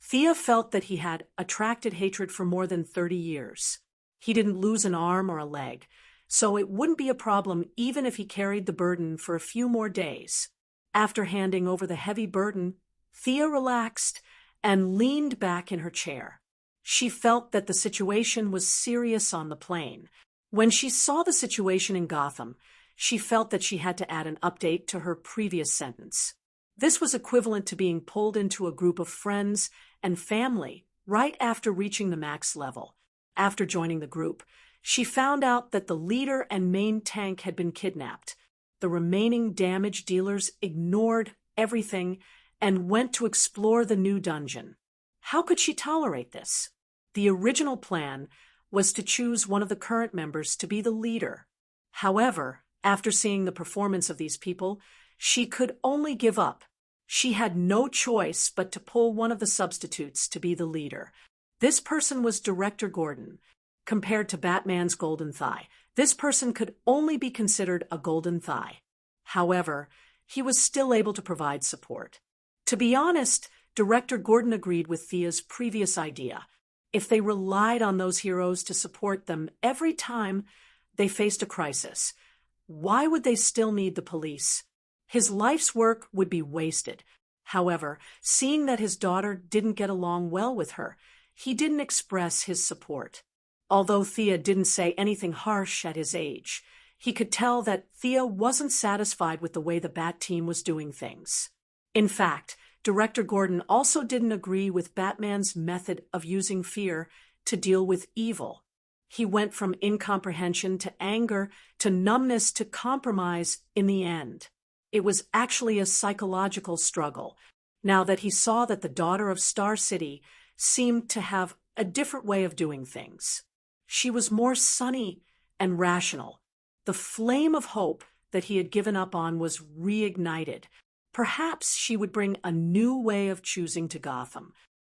Thea felt that he had attracted hatred for more than 30 years. He didn't lose an arm or a leg, so it wouldn't be a problem even if he carried the burden for a few more days. After handing over the heavy burden, Thea relaxed and leaned back in her chair. She felt that the situation was serious on the plane. When she saw the situation in Gotham, she felt that she had to add an update to her previous sentence. This was equivalent to being pulled into a group of friends and family right after reaching the max level. After joining the group, she found out that the leader and main tank had been kidnapped. The remaining damage dealers ignored everything and went to explore the new dungeon. How could she tolerate this? The original plan was to choose one of the current members to be the leader. However, after seeing the performance of these people, she could only give up. She had no choice but to pull one of the substitutes to be the leader. This person was Director Gordon. Compared to Batman's Golden Thigh, this person could only be considered a Golden Thigh. However, he was still able to provide support. To be honest, Director Gordon agreed with Thea's previous idea. If they relied on those heroes to support them every time they faced a crisis, why would they still need the police? His life's work would be wasted. However, seeing that his daughter didn't get along well with her, he didn't express his support. Although Thea didn't say anything harsh at his age, he could tell that Thea wasn't satisfied with the way the Bat team was doing things. In fact, Director Gordon also didn't agree with Batman's method of using fear to deal with evil. He went from incomprehension to anger to numbness to compromise in the end. It was actually a psychological struggle, now that he saw that the daughter of Star City seemed to have a different way of doing things. She was more sunny and rational. The flame of hope that he had given up on was reignited. Perhaps she would bring a new way of choosing to Gotham,